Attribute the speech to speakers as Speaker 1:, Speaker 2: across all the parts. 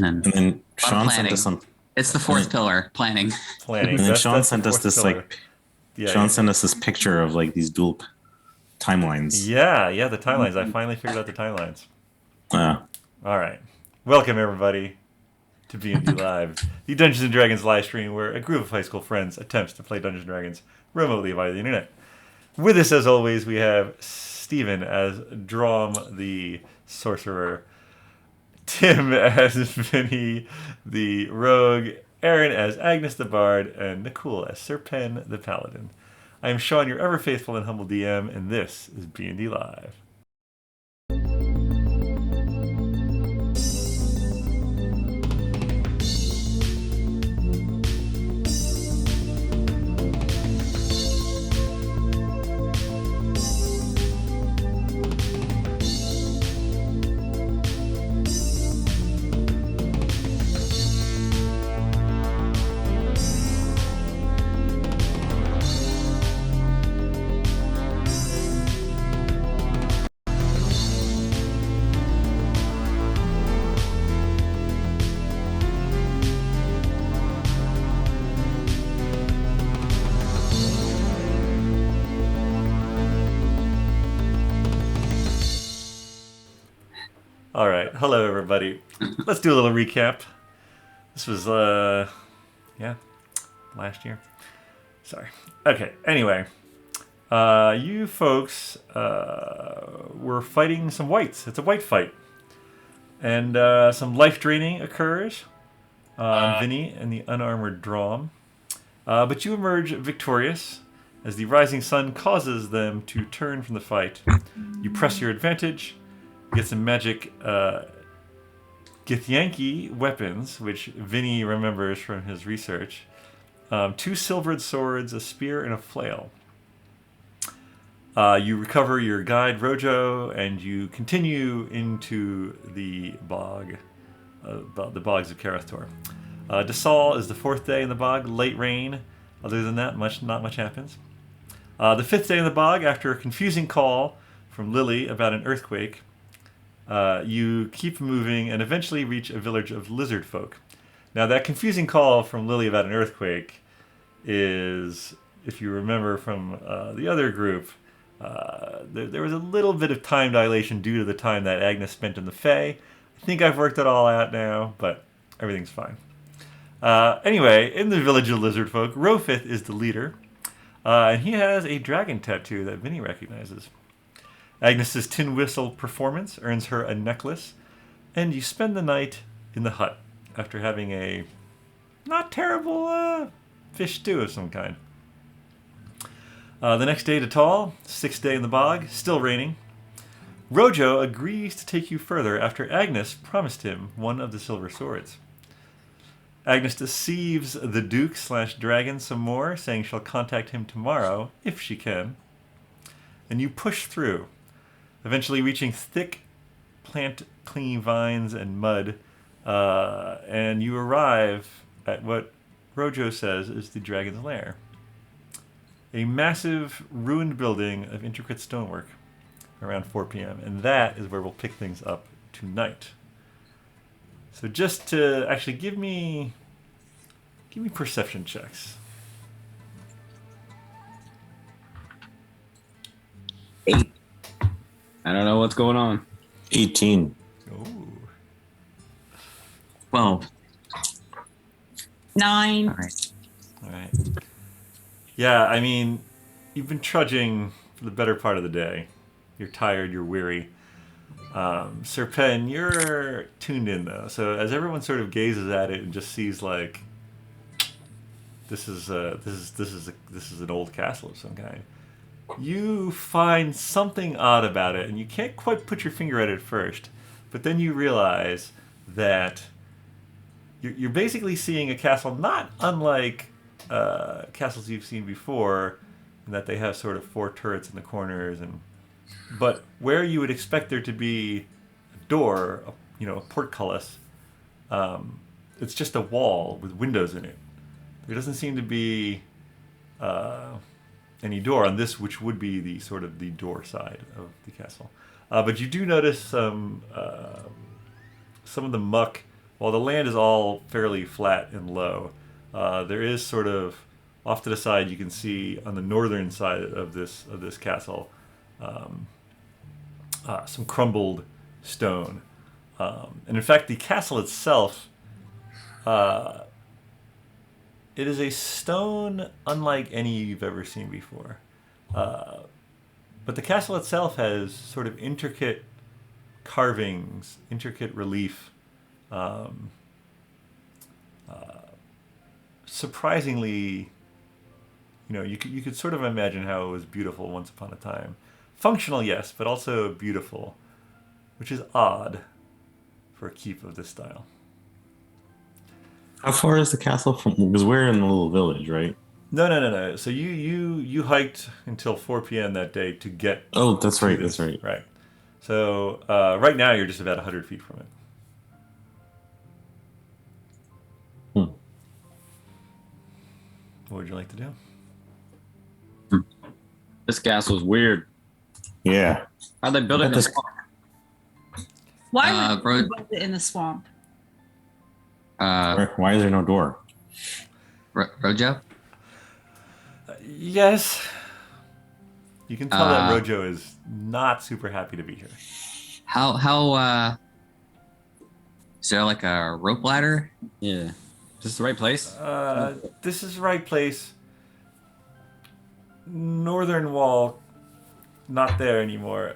Speaker 1: And then Shawn sent
Speaker 2: planning.
Speaker 1: us some.
Speaker 2: It's the fourth pillar, planning.
Speaker 3: Planning.
Speaker 1: And then Shawn
Speaker 3: That's the
Speaker 1: sent us
Speaker 3: fourth
Speaker 1: this
Speaker 3: pillar. Yeah,
Speaker 1: Shawn sent us this picture of like these dual timelines.
Speaker 3: yeah, the timelines. I finally figured out the timelines.
Speaker 1: Uh,
Speaker 3: All right. Welcome, everybody, to BND Live, the Dungeons and Dragons live stream where a group of high school friends attempts to play Dungeons and Dragons remotely via the internet. With us, as always, we have Steven as Dromm, the sorcerer, Tim as Vinny, the rogue, Erin as Agnes the bard, and Nakul as Sir Pen the paladin. I am Shawn, your ever faithful and humble DM, and this is B&D Live. All right, hello everybody. Let's do a little recap. This was, last year. Sorry. Okay, anyway. You folks were fighting some whites. It's a white fight. And some life draining occurs on Vinny and the unarmored Dromm. But you emerge victorious as the rising sun causes them to turn from the fight. You press your advantage, get some magic Githyanki weapons, which Vinny remembers from his research. 2 silvered swords, a spear, and a flail. You recover your guide Rojo, and you continue into the bog, the bogs of Karathor. Desal is the 4th day in the bog, late rain. Other than that, not much happens. The 5th day in the bog, after a confusing call from Lily about an earthquake, you keep moving and eventually reach a village of lizard folk. Now, that confusing call from Lily about an earthquake is, if you remember from the other group, there was a little bit of time dilation due to the time that Agnes spent in the Fae. I think I've worked it all out now, but everything's fine. Anyway, in the village of lizard folk, Rofith is the leader, and he has a dragon tattoo that Vinny recognizes. Agnes's tin whistle performance earns her a necklace, and you spend the night in the hut after having a not terrible fish stew of some kind. The next day to Tall, 6th day in the bog, still raining. Rojo agrees to take you further after Agnes promised him one of the silver swords. Agnes deceives the Duke/dragon some more, saying she'll contact him tomorrow, if she can. And you push through, eventually reaching thick plant-clinging vines and mud, and you arrive at what Rojo says is the dragon's lair. A massive, ruined building of intricate stonework around 4 p.m., and that is where we'll pick things up tonight. So just to actually give me perception checks.
Speaker 4: 8. I don't know what's going on.
Speaker 1: 18.
Speaker 3: Ooh.
Speaker 2: 12.
Speaker 5: 9.
Speaker 2: All right.
Speaker 3: All right. Yeah, I mean, you've been trudging for the better part of the day. You're tired, you're weary. Sir Pen, you're tuned in though. So as everyone sort of gazes at it and just sees like, this is an old castle of some kind. You find something odd about it, and you can't quite put your finger at it first. But then you realize that you're basically seeing a castle not unlike castles you've seen before, in that they have sort of 4 turrets in the corners, but where you would expect there to be a door, a portcullis, it's just a wall with windows in it. There doesn't seem to be any door on this, which would be the sort of the door side of the castle. But you do notice some of the muck while the land is all fairly flat and low, there is sort of off to the side. You can see on the northern side of this castle some crumbled stone, and in fact, the castle itself. It is a stone unlike any you've ever seen before. But the castle itself has sort of intricate carvings, intricate relief. Surprisingly, you could sort of imagine how it was beautiful once upon a time. Functional, yes, but also beautiful, which is odd for a keep of this style.
Speaker 1: How far is the castle from? Because we're in a little village, right?
Speaker 3: No. So you hiked until 4 p.m. that day to get.
Speaker 1: Oh, that's
Speaker 3: to
Speaker 1: right.
Speaker 3: this.
Speaker 1: That's right.
Speaker 3: Right. So right now you're just about 100 feet from it. What would you like to do?
Speaker 4: This castle's weird.
Speaker 1: Yeah.
Speaker 4: How'd they build it in the
Speaker 1: This-
Speaker 4: swamp?
Speaker 5: Why would
Speaker 2: Ro-
Speaker 5: you build it in the swamp?
Speaker 1: Why is there no door?
Speaker 2: Rojo?
Speaker 3: Yes. You can tell that
Speaker 2: Uh,
Speaker 3: Rojo is not super happy to be here.
Speaker 2: How is there like a rope ladder?
Speaker 4: Yeah. Is this the right place?
Speaker 3: This is the right place. Northern wall, not there anymore.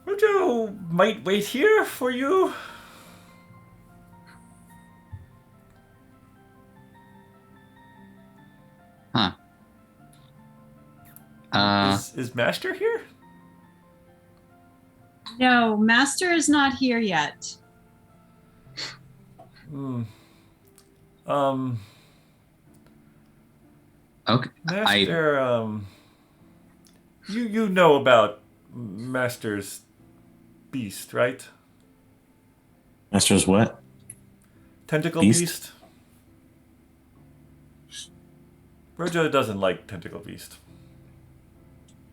Speaker 3: Rojo might wait here for you.
Speaker 2: Huh.
Speaker 3: Is Master here?
Speaker 5: No, Master is not here yet.
Speaker 2: Okay.
Speaker 3: Master, you know about Master's beast, right?
Speaker 1: Master's what?
Speaker 3: Tentacle
Speaker 1: Beast?
Speaker 3: beast. Rojo doesn't like tentacle beast.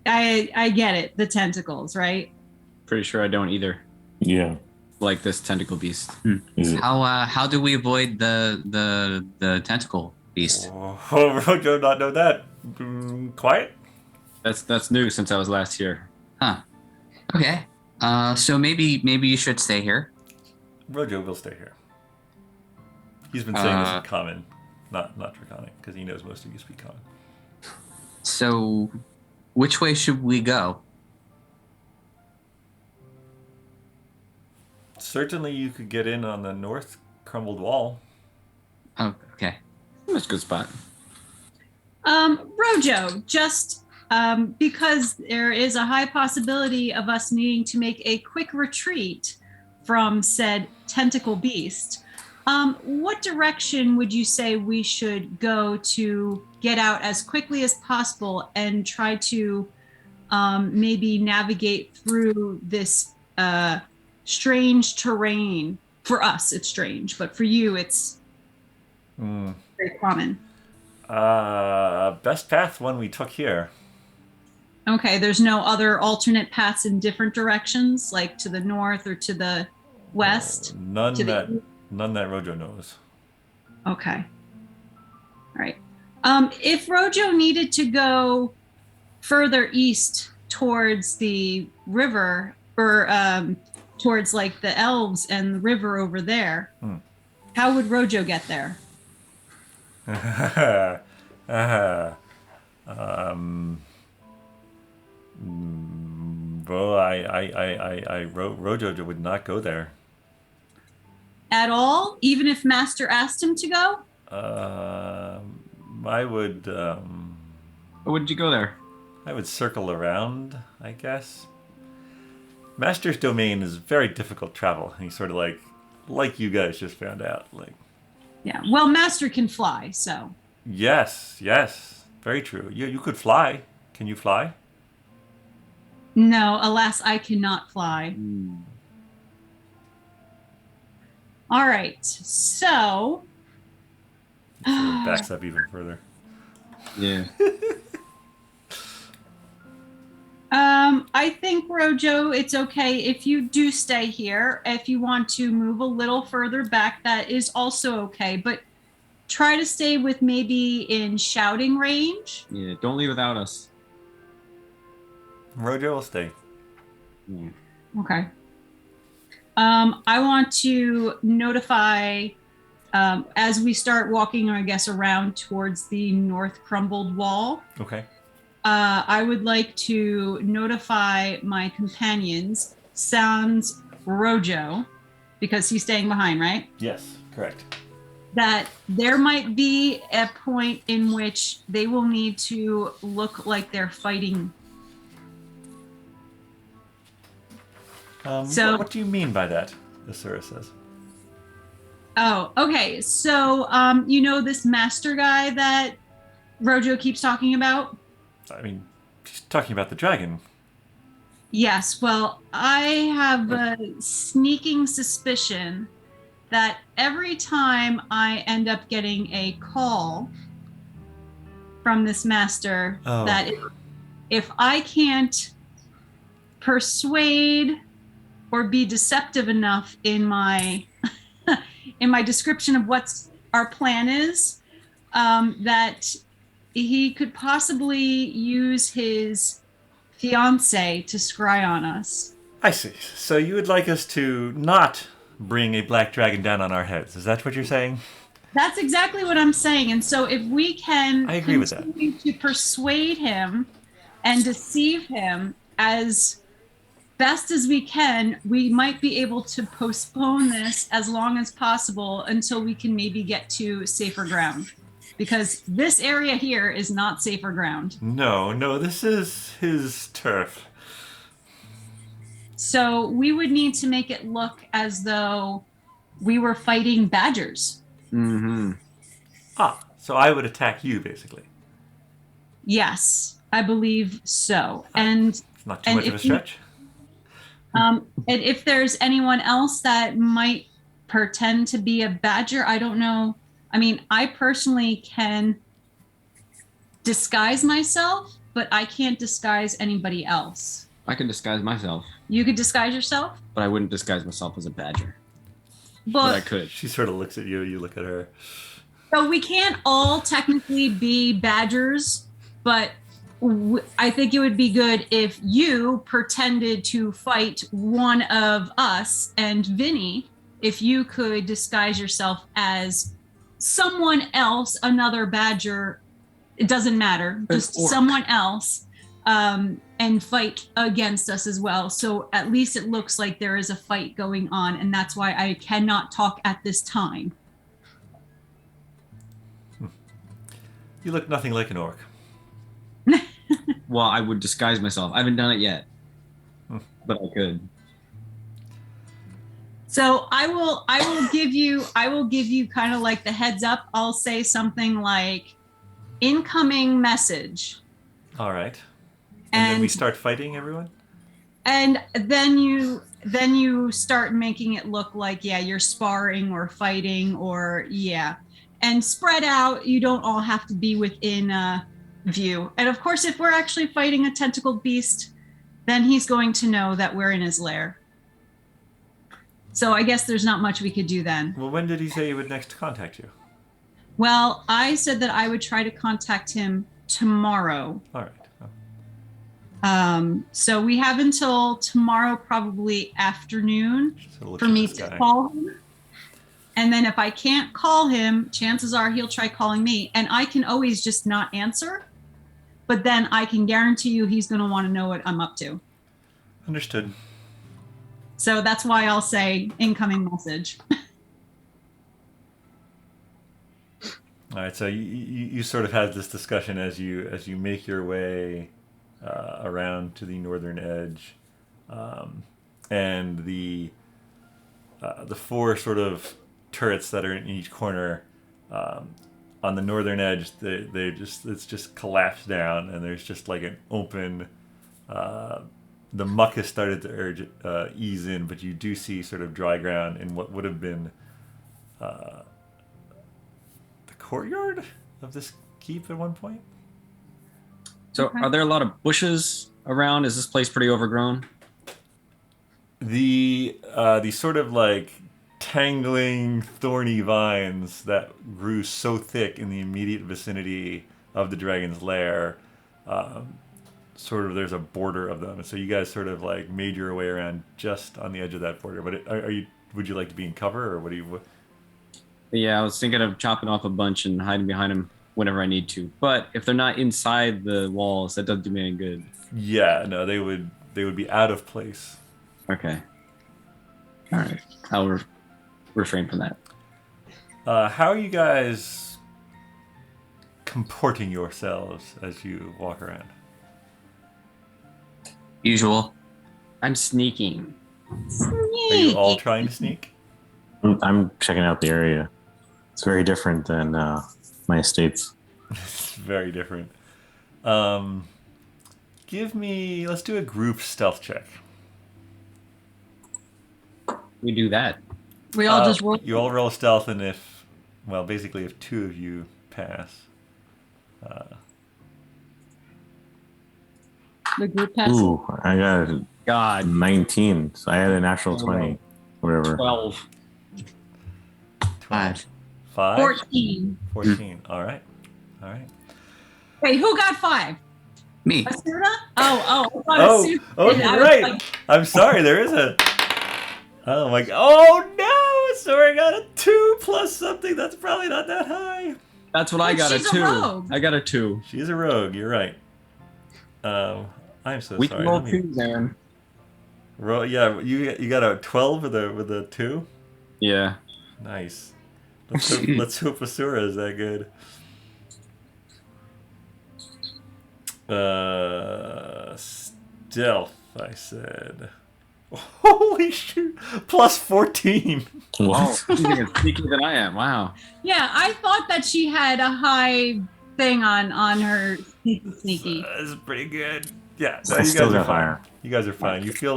Speaker 5: I get it. The tentacles, right?
Speaker 4: Pretty sure I don't either.
Speaker 1: Yeah.
Speaker 4: Like this tentacle beast.
Speaker 1: Is it?
Speaker 2: How do we avoid the tentacle beast?
Speaker 3: Oh, Rojo not know that. Quiet.
Speaker 4: That's new since I was last here.
Speaker 2: Huh. Okay. So maybe you should stay here.
Speaker 3: Rojo will stay here. He's been saying this in common, not draconic, because he knows most of you speak common.
Speaker 2: So, which way should we go?
Speaker 3: Certainly, you could get in on the north crumbled wall.
Speaker 2: Oh, okay.
Speaker 4: That's a good spot.
Speaker 5: Rojo, just because there is a high possibility of us needing to make a quick retreat from said tentacle beast, what direction would you say we should go to get out as quickly as possible and try to maybe navigate through this strange terrain? For us, it's strange, but for you, it's very common.
Speaker 3: Best path one we took here.
Speaker 5: Okay, there's no other alternate paths in different directions, like to the north or to the west?
Speaker 3: None
Speaker 5: To the
Speaker 3: that
Speaker 5: east?
Speaker 3: none that Rojo knows.
Speaker 5: Okay. All right. If Rojo needed to go further east towards the river or towards like the elves and the river over there, how would Rojo get there?
Speaker 3: Well, Rojo would not go there.
Speaker 5: At all? Even if Master asked him to go?
Speaker 3: I would
Speaker 4: What did you go there?
Speaker 3: I would circle around, I guess. Master's domain is very difficult travel. He's sort of like you guys just found out. Like,
Speaker 5: Yeah. Well, Master can fly, so.
Speaker 3: yes, very true. You could fly. Can you fly?
Speaker 5: No, alas, I cannot fly. All right. So,
Speaker 3: Sort of backs up even further.
Speaker 4: Yeah.
Speaker 5: I think, Rojo, it's okay if you do stay here. If you want to move a little further back, that is also okay. But try to stay with maybe in shouting range.
Speaker 4: Yeah, don't leave without us.
Speaker 3: Rojo will stay.
Speaker 4: Yeah.
Speaker 5: Okay. I want to notify as we start walking, I guess, around towards the north crumbled wall.
Speaker 3: Okay.
Speaker 5: I would like to notify my companions, sans Rojo, because he's staying behind, right?
Speaker 3: Yes, correct.
Speaker 5: That there might be a point in which they will need to look like they're fighting.
Speaker 3: What do you mean by that? Asura says.
Speaker 5: Oh, okay. So, you know this master guy that Rojo keeps talking about?
Speaker 3: I mean, she's talking about the dragon.
Speaker 5: Yes. Well, I have a sneaking suspicion that every time I end up getting a call from this master, that if I can't persuade or be deceptive enough in my in my description of what our plan is, that he could possibly use his fiance to scry on us.
Speaker 3: I see. So you would like us to not bring a black dragon down on our heads. Is that what you're saying?
Speaker 5: That's exactly what I'm saying. And so if we can
Speaker 3: I agree with that.
Speaker 5: continue to persuade him and deceive him as best as we can, we might be able to postpone this as long as possible until we can maybe get to safer ground. Because this area here is not safer ground.
Speaker 3: No, this is his turf.
Speaker 5: So we would need to make it look as though we were fighting badgers.
Speaker 4: Mm-hmm.
Speaker 3: So I would attack you, basically.
Speaker 5: Yes, I believe so. And
Speaker 3: It's not too much of a stretch.
Speaker 5: and if there's anyone else that might pretend to be a badger, I don't know. I mean, I personally can disguise myself, but I can't disguise anybody else.
Speaker 4: I can disguise myself,
Speaker 5: You could disguise yourself?
Speaker 4: but I wouldn't disguise myself as a badger. But I could.
Speaker 3: She sort of looks at you, you look at her.
Speaker 5: So we can't all technically be badgers, but I think it would be good if you pretended to fight one of us, and Vinny, if you could disguise yourself as someone else, another badger, it doesn't matter, just someone else, and fight against us as well. So at least it looks like there is a fight going on, and that's why I cannot talk at this time.
Speaker 3: You look nothing like an orc.
Speaker 4: Well, I would disguise myself. I haven't done it yet, but I could.
Speaker 5: So I will give you kind of like the heads up. I'll say something like incoming message.
Speaker 3: All right. And then we start fighting everyone?
Speaker 5: And then you start making it look like, yeah, you're sparring or fighting or yeah. And spread out. You don't all have to be within view. And of course, if we're actually fighting a tentacled beast, then he's going to know that we're in his lair. So I guess there's not much we could do then.
Speaker 3: Well, when did he say he would next contact you?
Speaker 5: Well, I said that I would try to contact him tomorrow.
Speaker 3: All right.
Speaker 5: So we have until tomorrow, probably afternoon,
Speaker 3: So
Speaker 5: for me to call him. And then if I can't call him, chances are he'll try calling me. And I can always just not answer. But then I can guarantee you he's going to want to know what I'm up to.
Speaker 3: Understood.
Speaker 5: So that's why I'll say incoming message.
Speaker 3: All right. So you sort of had this discussion as you make your way around to the northern edge, and the four sort of turrets that are in each corner. On the northern edge, it's just collapsed down, and there's just like an open. The muck has started to ease in, but you do see sort of dry ground in what would have been the courtyard of this keep at one point.
Speaker 4: So
Speaker 5: Okay.
Speaker 4: are there a lot of bushes around? Is this place pretty overgrown?
Speaker 3: The sort of like tangling, thorny vines that grew so thick in the immediate vicinity of the dragon's lair, sort of there's a border of them, and so you guys sort of like made your way around just on the edge of that border. But are you? Would you like to be in cover, or what do you?
Speaker 4: Yeah, I was thinking of chopping off a bunch and hiding behind them whenever I need to. But if they're not inside the walls, that doesn't do me any good.
Speaker 3: Yeah, no, they would be out of place.
Speaker 4: Okay. All right. I'll refrain from that.
Speaker 3: How are you guys comporting yourselves as you walk around?
Speaker 2: Usual.
Speaker 4: I'm sneaking.
Speaker 3: Are you all trying to sneak?
Speaker 1: I'm checking out the area. It's very different than my estates.
Speaker 3: It's very different. Let's do a group stealth check.
Speaker 4: We do that.
Speaker 5: We all just roll.
Speaker 3: You all roll stealth, and basically if two of you pass.
Speaker 5: The group passes.
Speaker 1: Ooh, I got a
Speaker 4: God.
Speaker 1: 19. So I had a natural 20. Whatever.
Speaker 4: 12.
Speaker 2: 5.
Speaker 3: 5?
Speaker 5: 14.
Speaker 3: 14. All right.
Speaker 5: Wait, who got 5?
Speaker 2: Me.
Speaker 5: Asuna? I thought Asuna
Speaker 3: Oh,
Speaker 5: did. I
Speaker 3: you're
Speaker 5: was
Speaker 3: right.
Speaker 5: like,
Speaker 3: I'm sorry. There is a. Oh my. Oh no! Sorry, I got a 2 plus something. That's probably not that high.
Speaker 4: That's what I
Speaker 5: But
Speaker 4: got, a
Speaker 5: she's a
Speaker 4: 2.
Speaker 5: rogue.
Speaker 4: I got a 2.
Speaker 3: She's a rogue. You're right. I'm so
Speaker 4: We
Speaker 3: sorry.
Speaker 4: can roll
Speaker 3: Let me
Speaker 4: 2s, Aaron.
Speaker 3: roll. Yeah, you got a 12 with a 2.
Speaker 4: Yeah.
Speaker 3: Nice. Let's hope Asura is that good. Stealth, I said. Holy shoot! Plus 14.
Speaker 1: What?
Speaker 4: She's even sneakier than I am. Wow.
Speaker 5: yeah, I thought that she had a high thing on her sneaky.
Speaker 3: That's pretty good. Yeah, no,
Speaker 1: I
Speaker 3: you
Speaker 1: still
Speaker 3: guys are
Speaker 1: got
Speaker 3: fine.
Speaker 1: higher.
Speaker 3: You guys are fine. You feel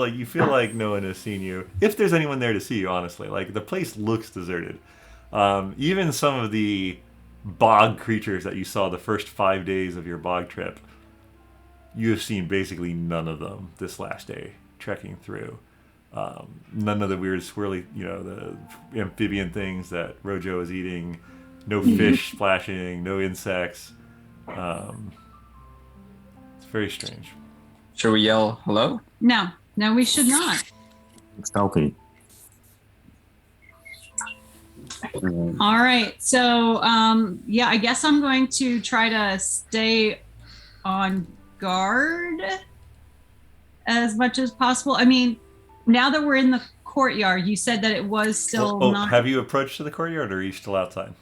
Speaker 3: like no one has seen you. If there's anyone there to see you, honestly, like the place looks deserted. Even some of the bog creatures that you saw the first 5 days of your bog trip, you have seen basically none of them this last day trekking through. None of the weird swirly, the amphibian things that Rojo is eating. No fish splashing. No insects. It's very strange.
Speaker 4: Shall we yell hello?
Speaker 5: No, we should not.
Speaker 1: Stealthy.
Speaker 5: All right. So, I guess I'm going to try to stay on guard as much as possible. I mean, now that we're in the courtyard, you said that it was still not.
Speaker 3: Have you approached to the courtyard, or are you still outside?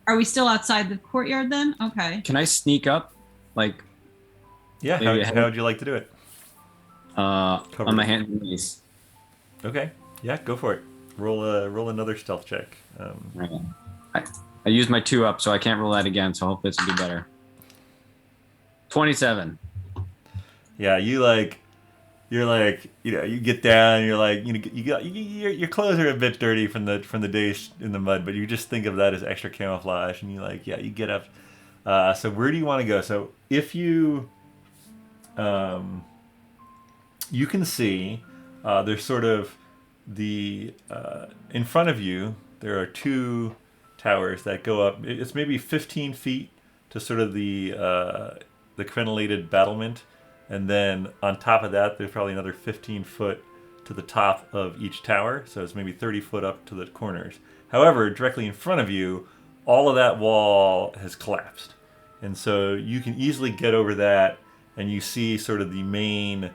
Speaker 5: Are we still outside the courtyard then? Okay.
Speaker 4: Can I sneak up? Like,
Speaker 3: Yeah.
Speaker 4: Maybe
Speaker 3: How would you like to do it?
Speaker 4: on my hands and knees.
Speaker 3: Okay. Yeah, go for it. Roll another stealth check.
Speaker 4: I used my 2 up, so I can't roll that again, so hopefully this will be better. 27.
Speaker 3: Yeah, you get down. You're like, your clothes are a bit dirty from the days in the mud, but you just think of that as extra camouflage, and you get up. So where do you want to go? So if you can see, there's sort of the in front of you. There are 2 towers that go up. It's maybe 15 feet to sort of the crenellated battlement. And then on top of that, there's probably another 15 foot to the top of each tower. So it's maybe 30 foot up to the corners. However, directly in front of you, all of that wall has collapsed. And so you can easily get over that, and you see sort of the main,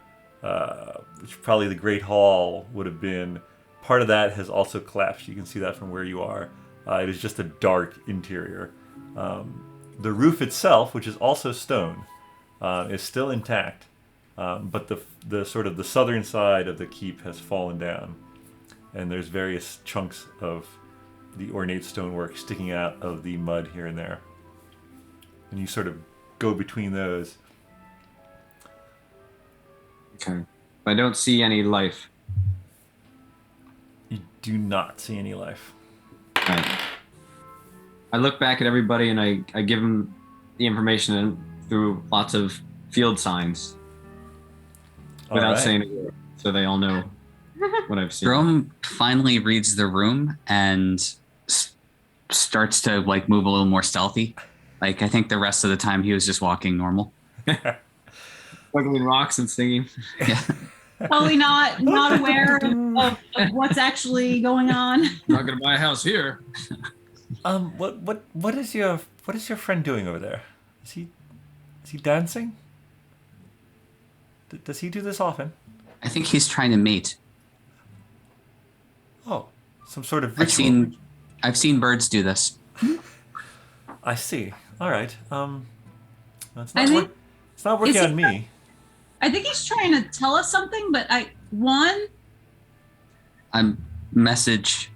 Speaker 3: which probably the Great Hall would have been. Part of that has also collapsed. You can see that from where you are. It is just a dark interior. The roof itself, which is also stone, is still intact, but the sort of the southern side of the keep has fallen down, and there's various chunks of the ornate stonework sticking out of the mud here and there, and you sort of go between those.
Speaker 4: Okay. I don't see any life.
Speaker 3: You do not see any life.
Speaker 4: Right. I look back at everybody and I give them the information through lots of field signs. without
Speaker 3: right.
Speaker 4: saying a word, so they all know what I've seen.
Speaker 2: Dromm finally reads the room and starts to like move a little more stealthy. Like I think the rest of the time he was just walking normal.
Speaker 4: Juggling rocks and singing.
Speaker 2: Yeah.
Speaker 5: Probably not aware of what's actually going on.
Speaker 4: I'm not gonna buy a house here.
Speaker 3: What is your friend doing over there? Is he dancing? Does he do this often?
Speaker 2: I think he's trying to mate.
Speaker 3: Oh, some sort of ritual.
Speaker 2: I've seen birds do this.
Speaker 3: I see. All right. It's
Speaker 5: I
Speaker 3: not,
Speaker 5: think-
Speaker 3: it's not working
Speaker 5: is
Speaker 3: on
Speaker 5: it-
Speaker 3: me.
Speaker 5: I think he's trying to tell us something, but
Speaker 2: I'm message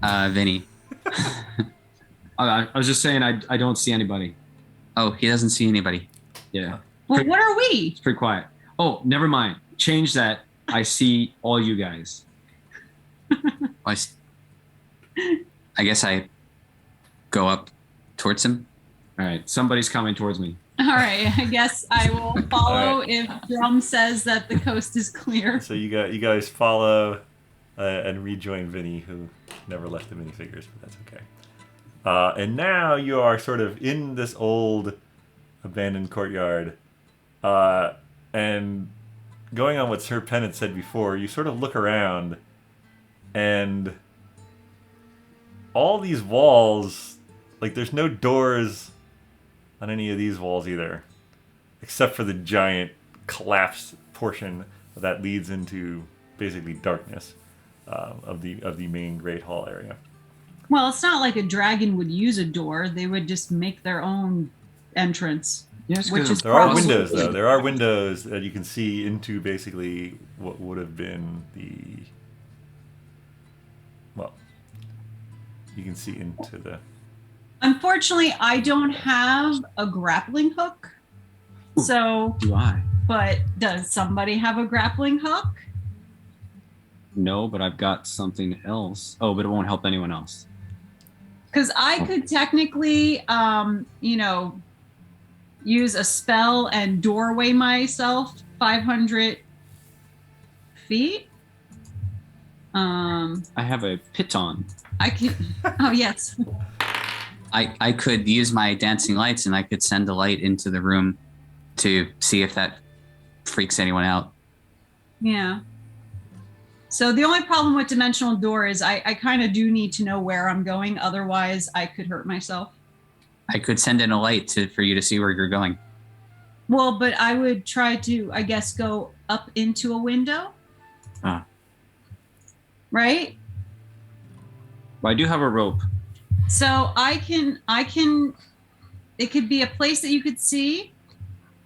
Speaker 2: Vinny.
Speaker 4: I was just saying I don't see anybody.
Speaker 2: Oh, he doesn't see anybody.
Speaker 4: Yeah,
Speaker 5: well, what are we?
Speaker 4: it's pretty quiet. Oh, never mind. Change that. I see all you guys.
Speaker 2: I guess I go up towards him.
Speaker 4: All right, somebody's coming towards me.
Speaker 5: All right, I guess I will follow
Speaker 3: All right.
Speaker 5: if Dromm says that the coast is clear.
Speaker 3: So you guys follow and rejoin Vinny, who never left the minifigures, but that's okay. And now you are sort of in this old abandoned courtyard, and going on what Sir Penn had said before, you sort of look around, and all these walls, like there's no doors on any of these walls either, except for the giant collapsed portion that leads into basically darkness of the main Great Hall area.
Speaker 5: Well, it's not like a dragon would use a door. They would just make their own entrance.
Speaker 4: Yes,
Speaker 5: Which is
Speaker 3: There are
Speaker 5: Probably.
Speaker 3: windows, though. There are windows that you can see into basically what would have been well, you can see into the...
Speaker 5: Unfortunately, I don't have a grappling hook.
Speaker 4: Ooh.
Speaker 5: So,
Speaker 4: do I?
Speaker 5: but does somebody have a grappling hook?
Speaker 4: No, but I've got something else. Oh, but it won't help anyone else.
Speaker 5: Because I could technically, use a spell and doorway myself 500 feet.
Speaker 4: I have a piton.
Speaker 5: I can. Oh yes.
Speaker 2: I could use my dancing lights and I could send a light into the room to see if that freaks anyone out.
Speaker 5: Yeah. So the only problem with dimensional door is I kind of do need to know where I'm going. Otherwise, I could hurt myself.
Speaker 2: I could send in a light for you to see where you're going.
Speaker 5: Well, but I would try to, I guess, go up into a window.
Speaker 4: Ah.
Speaker 5: Right?
Speaker 4: But I do have a rope.
Speaker 5: So I can, it could be a place that you could see,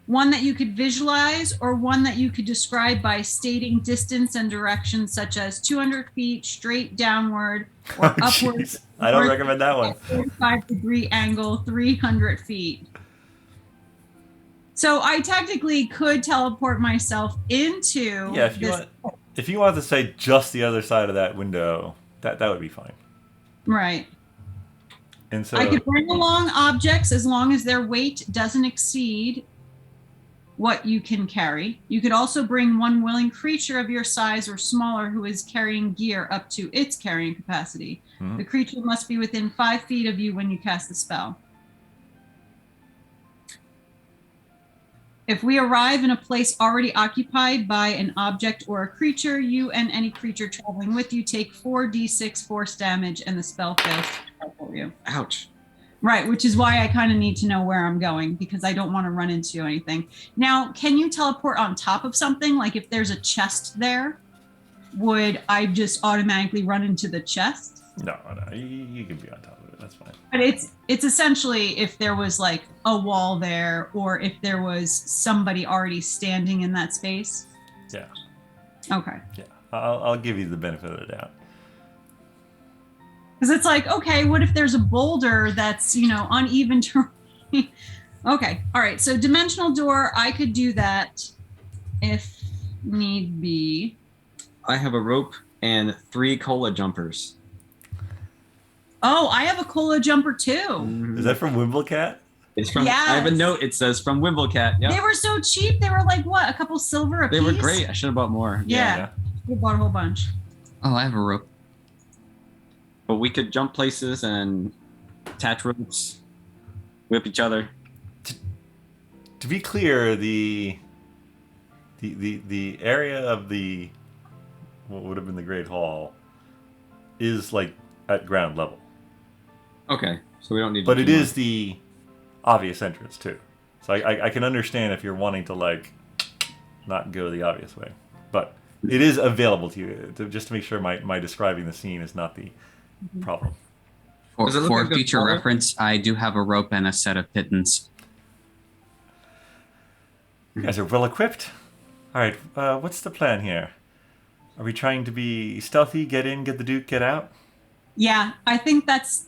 Speaker 5: one that you could visualize, or one that you could describe by stating distance and direction, such as 200 feet straight downward or
Speaker 3: Oh,
Speaker 5: upward.
Speaker 3: jeez. I don't recommend that one.
Speaker 5: 45-degree angle, 300 feet. So I technically could teleport myself into
Speaker 3: Yeah, if you want to say just the other side of that window, that would be fine.
Speaker 5: Right.
Speaker 3: And so
Speaker 5: I could bring along objects as long as their weight doesn't exceed what you can carry. You could also bring one willing creature of your size or smaller who is carrying gear up to its carrying capacity.
Speaker 3: Mhm.
Speaker 5: The creature must be within 5 feet of you when you cast the spell. If we arrive in a place already occupied by an object or a creature, you and any creature traveling with you take 4d6 force damage and the spell fails to teleport you.
Speaker 4: Ouch.
Speaker 5: Right, which is why I kind of need to know where I'm going because I don't want to run into anything. Now, can you teleport on top of something? Like if there's a chest there, would I just automatically run into the chest?
Speaker 3: no, you can be on top of it. That's fine.
Speaker 5: But it's essentially if there was like a wall there or if there was somebody already standing in that space.
Speaker 3: Yeah,
Speaker 5: Okay.
Speaker 3: yeah. I'll give you the benefit of the doubt.
Speaker 5: Because it's like, okay, what if there's a boulder that's, uneven terrain? Okay. All right. So dimensional door, I could do that if need be.
Speaker 4: I have a rope and 3 cola jumpers.
Speaker 5: Oh, I have a cola jumper too.
Speaker 3: Is that from Wimblecat?
Speaker 4: It's from. I have a
Speaker 5: Yes.
Speaker 4: note. It says from Wimblecat.
Speaker 5: They
Speaker 4: Yeah,
Speaker 5: were so cheap. They were like what, a couple silver a
Speaker 4: they
Speaker 5: piece?
Speaker 4: were great. I should have bought more.
Speaker 5: Yeah. We bought a whole bunch.
Speaker 2: Oh, I have a rope.
Speaker 4: But we could jump places and attach ropes, whip each other.
Speaker 3: To be clear, the area of the what would have been the Great Hall is like at ground level,
Speaker 4: Okay, so we don't need.
Speaker 3: but
Speaker 4: to
Speaker 3: it
Speaker 4: do
Speaker 3: is the obvious entrance too. So I can understand if you're wanting to like not go the obvious way, but it is available to you. Just to make sure my describing the scene is not the problem.
Speaker 2: For,
Speaker 4: Does it look
Speaker 2: for
Speaker 4: like a
Speaker 2: future
Speaker 4: collar?
Speaker 2: reference, I do have a rope and a set of pittons.
Speaker 3: You guys are well equipped. All right, what's the plan here? Are we trying to be stealthy, get in, get the Duke, get out?
Speaker 5: Yeah, I think that's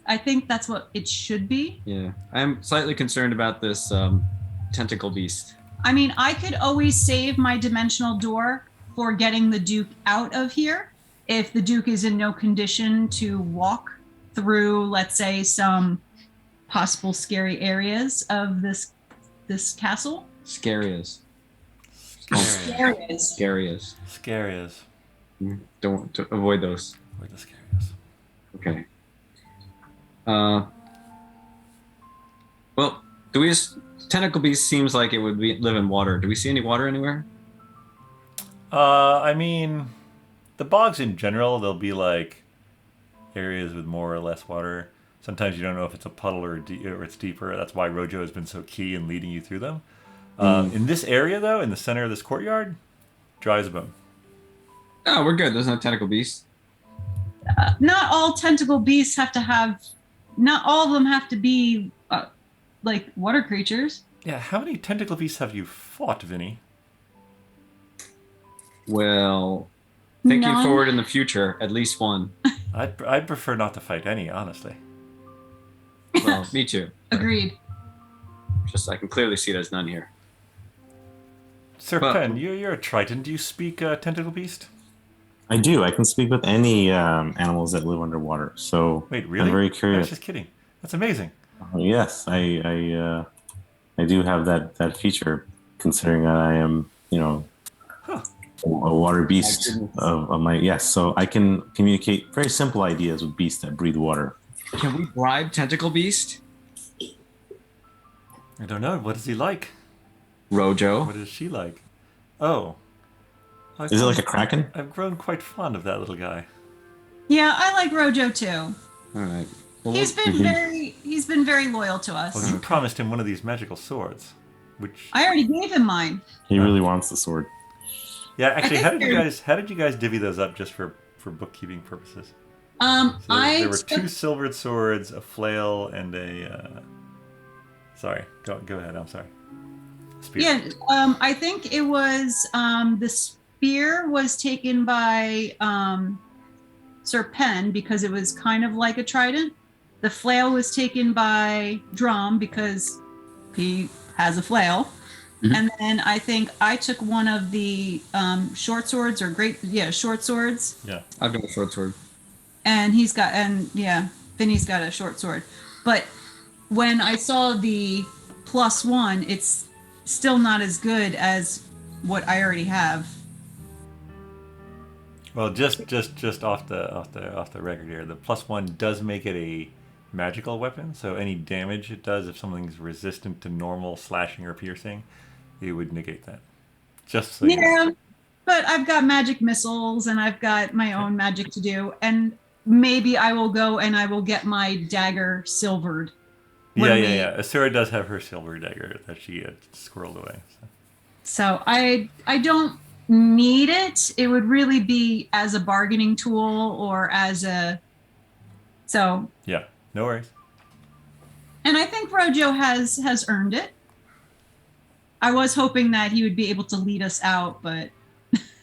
Speaker 5: what it should be.
Speaker 4: Yeah, I'm slightly concerned about this tentacle beast.
Speaker 5: I mean, I could always save my dimensional door for getting the Duke out of here if the Duke is in no condition to walk through, let's say, some possible scary areas of this castle.
Speaker 4: Scariest.
Speaker 5: Areas.
Speaker 4: Scariest.
Speaker 3: Scary as.
Speaker 4: Don't avoid those.
Speaker 3: Where the scariest.
Speaker 4: Okay. Well, do we just tentacle beast seems like it would live in water. Do we see any water anywhere?
Speaker 3: I mean, the bogs in general, they'll be like areas with more or less water. Sometimes you don't know if it's a puddle or it's deeper. That's why Rojo has been so key in leading you through them. In this area, though, in the center of this courtyard, dry as a bone.
Speaker 4: Oh, we're good. There's no tentacle beast.
Speaker 5: Not all tentacle beasts have to have. Not all of them have to be like water creatures.
Speaker 3: Yeah, how many tentacle beasts have you fought, Vinny?
Speaker 4: Well, thinking
Speaker 5: None.
Speaker 4: forward in the future, at least one.
Speaker 3: I'd prefer not to fight any, honestly.
Speaker 4: Well, me too.
Speaker 5: Agreed.
Speaker 4: Just I can clearly see there's none here.
Speaker 3: Sir
Speaker 4: Well-
Speaker 3: Penn, you're a triton. Do you speak tentacle beast?
Speaker 1: I do. I can speak with any animals that live underwater. So
Speaker 3: Wait, really?
Speaker 1: I'm very
Speaker 3: I was
Speaker 1: curious.
Speaker 3: just kidding. That's amazing.
Speaker 1: Yes, I do have that feature, considering that I am,
Speaker 3: Huh.
Speaker 1: a water beast
Speaker 4: My goodness.
Speaker 1: of my yes. So I can communicate very simple ideas with beasts that breathe water.
Speaker 4: Can we bribe tentacle beast?
Speaker 3: I don't know. What is he like?
Speaker 4: Rojo.
Speaker 3: What is she like? Oh.
Speaker 1: Is it like a kraken?
Speaker 3: I've grown quite fond of that little guy.
Speaker 5: Yeah, I like Rojo too.
Speaker 4: All right. Well,
Speaker 5: He's been very loyal to us.
Speaker 3: Well, you promised him one of these magical swords, which
Speaker 5: I already gave him mine.
Speaker 1: He really wants the sword.
Speaker 3: yeah. Actually,
Speaker 5: think
Speaker 3: how did you guys divvy those up just for bookkeeping purposes? So there were two silvered swords, a flail, and a. Sorry, go ahead. I'm sorry. Spear.
Speaker 5: Yeah, I think it was the spear was taken by Sir Penn because it was kind of like a trident. The flail was taken by Dromm because he has a flail.
Speaker 2: Mhm.
Speaker 5: And then I think I took one of the short swords or short swords.
Speaker 3: Yeah.
Speaker 4: I've got a short sword.
Speaker 5: And Vinny's got a short sword. But when I saw the +1, it's still not as good as what I already have.
Speaker 3: Well, just off the record here, the +1 does make it a magical weapon. So any damage it does, if something's resistant to normal slashing or piercing, it would negate that. Just so you know.
Speaker 5: Yeah, but I've got magic missiles and I've got my own magic to do, and maybe I will go and I will get my dagger silvered.
Speaker 3: Yeah. Asura does have her silver dagger that she had squirreled away.
Speaker 5: So I don't need it. It would really be as a bargaining tool or as a so.
Speaker 3: Yeah, no worries.
Speaker 5: And I think Rojo has earned it. I was hoping that he would be able to lead us out, but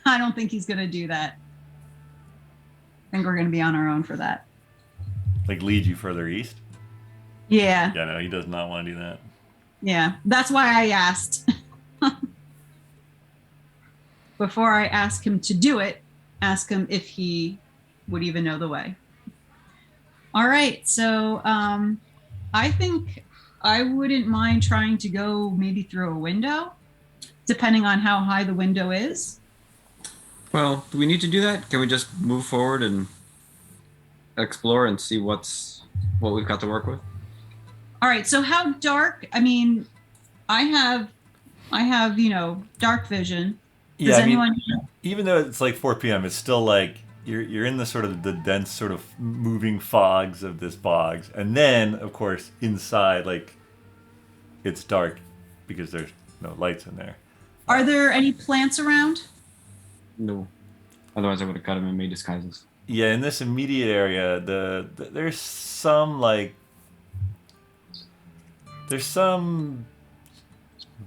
Speaker 5: I don't think he's going to do that. I think we're going to be on our own for that.
Speaker 3: Like lead you further east?
Speaker 5: Yeah,
Speaker 3: Yeah, no, he does not want to do that.
Speaker 5: yeah. That's why I asked. Before I ask him to do it, ask him if he would even know the way. All right, so I think I wouldn't mind trying to go maybe through a window, depending on how high the window is.
Speaker 4: Well, do we need to do that? Can we just move forward and explore and see what we've got to work with?
Speaker 5: All right. So how dark? I mean, I have dark vision. Does anyone?
Speaker 3: Even though it's like 4 p.m., it's still like you're in the sort of the dense sort of moving fogs of this bogs, and then of course inside like it's dark because there's no lights in there.
Speaker 5: Are there any plants around?
Speaker 4: No. Otherwise, I would have cut him and made disguises.
Speaker 3: Yeah, in this immediate area, there's some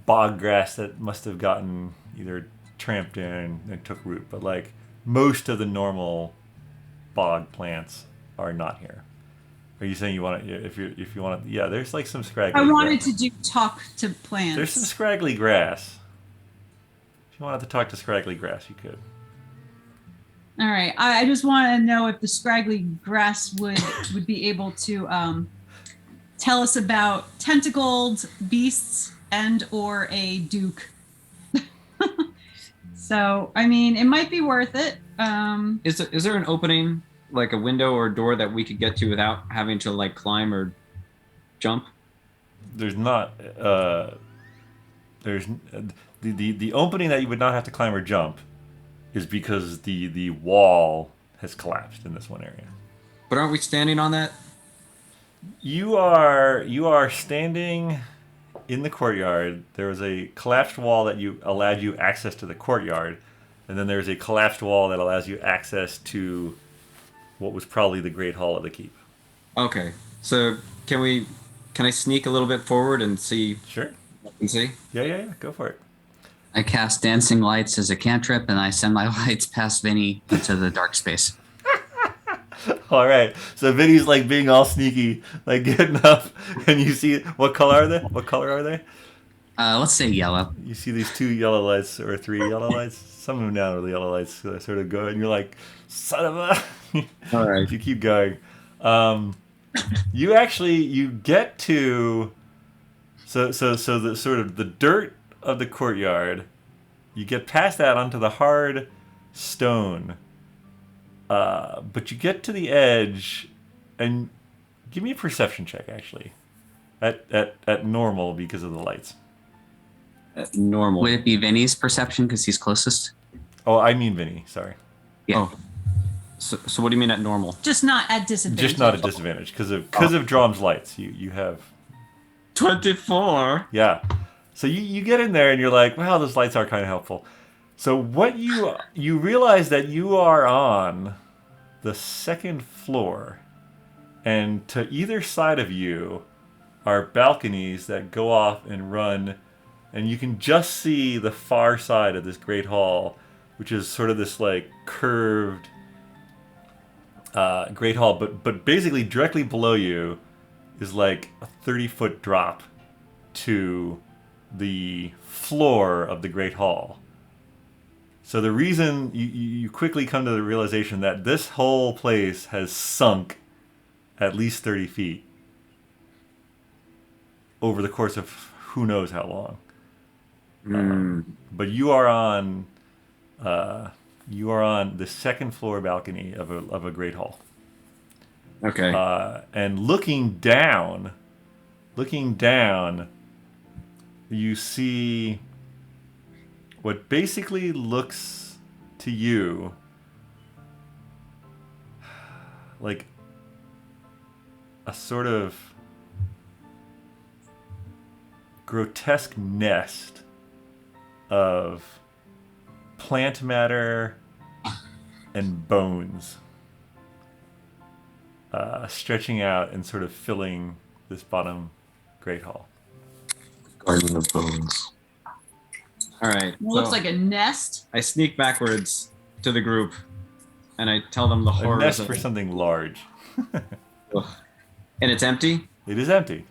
Speaker 3: bog grass that must have gotten either tramped in and took root, but like most of the normal bog plants are not here. Are you saying you want to? If you want to, yeah, there's like some scraggly.
Speaker 5: I wanted
Speaker 3: grass.
Speaker 5: to talk to plants.
Speaker 3: There's some scraggly grass. If you wanted to talk to scraggly grass, you could.
Speaker 5: All right. I just want to know if the scraggly grass would be able to tell us about tentacled beasts and or a duke. So, I mean, it might be worth it.
Speaker 4: Is there an opening, like a window or a door that we could get to without having to like climb or jump?
Speaker 3: There's not. There's the opening that you would not have to climb or jump is because the wall has collapsed in this one area.
Speaker 4: But aren't we standing on that?
Speaker 3: You are standing in the courtyard. There was a collapsed wall that allowed you access to the courtyard, and then there's a collapsed wall that allows you access to what was probably the Great Hall of the Keep.
Speaker 4: Okay, so can I sneak a little bit forward and see?
Speaker 3: Sure.
Speaker 4: And see?
Speaker 3: Yeah. Go for it.
Speaker 2: I cast Dancing Lights as a cantrip, and I send my lights past Vinny into the dark space.
Speaker 3: All right. So Vinny's like being all sneaky, like getting up, and you see what color are they? What color are they?
Speaker 2: Let's say yellow.
Speaker 3: You see these 2 yellow lights or 3 yellow lights. Some of them now are the yellow lights. So they sort of go, and you're like, son of a.
Speaker 4: All right.
Speaker 3: You keep going. You get to. So the sort of the dirt of the courtyard, you get past that onto the hard stone. But you get to the edge, and give me a perception check actually, at normal because of the lights.
Speaker 4: Normal.
Speaker 2: Would it be Vinny's perception because he's closest?
Speaker 3: Oh, I mean Vinny. Sorry.
Speaker 2: Yeah.
Speaker 4: Oh. So what do you mean at normal?
Speaker 5: Just not at disadvantage.
Speaker 3: Just not a disadvantage because of Dromm's lights. You have
Speaker 4: 24.
Speaker 3: Yeah. So you get in there and you're like, wow, those lights are kind of helpful. So what you realize that you are on the 2nd floor, and to either side of you are balconies that go off and run, and you can just see the far side of this great hall, which is sort of this like curved great hall, but basically directly below you is like a 30-foot drop to the floor of the great hall. So the reason you quickly come to the realization that this whole place has sunk at least 30 feet over the course of who knows how long. But you are on the 2nd floor balcony of a great hall.
Speaker 4: Okay.
Speaker 3: And looking down, you see what basically looks to you like a sort of grotesque nest of plant matter and bones stretching out and sort of filling this bottom great hall.
Speaker 1: Garden of Bones.
Speaker 4: All right.
Speaker 5: It looks like a nest.
Speaker 4: I sneak backwards to the group, and I tell them the
Speaker 3: A
Speaker 4: horrors
Speaker 3: nest
Speaker 4: of
Speaker 3: for
Speaker 4: it.
Speaker 3: something large.
Speaker 4: Ugh. And it's empty?
Speaker 3: It is empty.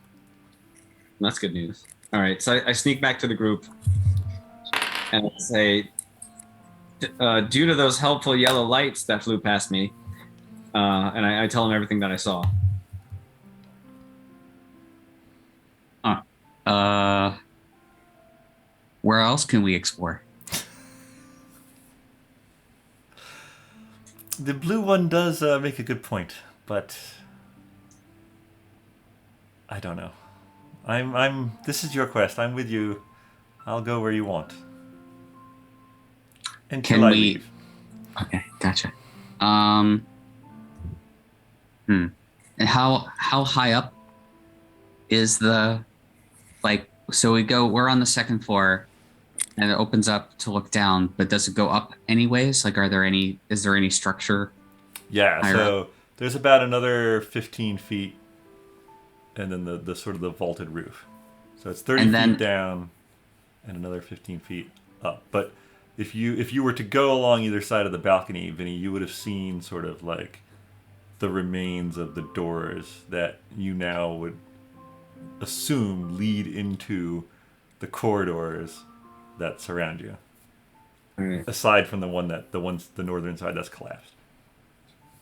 Speaker 4: That's good news. All right. So I sneak back to the group, and I say, due to those helpful yellow lights that flew past me, and I tell them everything that I saw.
Speaker 2: where else can we explore?
Speaker 3: The blue one does make a good point, but I don't know. This is your quest. I'm with you. I'll go where you want. Until I leave.
Speaker 2: Okay, gotcha. And how high up is the, like, so we're on the second floor and it opens up to look down, but does it go up anyways? Like, is there any structure?
Speaker 3: Yeah,
Speaker 2: higher
Speaker 3: so
Speaker 2: up?
Speaker 3: there's about another 15 feet and then the sort of the vaulted roof. So it's 30 feet down and another 15 feet up. But if you were to go along either side of the balcony, Vinny, you would have seen sort of like the remains of the doors that you now would assume lead into the corridors that surround you.
Speaker 4: Alright.
Speaker 3: Aside from the northern side that's collapsed.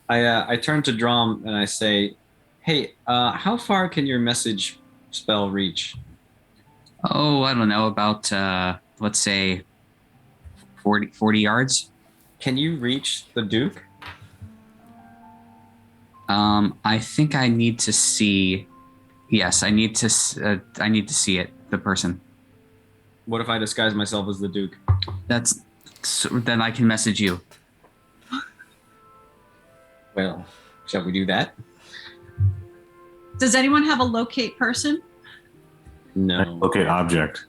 Speaker 4: I turn to Dromm and I say, "Hey, how far can your message spell reach?"
Speaker 2: Oh, I don't know, about let's say 40 yards.
Speaker 4: Can you reach the Duke?
Speaker 2: I think I need to see. Yes, I need to see it. The person.
Speaker 4: What if I disguise myself as the Duke?
Speaker 2: Then I can message you.
Speaker 4: Well, shall we do that?
Speaker 5: Does anyone have a locate person?
Speaker 4: No.
Speaker 1: Locate object.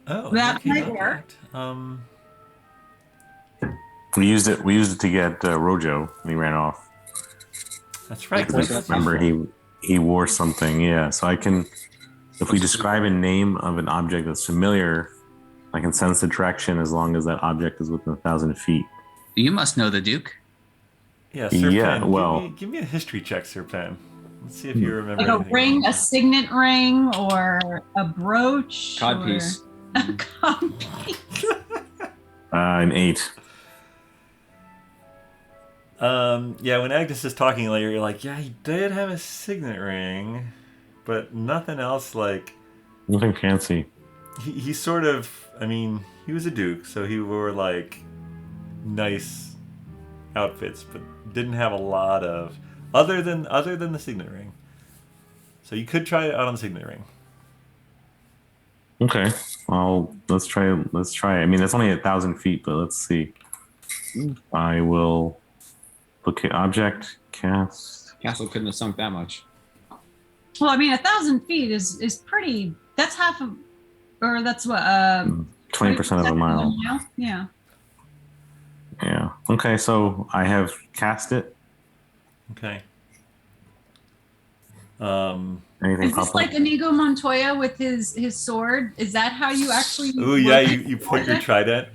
Speaker 3: Oh,
Speaker 5: That
Speaker 3: okay,
Speaker 5: might
Speaker 3: okay.
Speaker 5: work.
Speaker 1: We used it to get Rojo, and he ran off.
Speaker 3: That's right.
Speaker 4: What's
Speaker 1: I
Speaker 4: that?
Speaker 1: remember he wore something. Yeah, so I can, if we describe a name of an object that's familiar, I can sense the direction as long as that object is within 1,000 feet.
Speaker 2: You must know the Duke.
Speaker 3: Yeah, Sir
Speaker 1: Yeah,
Speaker 3: Pen,
Speaker 1: well-
Speaker 3: give me a history check, Sir Pen. Let's see if you remember
Speaker 5: Like a
Speaker 3: anything
Speaker 5: ring, a
Speaker 3: else.
Speaker 5: signet ring, or a brooch?
Speaker 4: Codpiece.
Speaker 5: Or a codpiece.
Speaker 1: An 8.
Speaker 3: Yeah, when Agnes is talking later, you're like, yeah, he did have a signet ring, but nothing else. Like,
Speaker 1: Nothing fancy.
Speaker 3: he sort of, I mean, he was a duke, so he wore like nice outfits, but didn't have a lot of other than the signet ring. So you could try it out on the signet ring.
Speaker 1: Okay. Well, let's try. I mean, it's only 1,000 feet, but let's see. I will look at object, cast.
Speaker 4: Castle couldn't have sunk that much.
Speaker 5: Well, I mean, 1,000 feet is pretty. That's half of, or that's what.
Speaker 1: 20% of a mile.
Speaker 5: Yeah.
Speaker 1: Yeah. Okay, so I have cast it.
Speaker 3: Okay.
Speaker 1: Anything
Speaker 5: Is this
Speaker 1: pop
Speaker 5: like
Speaker 1: up?
Speaker 5: Inigo Montoya with his sword? Is that how you actually?
Speaker 3: Oh yeah,
Speaker 5: work
Speaker 3: you put your trident.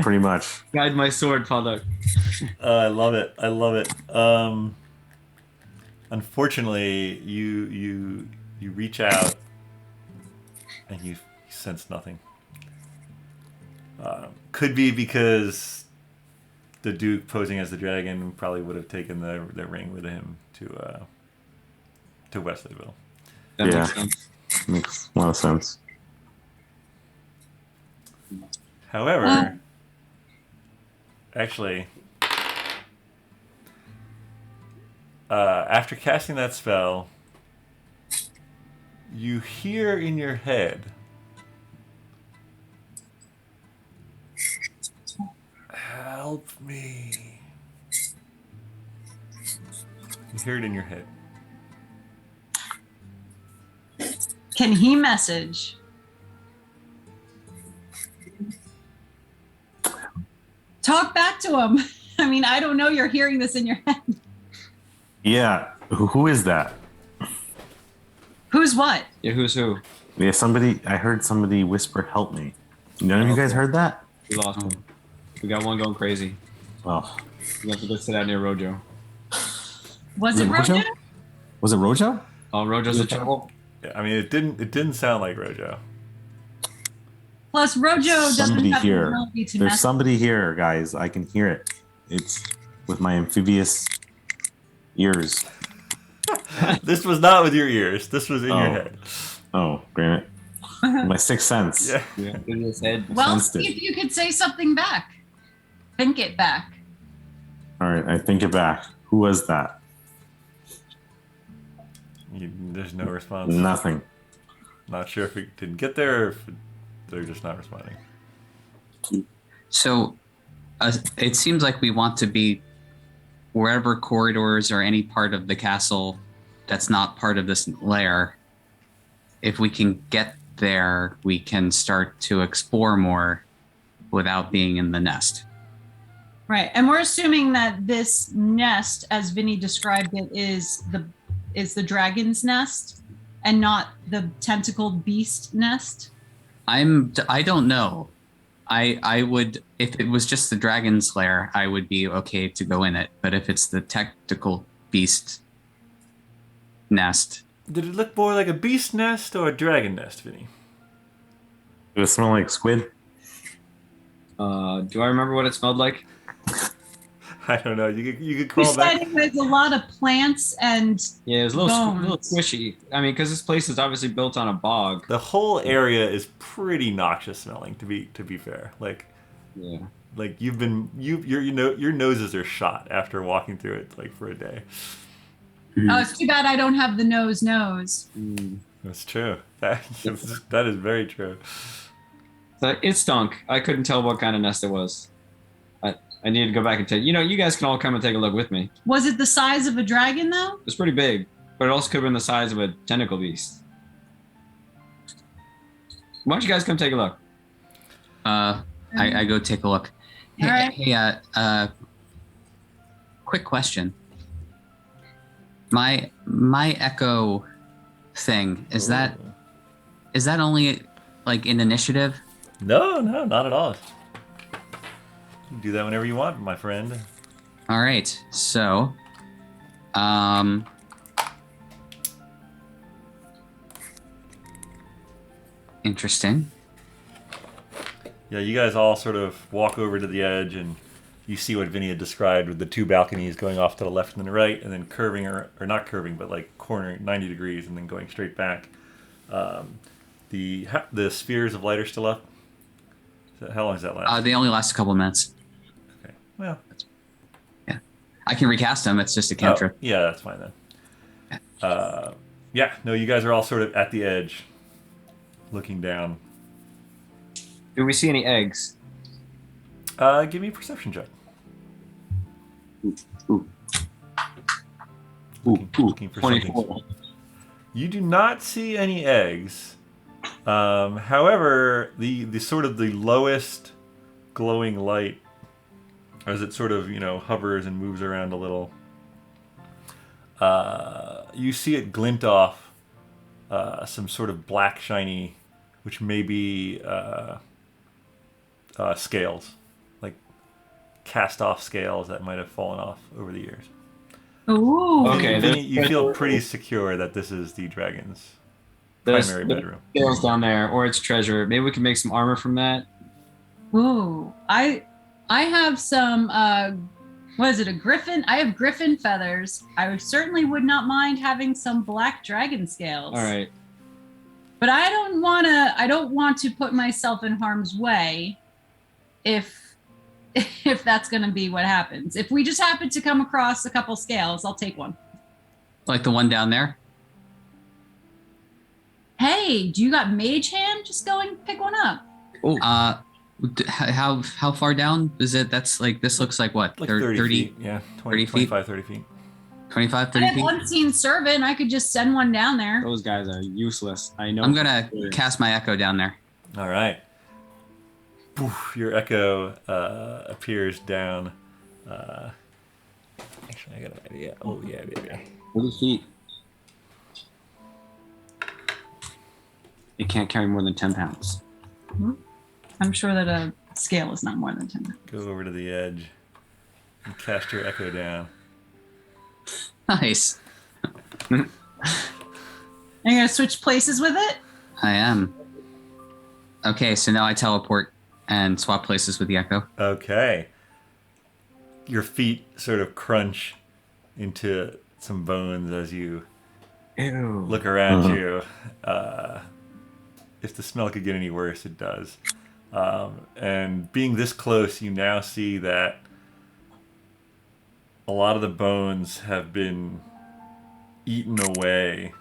Speaker 1: Pretty much.
Speaker 4: Guide my sword, father.
Speaker 3: I love it. I love it. Unfortunately, you reach out and you sense nothing. Could be because the Duke posing as the dragon probably would have taken the ring with him to Wesleyville.
Speaker 4: That
Speaker 1: Yeah.
Speaker 4: makes sense.
Speaker 1: Makes a lot of sense.
Speaker 3: However, actually, after casting that spell, you hear in your head, "Help me." You hear it in your head.
Speaker 5: Can he message? Talk back to him. I mean, I don't know. You're hearing this in your head.
Speaker 1: Yeah. Who is that?
Speaker 5: Who's what?
Speaker 4: Yeah, who's who?
Speaker 1: Yeah, I heard somebody whisper, "Help me." None of you guys heard that?
Speaker 4: We lost him. We got one going crazy.
Speaker 1: Oh.
Speaker 4: We have to go sit out near Rojo.
Speaker 5: Was it
Speaker 1: Rojo?
Speaker 5: Rojo?
Speaker 1: Was it Rojo?
Speaker 4: Oh, Rojo's in trouble.
Speaker 3: Yeah, I mean, it didn't sound like Rojo.
Speaker 5: Plus, Rojo doesn't
Speaker 1: Somebody
Speaker 5: have the
Speaker 1: here.
Speaker 5: ability to
Speaker 1: There's
Speaker 5: message.
Speaker 1: somebody here, guys. I can hear it. It's with my amphibious ears.
Speaker 3: This was not with your ears. This was in your
Speaker 1: Oh.
Speaker 3: head.
Speaker 1: Oh, damn it. My sixth sense.
Speaker 3: Yeah.
Speaker 4: Yeah, in his head.
Speaker 5: Well,
Speaker 1: Sensed
Speaker 5: see
Speaker 1: it.
Speaker 5: if you could say something back. Think it back.
Speaker 1: All right, I think it back. Who was that?
Speaker 3: There's no response.
Speaker 1: Nothing.
Speaker 3: Not sure if it didn't get there or if they're just not responding.
Speaker 2: So it seems like we want to be wherever corridors or any part of the castle that's not part of this lair. If we can get there, we can start to explore more without being in the nest.
Speaker 5: Right. And we're assuming that this nest, as Vinny described it, is the dragon's nest and not the tentacled beast nest.
Speaker 2: I don't know. I would, if it was just the dragon's lair, I would be okay to go in it. But if it's the tactical beast nest,
Speaker 3: Did it look more like a beast nest or a dragon nest, Vinny?
Speaker 1: Did it smell like squid?
Speaker 4: Do I remember what it smelled like?
Speaker 3: I don't know. You could
Speaker 5: You
Speaker 3: crawl
Speaker 5: said
Speaker 3: back.
Speaker 5: it was a lot of plants and
Speaker 4: Yeah, it was a little,
Speaker 5: Bones.
Speaker 4: little squishy. I mean, because this place is obviously built on a bog.
Speaker 3: The whole area is pretty noxious smelling. To be fair,
Speaker 4: Yeah.
Speaker 3: like your noses are shot after walking through it like for a day.
Speaker 5: oh, it's too bad I don't have the nose.
Speaker 3: That's true. That is very true.
Speaker 4: So it stunk. I couldn't tell what kind of nest it was. I needed to go back and take. You guys can all come and take a look with me.
Speaker 5: Was it the size of a dragon though?
Speaker 4: It was pretty big, but it also could have been the size of a tentacle beast. Why don't you guys come take a look?
Speaker 2: I go take a look.
Speaker 5: All right.
Speaker 2: Hey, quick question. My echo thing is that only like in initiative?
Speaker 3: No, not at all. You can do that whenever you want, my friend.
Speaker 2: All right. So, interesting.
Speaker 3: Yeah, you guys all sort of walk over to the edge, and you see what Vinny had described with the two balconies going off to the left and the right, and then curving or not curving, but like cornering 90 degrees, and then going straight back. The spheres of light are still up. How long does that last?
Speaker 2: They only last a couple of minutes.
Speaker 3: Okay. Well,
Speaker 2: I can recast them. It's just a cantrip.
Speaker 3: yeah, that's fine then. Yeah, no, you guys are all sort of at the edge, looking down.
Speaker 4: Do we see any eggs?
Speaker 3: Give me a perception check. Looking for something.
Speaker 4: 24.
Speaker 3: You do not see any eggs. However, the sort of the lowest glowing light, as it sort of hovers and moves around a little, you see it glint off some sort of black shiny, which may be scales, like cast off scales that might have fallen off over the years.
Speaker 5: Ooh.
Speaker 4: Okay.
Speaker 3: Vinny, you feel pretty secure that this is the dragon's primary bedroom.
Speaker 4: Scales down there, or it's treasure. Maybe we can make some armor from that.
Speaker 5: Ooh. I have some what is it, a griffin? I have griffin feathers. I certainly would not mind having some black dragon scales.
Speaker 4: All right.
Speaker 5: But I don't want to put myself in harm's way if that's going to be what happens. If we just happen to come across a couple scales, I'll take one.
Speaker 2: Like the one down there.
Speaker 5: Hey, do you got mage hand? Just go and pick one up.
Speaker 2: How far down is it? That's like, this looks like what?
Speaker 3: Like 30 feet. Yeah,
Speaker 2: 30 feet?
Speaker 3: 25, 30 feet.
Speaker 2: 25,
Speaker 5: I
Speaker 2: 30
Speaker 5: have
Speaker 2: feet?
Speaker 5: one seen servant. I could just send one down there.
Speaker 4: Those guys are useless. I know.
Speaker 2: I'm going to cast my echo down there.
Speaker 3: All right. Poof, your echo appears down. Actually, I got an idea. Oh, yeah, baby.
Speaker 4: 30 feet. It can't carry more than 10 pounds.
Speaker 5: I'm sure that a scale is not more than 10.
Speaker 3: Go over to the edge and cast your echo down.
Speaker 2: Nice.
Speaker 5: Are you going to switch places with it?
Speaker 2: I am. Okay, so now I teleport and swap places with the echo.
Speaker 3: Okay. Your feet sort of crunch into some bones as you
Speaker 4: Ew.
Speaker 3: look around you. if the smell could get any worse, it does. And being this close, you now see that a lot of the bones have been eaten away.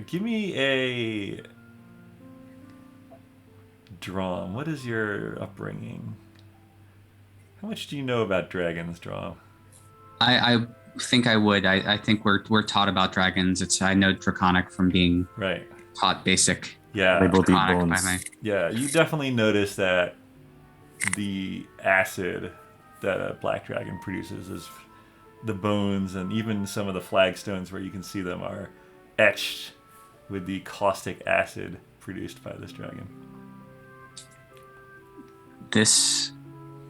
Speaker 3: Give me a Dromm. What is your upbringing? How much do you know about dragons, Dromm?
Speaker 2: I think I would. I think we're taught about dragons. I know Draconic from being
Speaker 3: Right.
Speaker 2: taught basic.
Speaker 3: Yeah.
Speaker 1: They both eat
Speaker 2: Draconic
Speaker 1: bones.
Speaker 2: by my.
Speaker 3: Yeah, you definitely notice that the acid that a black dragon produces is the bones, and even some of the flagstones where you can see them are etched with the caustic acid produced by this dragon.
Speaker 2: This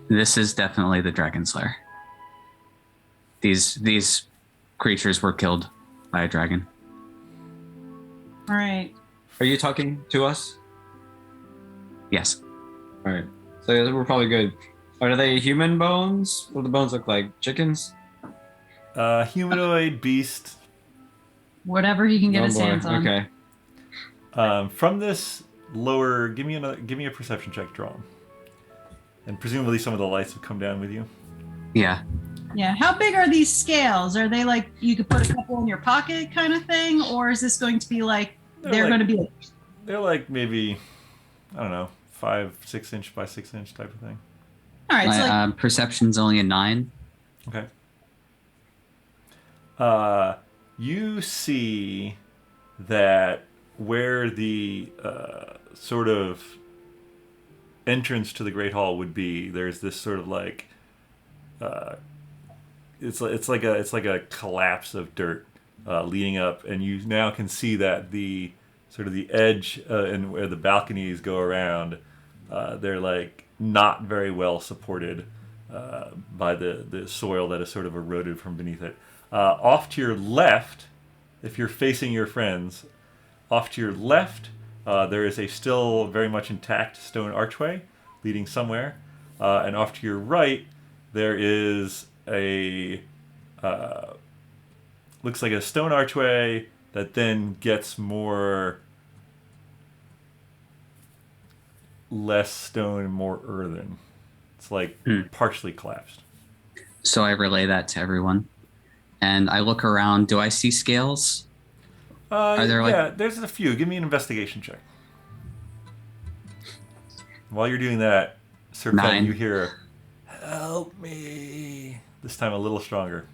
Speaker 2: is definitely the dragon's lair. These creatures were killed by a dragon.
Speaker 5: All right.
Speaker 4: Are you talking to us?
Speaker 2: Yes.
Speaker 4: All right. So we're probably good. Are they human bones? What do the bones look like? Chickens?
Speaker 3: Humanoid beast.
Speaker 5: Whatever he can get
Speaker 4: Oh,
Speaker 5: his
Speaker 4: boy.
Speaker 5: hands on.
Speaker 4: Okay.
Speaker 3: From this lower, give me a perception check, Dromm. And presumably some of the lights have come down with you.
Speaker 2: Yeah.
Speaker 5: Yeah. How big are these scales? Are they like you could put a couple in your pocket kind of thing, or is this going to be like they're going to be?
Speaker 3: They're like maybe, I don't know, 5-6 inch by 6 inch type of thing.
Speaker 5: All right. So like,
Speaker 2: Perception's only a 9.
Speaker 3: Okay. You see that where the sort of entrance to the Great Hall would be, there's this sort of like it's like a collapse of dirt leading up, and you now can see that the sort of the edge and where the balconies go around, they're like not very well supported by the soil that is sort of eroded from beneath it. Off to your left, if you're facing your friends, off to your left, there is a still very much intact stone archway leading somewhere. And off to your right, there is a looks like a stone archway that then gets less stone and more earthen. It's like partially collapsed.
Speaker 2: So I relay that to everyone, and I look around. Do I see scales? Are there
Speaker 3: there's a few. Give me an investigation check. While you're doing that, Sir
Speaker 2: 9.
Speaker 3: Pen, you hear, "Help me!" This time a little stronger.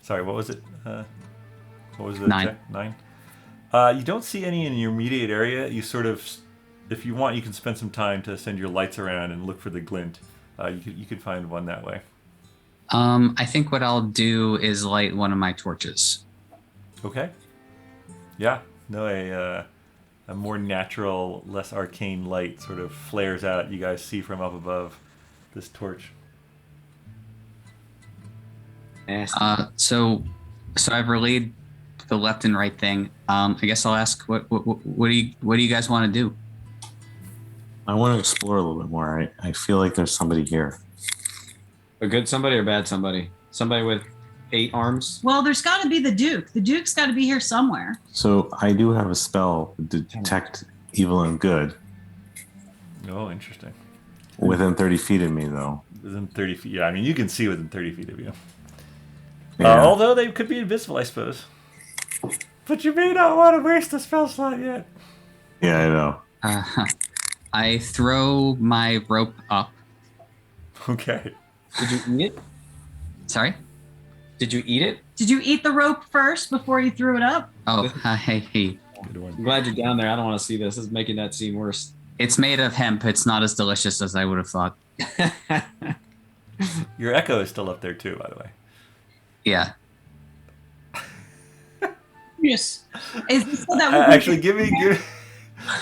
Speaker 3: Sorry, what was it? What was the
Speaker 2: 9.
Speaker 3: check? 9. You don't see any in your immediate area. You sort of, if you want, you can spend some time to send your lights around and look for the glint. You could find one that way.
Speaker 2: I think what I'll do is light one of my torches.
Speaker 3: Okay. Yeah. No, a more natural, less arcane light sort of flares out. You guys see from up above this torch.
Speaker 2: So I've relayed the left and right thing. I guess I'll ask what do you guys want to do?
Speaker 1: I want to explore a little bit more. I feel like there's somebody here.
Speaker 4: A good somebody or bad somebody? Somebody with 8 arms?
Speaker 5: well, there's got to be the Duke. The Duke's got to be here somewhere.
Speaker 1: So I do have a spell to detect evil and good
Speaker 3: Oh, interesting.
Speaker 1: within 30 feet of me, though.
Speaker 3: Within 30 feet. Yeah, I mean, you can see within 30 feet of you.
Speaker 1: Yeah.
Speaker 3: Although they could be invisible, I suppose. But you may not want to waste the spell slot yet.
Speaker 1: Yeah, I know.
Speaker 2: I throw my rope up.
Speaker 3: Okay.
Speaker 4: Did you eat it?
Speaker 2: Sorry?
Speaker 4: Did you eat it?
Speaker 5: Did you eat the rope first before you threw it up?
Speaker 2: Oh, hey.
Speaker 3: Good one.
Speaker 4: I'm glad you're down there. I don't want to see this. This is making that scene worse.
Speaker 2: It's made of hemp. It's not as delicious as I would have thought.
Speaker 3: Your echo is still up there too, by the way.
Speaker 2: Yeah.
Speaker 5: Yes. Is this so that we
Speaker 3: Actually, give me.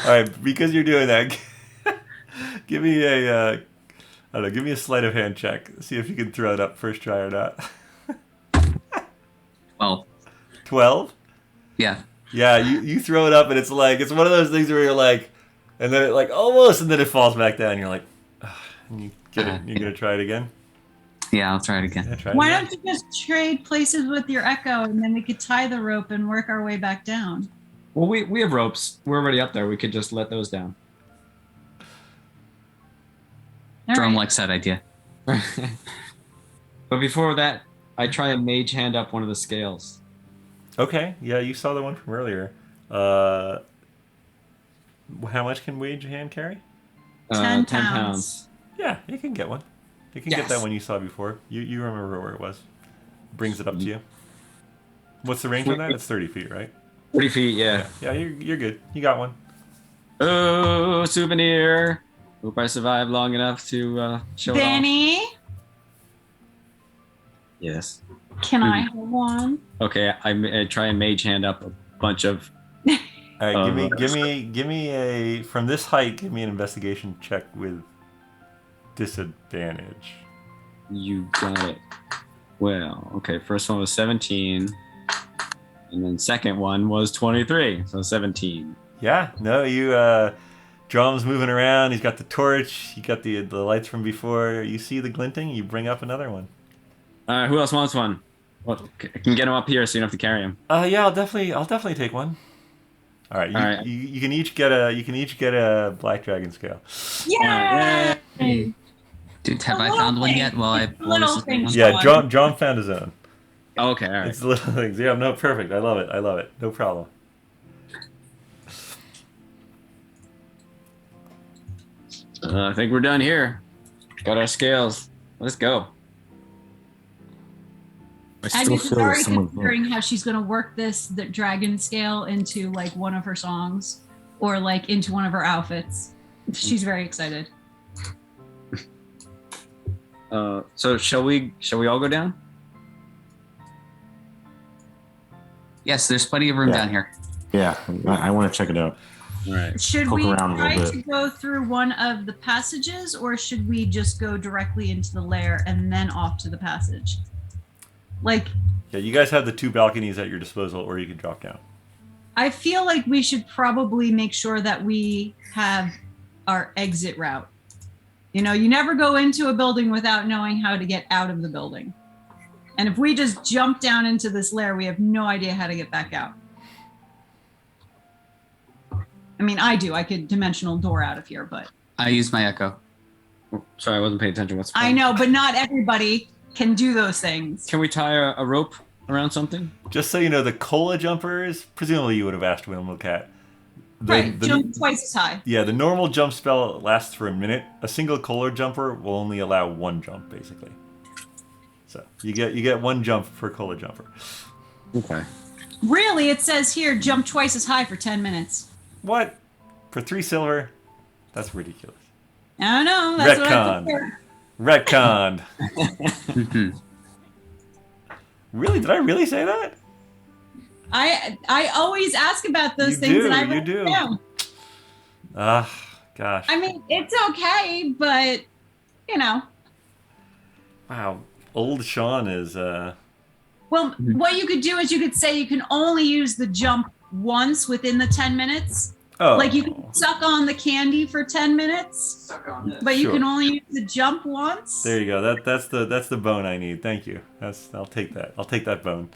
Speaker 3: All right, because you're doing that, give me a. I don't know. Give me a sleight of hand check. See if you can throw it up first try or not.
Speaker 2: Well,
Speaker 3: 12.
Speaker 2: yeah.
Speaker 3: Yeah, you throw it up and it's like it's one of those things where you're like, and then it like almost, and then it falls back down. And you're like, ugh, and you get it. You're gonna try it again.
Speaker 2: Yeah, I'll try it again.
Speaker 3: Yeah, try it
Speaker 5: Why
Speaker 3: again.
Speaker 5: don't you just trade places with your echo, and then we could tie the rope and work our way back down?
Speaker 4: Well, we have ropes. We're already up there. We could just let those down.
Speaker 5: All
Speaker 2: Dromm
Speaker 5: right.
Speaker 2: likes that idea.
Speaker 4: But before that, I try and mage hand up one of the scales.
Speaker 3: Okay, yeah, you saw the one from earlier. How much can Wage Hand carry?
Speaker 5: 10
Speaker 4: 10
Speaker 5: pounds.
Speaker 4: pounds.
Speaker 3: Yeah, you can get one. You can get
Speaker 4: Yes.
Speaker 3: that one you saw before. You remember where it was. Brings it up to you. What's the range on that? It's 30 feet, right?
Speaker 4: 30 feet, yeah.
Speaker 3: Yeah, you're good. You got one.
Speaker 4: Oh, souvenir. Hope I survived long enough to show it off.
Speaker 5: Vinny,
Speaker 4: Yes.
Speaker 5: can I have one?
Speaker 4: Okay, I try and mage hand up a bunch of.
Speaker 3: All right,
Speaker 4: Uh,
Speaker 3: give me a from this height. Give me an investigation check with disadvantage.
Speaker 4: You got it. Well, okay, first one was 17. And then second one was 23. So 17.
Speaker 3: Yeah, no, you Drum's moving around. He's got the torch. You got the lights from before. You see the glinting. You bring up another one.
Speaker 4: Who else wants one? Well, I can get him up here so you don't have to carry him.
Speaker 3: Yeah, I'll definitely take one. All right,
Speaker 4: All right.
Speaker 3: you can each get a black dragon scale.
Speaker 5: Yay!
Speaker 4: Yay!
Speaker 2: Dude, have
Speaker 5: The
Speaker 2: I
Speaker 5: little
Speaker 2: found one
Speaker 5: thing.
Speaker 2: yet? Well,
Speaker 5: The little things.
Speaker 3: Yeah, Drum found his own.
Speaker 4: Okay, all right.
Speaker 3: It's the little things. Yeah, no, perfect. I love it. No problem.
Speaker 4: I think we're done here. Got our scales. Let's go.
Speaker 1: I still
Speaker 5: Agnes is
Speaker 1: feel there's
Speaker 5: already
Speaker 1: someone here.
Speaker 5: considering how she's going to work the dragon scale into like one of her songs or like into one of her outfits. She's very excited.
Speaker 4: So shall we all go down?
Speaker 2: yes, there's plenty of room
Speaker 1: Yeah.
Speaker 2: down here.
Speaker 1: Yeah, I want to check it out.
Speaker 4: All right.
Speaker 5: Should
Speaker 1: Poke
Speaker 5: we
Speaker 1: around a
Speaker 5: try
Speaker 1: little
Speaker 5: to
Speaker 1: bit.
Speaker 5: go through one of the passages or should we just go directly into the lair and then off to the passage? Like,
Speaker 3: Yeah, you guys have the two balconies at your disposal, or you can drop down.
Speaker 5: I feel like we should probably make sure that we have our exit route. You know, you never go into a building without knowing how to get out of the building. And if we just jump down into this lair, we have no idea how to get back out. I mean, I do. I could dimensional door out of here, but
Speaker 2: I use my echo.
Speaker 4: Oh, sorry, I wasn't paying attention. What's
Speaker 5: I know, but not everybody can do those things.
Speaker 4: Can we tie a rope around something?
Speaker 3: Just so you know, the cola jumpers, presumably you would have asked Wimble Cat.
Speaker 5: Right, jump twice as high.
Speaker 3: Yeah, the normal jump spell lasts for a minute. A single cola jumper will only allow one jump, basically. So you get one jump per cola jumper.
Speaker 4: Okay.
Speaker 5: Really, it says here, jump twice as high for 10 minutes.
Speaker 3: What? For 3 silver? That's ridiculous.
Speaker 5: I don't know. That's what I
Speaker 3: Retcon.
Speaker 5: prefer.
Speaker 3: Retconned.
Speaker 2: Mhm.
Speaker 3: Really? Did I really say that?
Speaker 5: I always ask about those
Speaker 3: You
Speaker 5: things,
Speaker 3: do,
Speaker 5: and I
Speaker 3: you
Speaker 5: write
Speaker 3: do.
Speaker 5: them down.
Speaker 3: Gosh.
Speaker 5: I mean, it's okay, but you know.
Speaker 3: Wow. Old Shawn is,
Speaker 5: Well,
Speaker 2: Mhm.
Speaker 5: what you could do is you could say you can only use the jump once within the 10 minutes.
Speaker 3: Oh.
Speaker 5: Like you can suck on the candy for 10 minutes, but you
Speaker 3: Sure.
Speaker 5: can only use the jump once.
Speaker 3: There you go. That's the bone I need. Thank you. I'll take that. I'll take that bone.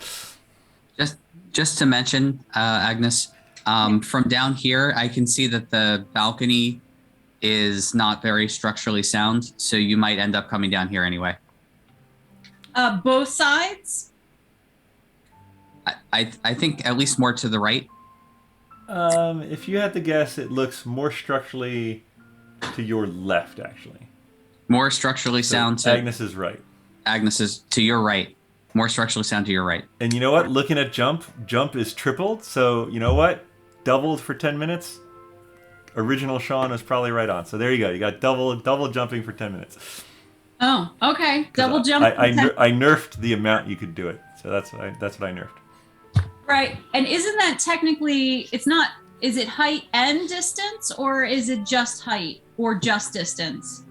Speaker 2: Just to mention, Agnes, from down here, I can see that the balcony is not very structurally sound, so you might end up coming down here anyway.
Speaker 5: Both sides.
Speaker 2: I think at least more to the right.
Speaker 3: If you had to guess, it looks more structurally to your left, actually.
Speaker 2: More structurally
Speaker 3: So
Speaker 2: sound to
Speaker 3: Agnes is right.
Speaker 2: Agnes is to your right. More structurally sound to your right.
Speaker 3: And you know what? Looking at jump is tripled. So you know what? Doubled for 10 minutes. Original Shawn is probably right on. So there you go. You got double jumping for 10 minutes.
Speaker 5: Oh, okay.
Speaker 3: 'Cause
Speaker 5: Double jump.
Speaker 3: I nerfed the amount you could do it. So that's what I nerfed.
Speaker 5: Right. And isn't that technically, it's not, is it height and distance or is it just height or just distance?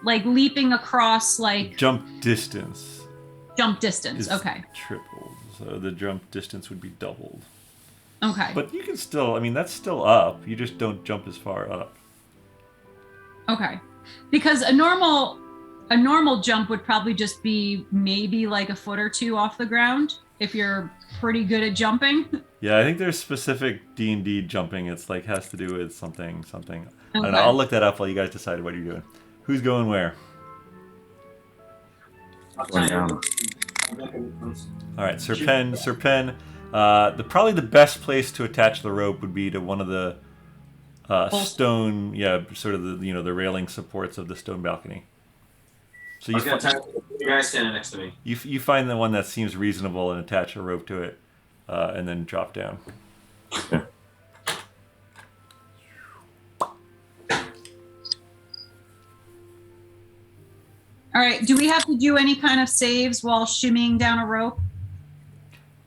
Speaker 5: Like leaping across like
Speaker 3: Jump distance
Speaker 5: jump distance.
Speaker 3: is
Speaker 5: Okay.
Speaker 3: tripled. So the jump distance would be doubled.
Speaker 5: Okay.
Speaker 3: But you can still, I mean, that's still up. You just don't jump as far up.
Speaker 5: Okay. Because a normal a normal jump would probably just be maybe like a foot or two off the ground if you're pretty good at jumping.
Speaker 3: Yeah, I think there's specific D&D jumping. It's like has to do with something. I don't know.
Speaker 5: Okay.
Speaker 3: I'll look that up while you guys decide what you're doing. Who's going where?
Speaker 1: Going down.
Speaker 3: All right, Serpen. Probably the best place to attach the rope would be to one of the stone, sort of the railing supports of the stone balcony. So you
Speaker 4: guys standing next to me.
Speaker 3: You find the one that seems reasonable and attach a rope to it, and then drop down.
Speaker 1: Yeah.
Speaker 5: All right. Do we have to do any kind of saves while shimmying down a rope?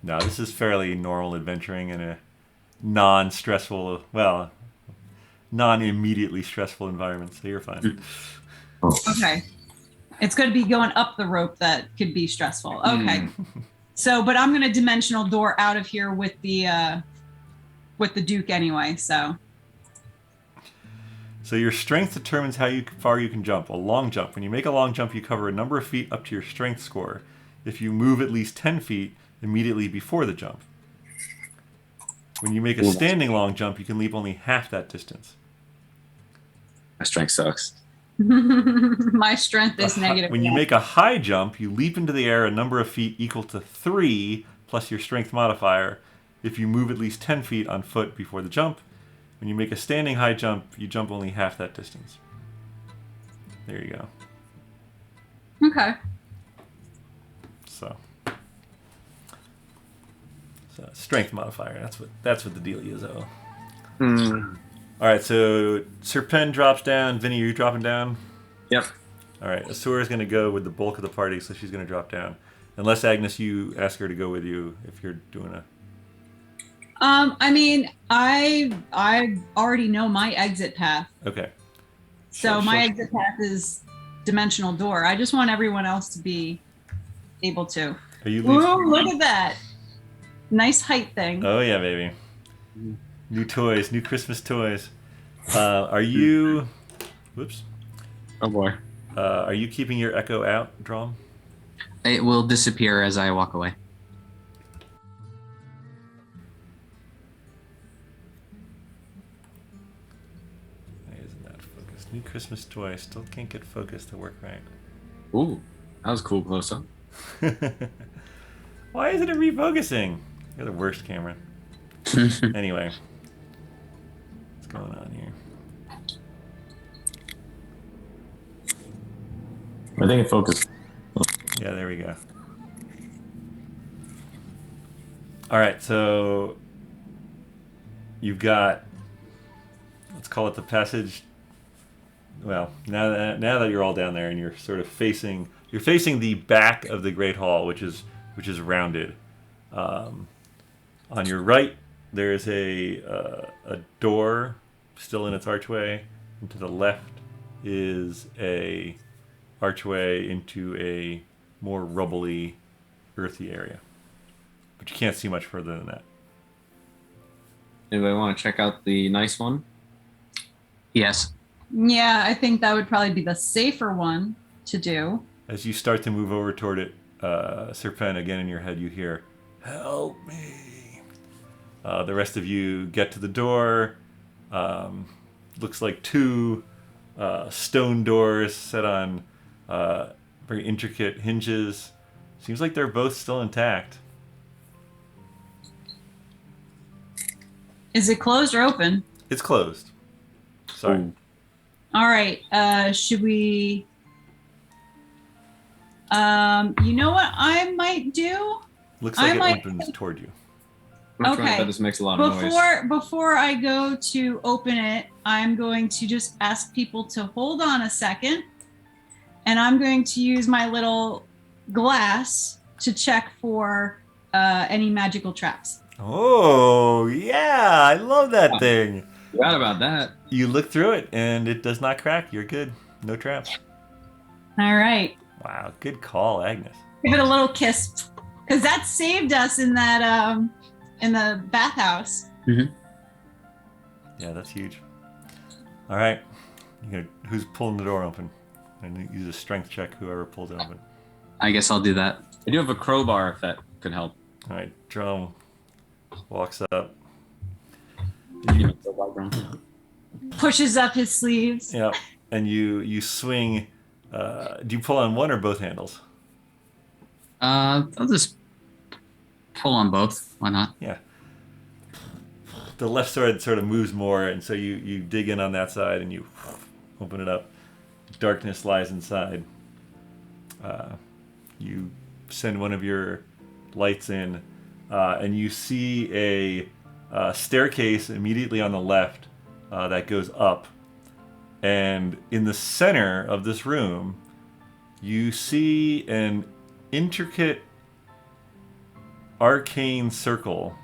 Speaker 3: No, this is fairly normal adventuring in a non-stressful, non-immediately stressful environment, so you're fine.
Speaker 5: Okay. It's going to be going up the rope that could be stressful. Okay. So, but I'm going to dimensional door out of here with the Duke anyway, so.
Speaker 3: So your strength determines how far you can jump. A long jump. When you make a long jump, you cover a number of feet up to your strength score. If you move at least 10 feet immediately before the jump. When you make a standing long jump, you can leap only half that distance.
Speaker 4: My strength sucks.
Speaker 5: My strength is negative.
Speaker 3: When you make a high jump, you leap into the air a number of feet equal to 3 plus your strength modifier if you move at least 10 feet on foot before the jump. When you make a standing high jump, you jump only half that distance. There you go.
Speaker 5: Okay.
Speaker 3: So strength modifier. That's what the deal is. All right. So Serpen drops down. Vinny, are you dropping down?
Speaker 4: Yep.
Speaker 3: All right. Asura is going to go with the bulk of the party, so she's going to drop down. Unless Agnes, you ask her to go with you if you're doing a.
Speaker 5: I mean, I already know my exit path.
Speaker 3: Okay.
Speaker 5: So my exit path is dimensional door. I just want everyone else to be able to.
Speaker 3: Are you?
Speaker 5: Whoa, look at that! Nice height thing.
Speaker 3: Oh yeah, baby. New toys, new Christmas toys. Are you? Whoops.
Speaker 4: Oh boy.
Speaker 3: Are you keeping your echo out, Dromm?
Speaker 2: It will disappear as I walk away.
Speaker 3: New Christmas toy. Still can't get focus to work right.
Speaker 4: Ooh, that was cool close up.
Speaker 3: Why isn't it refocusing? You're the worst, Cameron. Anyway, what's going on here?
Speaker 1: I think it focused.
Speaker 3: Yeah, there we go. All right, so you've got, let's call it the passage. Well, now that you're all down there and you're sort of facing the back of the Great Hall, which is rounded. On your right, there's a door still in its archway, and to the left is a archway into a more rubbly, earthy area. But you can't see much further than that.
Speaker 4: Anybody want to check out the nice one?
Speaker 2: Yes.
Speaker 5: Yeah, I think that would probably be the safer one to do.
Speaker 3: As you start to move over toward it, Serpen, again in your head, you hear, "Help me." The rest of you get to the door. Looks like two stone doors set on very intricate hinges. Seems like they're both still intact.
Speaker 5: Is it closed or open?
Speaker 3: It's closed. Sorry.
Speaker 4: Ooh.
Speaker 5: All right. Should we? You know what I might do?
Speaker 3: Looks like it
Speaker 5: might-
Speaker 3: opens toward you.
Speaker 4: I'm trying to
Speaker 5: Okay.
Speaker 4: bet this makes a lot of noise.
Speaker 5: Before I go to open it, I'm going to just ask people to hold on a second, and I'm going to use my little glass to check for any magical traps.
Speaker 3: Oh, yeah. I love that thing.
Speaker 4: Forgot about that.
Speaker 3: You look through it, and it does not crack. You're good. No traps.
Speaker 5: All right.
Speaker 3: Wow. Good call, Agnes.
Speaker 5: Give it a little kiss, because that saved us in that in the bathhouse.
Speaker 3: Yeah, that's huge. All right. Who's pulling the door open? And use a strength check, whoever pulls it open.
Speaker 2: I guess I'll do that.
Speaker 4: I do have a crowbar if that could help.
Speaker 3: All right, Dromm walks up.
Speaker 5: Pushes up his sleeves.
Speaker 3: Yeah, and you swing. Do you pull on one or both handles?
Speaker 2: I'll just pull on both. Why not?
Speaker 3: Yeah. The left sword sort of moves more, and so you dig in on that side and you open it up. Darkness lies inside. You send one of your lights in, and you see a staircase immediately on the left that goes up. And in the center of this room, you see an intricate arcane circle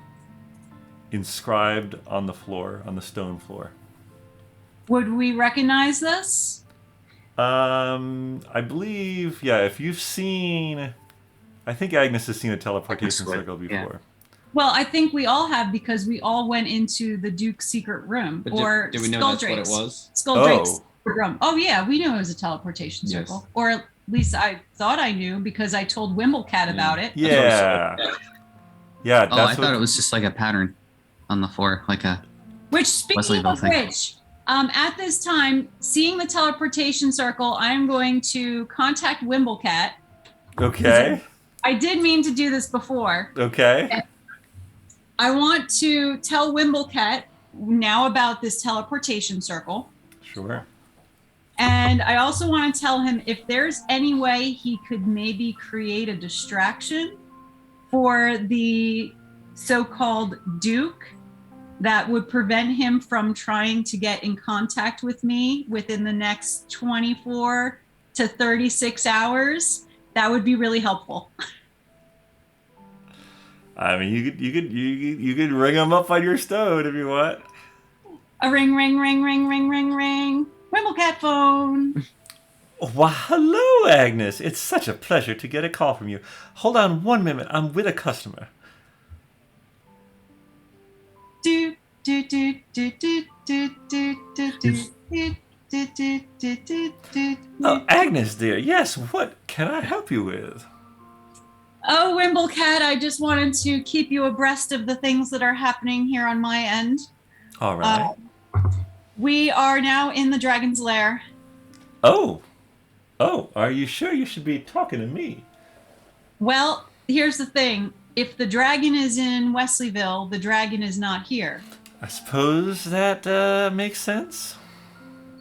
Speaker 3: inscribed on the floor, on the stone floor.
Speaker 5: Would we recognize this?
Speaker 3: I believe, yeah, if you've seen, I think Agnes has seen a teleportation circle before.
Speaker 2: Yeah.
Speaker 5: Well, I think we all have because we all went into the Duke's secret room.
Speaker 4: But
Speaker 5: or
Speaker 4: did we know that's what it was?
Speaker 5: Skulldrake's secret room. Oh, yeah, we knew it was a teleportation
Speaker 4: Yes.
Speaker 5: circle. Or at least I thought I knew because I told Wimblecat about it.
Speaker 3: Yeah. Yeah,
Speaker 2: Oh, I thought it was just like a pattern on the floor, like a.
Speaker 5: Which, speaking of which, at this time, seeing the teleportation circle, I'm going to contact Wimblecat.
Speaker 3: Okay.
Speaker 5: I did mean to do this before.
Speaker 3: Okay.
Speaker 5: I want to tell Wimblecat now about this teleportation circle.
Speaker 3: Sure.
Speaker 5: And I also want to tell him if there's any way he could maybe create a distraction for the so-called Duke that would prevent him from trying to get in contact with me within the next 24 to 36 hours. That would be really helpful.
Speaker 3: I mean, you could ring them up on your stone if you want.
Speaker 5: A ring, ring, ring, ring, ring, ring, ring. Wimblecat phone.
Speaker 3: Why, hello, Agnes. It's such a pleasure to get a call from you. Hold on 1 minute. I'm with a customer.
Speaker 5: Do, do, do, do, do, do, do, do, do, do, do, do, do, do, do.
Speaker 3: Oh, Agnes, dear. Yes, what can I help you with?
Speaker 5: Oh, Wimblecat, I just wanted to keep you abreast of the things that are happening here on my end.
Speaker 3: All right.
Speaker 5: We are now in the dragon's lair.
Speaker 3: Oh, are you sure you should be talking to me?
Speaker 5: Well, here's the thing. If the dragon is in Wesleyville, the dragon is not here.
Speaker 3: I suppose that makes sense.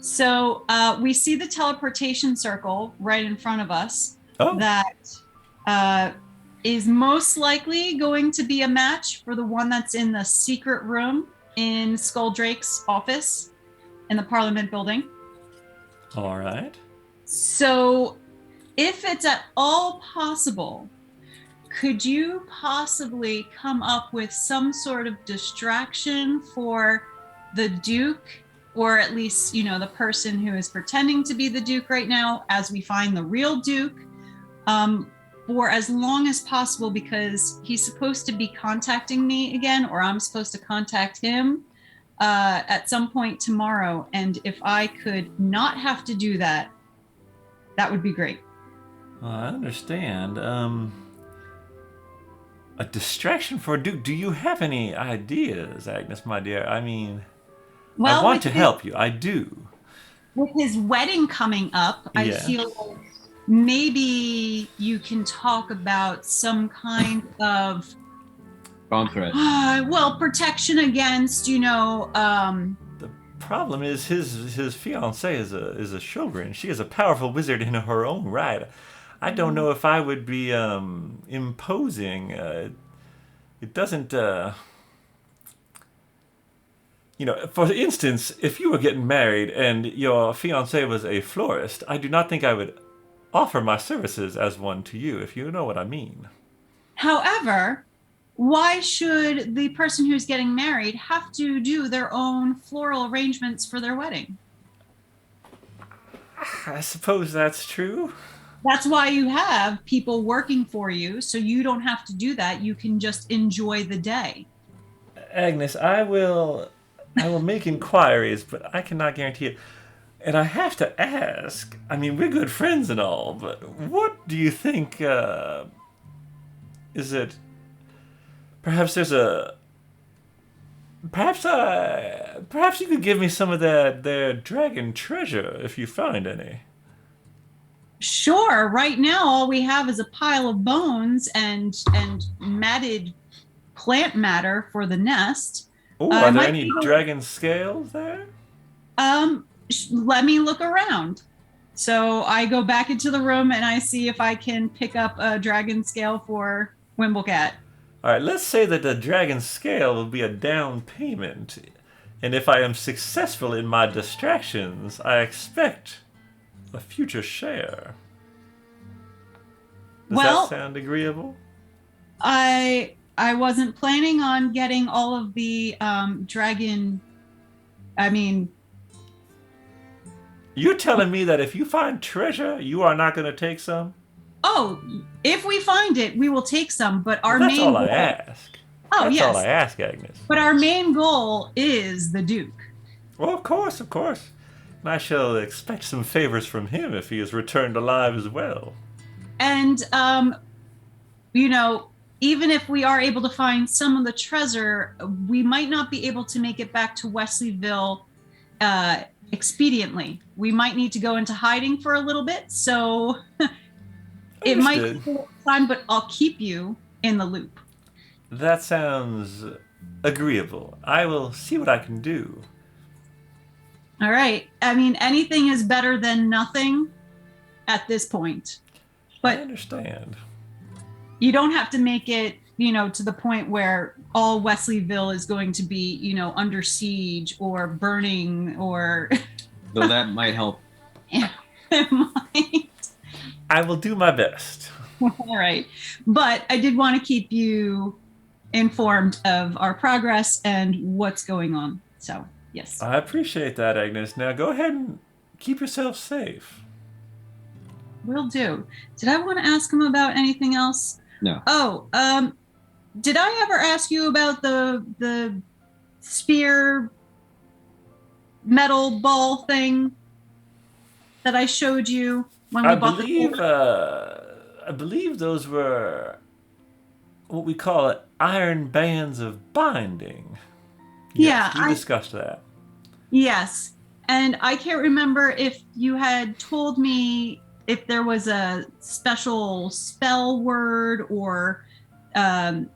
Speaker 5: So we see the teleportation circle right in front of us.
Speaker 3: Oh.
Speaker 5: That is most likely going to be a match for the one that's in the secret room in Skulldrake's office in the Parliament building.
Speaker 3: All right.
Speaker 5: So if it's at all possible, could you possibly come up with some sort of distraction for the Duke, or at least, the person who is pretending to be the Duke right now as we find the real Duke, for as long as possible, because he's supposed to be contacting me again, or I'm supposed to contact him at some point tomorrow. And if I could not have to do that, that would be great.
Speaker 3: Well, I understand. A distraction for a Duke. Do you have any ideas, Agnes, my dear? I mean,
Speaker 5: Well,
Speaker 3: I want to help you. I do.
Speaker 5: With his wedding coming up, I
Speaker 3: Yeah.
Speaker 5: feel like maybe you can talk about some kind of
Speaker 4: Bond thread.
Speaker 5: protection against,
Speaker 3: The problem is his fiancée is a Shogun. She is a powerful wizard in her own right. I don't know if I would be imposing. It doesn't. For instance, if you were getting married and your fiancé was a florist, I do not think I would offer my services as one to you, if you know what I mean.
Speaker 5: However, why should the person who's getting married have to do their own floral arrangements for their wedding?
Speaker 3: I suppose that's true.
Speaker 5: That's why you have people working for you, so you don't have to do that. You can just enjoy the day.
Speaker 3: Agnes, I will make inquiries, but I cannot guarantee it. And I have to ask, I mean, we're good friends and all, but what do you think, is it... Perhaps there's a... Perhaps you could give me some of their dragon treasure, if you find any.
Speaker 5: Sure. Right now, all we have is a pile of bones and matted plant matter for the nest.
Speaker 3: Oh, are there
Speaker 5: might
Speaker 3: any
Speaker 5: be able-
Speaker 3: dragon scales there?
Speaker 5: Let me look around. So I go back into the room and I see if I can pick up a dragon scale for Wimblecat.
Speaker 3: All right, let's say that the dragon scale will be a down payment. And if I am successful in my distractions, I expect a future share. Does
Speaker 5: Well,
Speaker 3: that sound agreeable?
Speaker 5: I wasn't planning on getting all of the dragon. I mean,
Speaker 3: You're telling me that if you find treasure, you are not going to take some?
Speaker 5: oh, if we find it, we will take some. But our
Speaker 3: That's
Speaker 5: main
Speaker 3: all
Speaker 5: goal,
Speaker 3: I ask.
Speaker 5: oh
Speaker 3: That's
Speaker 5: yes,
Speaker 3: all I ask, Agnes.
Speaker 5: but our main goal is the Duke.
Speaker 3: Well, of course, of course. And I shall expect some favors from him if he is returned alive as well.
Speaker 5: And you know, even if we are able to find some of the treasure, we might not be able to make it back to Wesleyville expediently. We might need to go into hiding for a little bit, so it might
Speaker 3: Understood.
Speaker 5: take a little time, but I'll keep you in the loop.
Speaker 3: That sounds agreeable. I will see what I can do.
Speaker 5: All right. I mean, anything is better than nothing at this point.
Speaker 3: I
Speaker 5: But
Speaker 3: understand.
Speaker 5: you don't have to make it, you know, to the point where all Wesleyville is going to be, you know, under siege or burning or
Speaker 4: Though that might help.
Speaker 5: it might.
Speaker 3: I will do my best.
Speaker 5: All right. But I did want to keep you informed of our progress and what's going on. So, yes.
Speaker 3: I appreciate that, Agnes. Now go ahead and keep yourself safe.
Speaker 5: Will do. Did I want to ask him about anything else?
Speaker 4: No.
Speaker 5: Oh, did I ever ask you about the spear metal ball thing that I showed you when we
Speaker 3: I
Speaker 5: bought
Speaker 3: believe,
Speaker 5: the
Speaker 3: I believe those were what we call it, iron bands of binding.
Speaker 5: Yeah,
Speaker 3: Yes, we discussed that.
Speaker 5: Yes. And I can't remember if you had told me if there was a special spell word or hand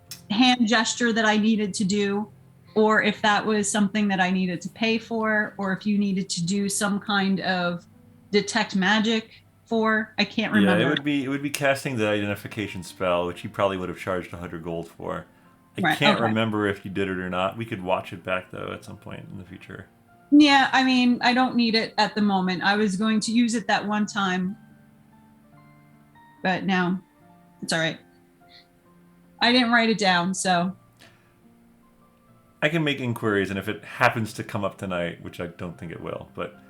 Speaker 5: gesture that I needed to do, or if that was something that I needed to pay for, or if you needed to do some kind of detect magic for. I can't remember.
Speaker 3: Yeah, it would be casting the identification spell, which you probably would have charged 100 gold for. I
Speaker 5: Right,
Speaker 3: can't
Speaker 5: okay.
Speaker 3: remember if you did it or not. We could watch it back though at some point in the future.
Speaker 5: Yeah, I mean, I don't need it at the moment. I was going to use it that one time, but now it's all right. I didn't write it down, so
Speaker 3: I can make inquiries, and if it happens to come up tonight, which I don't think it will, but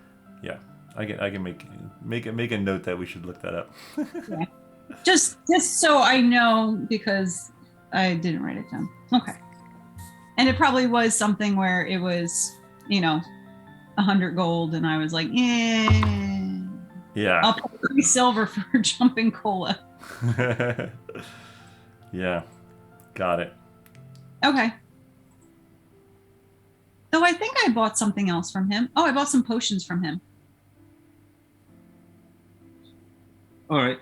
Speaker 3: yeah, I can make a note that we should look that up.
Speaker 5: just so I know, because I didn't write it down. Okay. And it probably was something where it was, you know, 100 gold, and I was like, yeah,
Speaker 3: Yeah.
Speaker 5: I'll pay 3 silver for jumping cola.
Speaker 3: Yeah. Got it.
Speaker 5: Okay. Though I think I bought something else from him. Oh, I bought some potions from him.
Speaker 4: All right.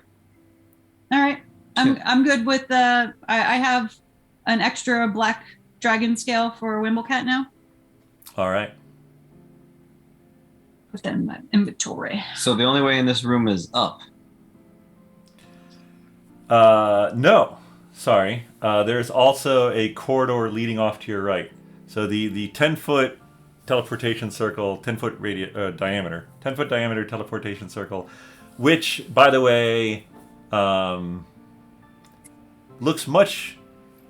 Speaker 5: All right. I'm good with the. I have an extra black dragon scale for Wimblecat now.
Speaker 3: All right.
Speaker 5: Put that in my inventory.
Speaker 4: So the only way in this room is up.
Speaker 3: No. Sorry. There's also a corridor leading off to your right. So the 10-foot teleportation circle, 10-foot diameter, 10-foot diameter teleportation circle, which, by the way, looks much.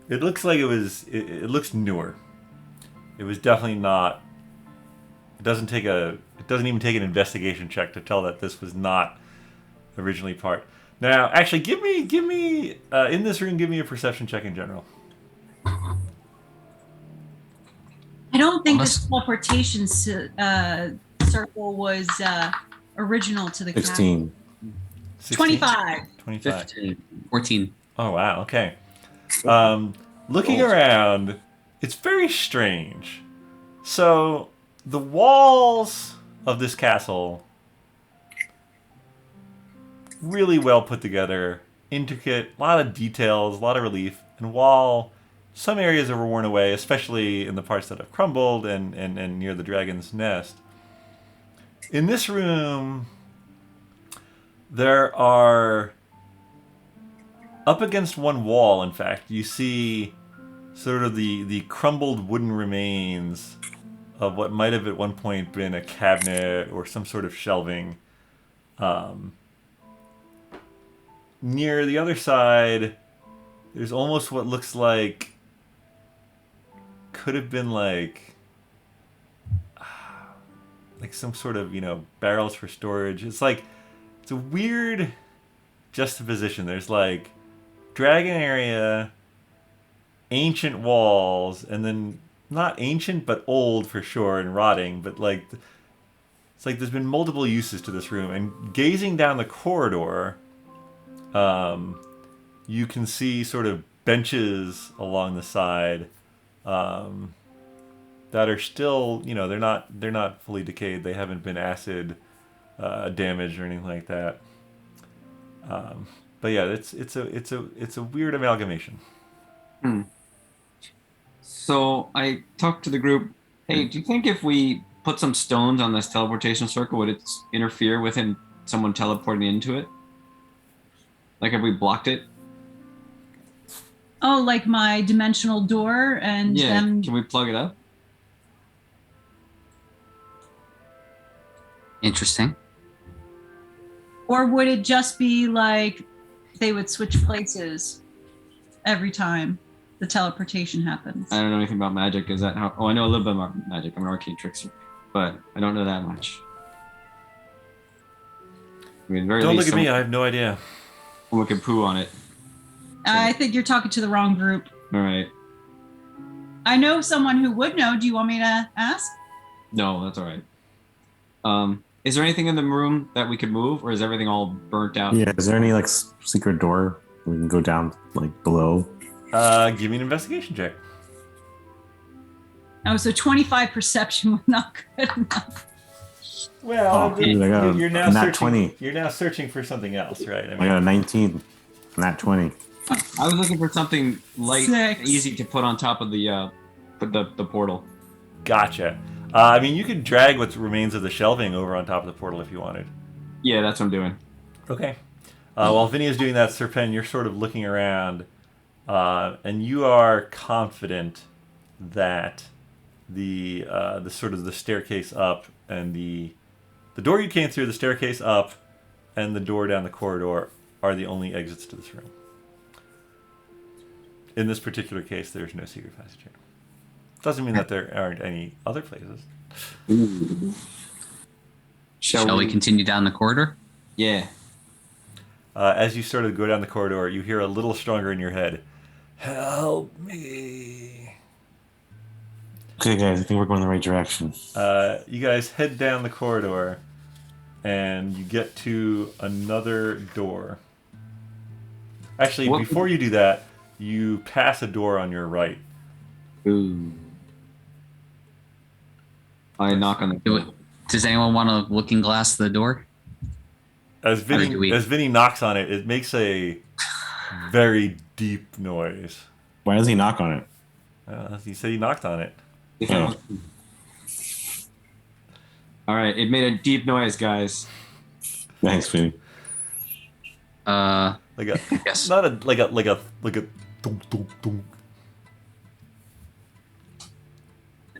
Speaker 3: It looks like it was. It looks newer. It was definitely not. It doesn't even take an investigation check to tell that this was not originally part. Now, actually, give me in this room. Give me a perception check in general.
Speaker 5: I don't think
Speaker 2: Unless-
Speaker 5: this teleportation circle was original to the castle?
Speaker 1: 16.
Speaker 3: 16?
Speaker 5: 25.
Speaker 3: 25.
Speaker 2: 15. 14.
Speaker 3: Oh, wow. Okay. Looking around, it's very strange. So, the walls of this castle, really well put together, intricate, a lot of details, a lot of relief. And while some areas are worn away, especially in the parts that have crumbled and near the dragon's nest, in this room, there are, up against one wall, in fact, you see sort of the crumbled wooden remains of what might have at one point been a cabinet or some sort of shelving. Near the other side, there's almost what looks like, could have been like some sort of, barrels for storage. It's a weird juxtaposition. There's like dragon area, ancient walls, and then not ancient but old for sure and rotting, but it's like there's been multiple uses to this room. And gazing down the corridor, you can see sort of benches along the side that are still, they're not fully decayed. They haven't been acid damaged or anything like that. But yeah, it's a weird amalgamation.
Speaker 4: So I talked to the group. Hey, do you think if we put some stones on this teleportation circle, would it interfere with someone teleporting into it? Like if we blocked it?
Speaker 5: Oh, like my dimensional door and
Speaker 4: Yeah.
Speaker 5: them.
Speaker 4: Can we plug it up?
Speaker 2: Interesting.
Speaker 5: Or would it just be like they would switch places every time the teleportation happens?
Speaker 4: I don't know anything about magic. Is that how? Oh, I know a little bit about magic. I'm an arcane trickster, but I don't know that much. I mean, very
Speaker 3: Don't
Speaker 4: least
Speaker 3: look at me. I have no idea.
Speaker 4: someone can poo on it.
Speaker 5: I think you're talking to the wrong group.
Speaker 4: All right.
Speaker 5: I know someone who would know. Do you want me to ask?
Speaker 4: No, that's all right. Is there anything in the room that we could move, or is everything all burnt out?
Speaker 1: Yeah, is there any secret door we can go down below?
Speaker 3: Give me an investigation check.
Speaker 5: Oh, so 25 perception was not good enough.
Speaker 3: Well,
Speaker 1: dude, I got
Speaker 3: you're now
Speaker 1: a nat
Speaker 3: searching.
Speaker 1: 20.
Speaker 3: You're now searching for something else, right?
Speaker 1: I got a 19. Nat 20.
Speaker 4: I was looking for something light,
Speaker 5: 6.
Speaker 4: easy to put on top of the portal.
Speaker 3: Gotcha. I mean, you could drag what remains of the shelving over on top of the portal if you wanted.
Speaker 4: Yeah, that's what I'm doing.
Speaker 3: Okay. While Vinny is doing that, Sir Pen, you're sort of looking around, and you are confident that the sort of the staircase up and the door you came through, the staircase up, and the door down the corridor are the only exits to this room. In this particular case, there's no secret passage here. Doesn't mean that there aren't any other places.
Speaker 2: Shall we continue down the corridor?
Speaker 4: Yeah.
Speaker 3: As you sort of go down the corridor, you hear a little stronger in your head, "Help me."
Speaker 1: Okay, guys, I think we're going the right direction.
Speaker 3: You guys head down the corridor, and you get to another door. Actually,
Speaker 4: What-
Speaker 3: before you do that, you pass a door on your right.
Speaker 4: Ooh. I knock on the door.
Speaker 2: Does anyone want to looking glass the door?
Speaker 3: As
Speaker 2: do we-
Speaker 3: Vinny knocks on it, it makes a very deep noise.
Speaker 1: Why does he knock on it?
Speaker 3: He said he knocked on it.
Speaker 1: Oh.
Speaker 4: All right, it made a deep noise, guys.
Speaker 1: Thanks, Vinny.
Speaker 3: Like a
Speaker 2: Yes.
Speaker 3: not a like a dunk, dunk, dunk.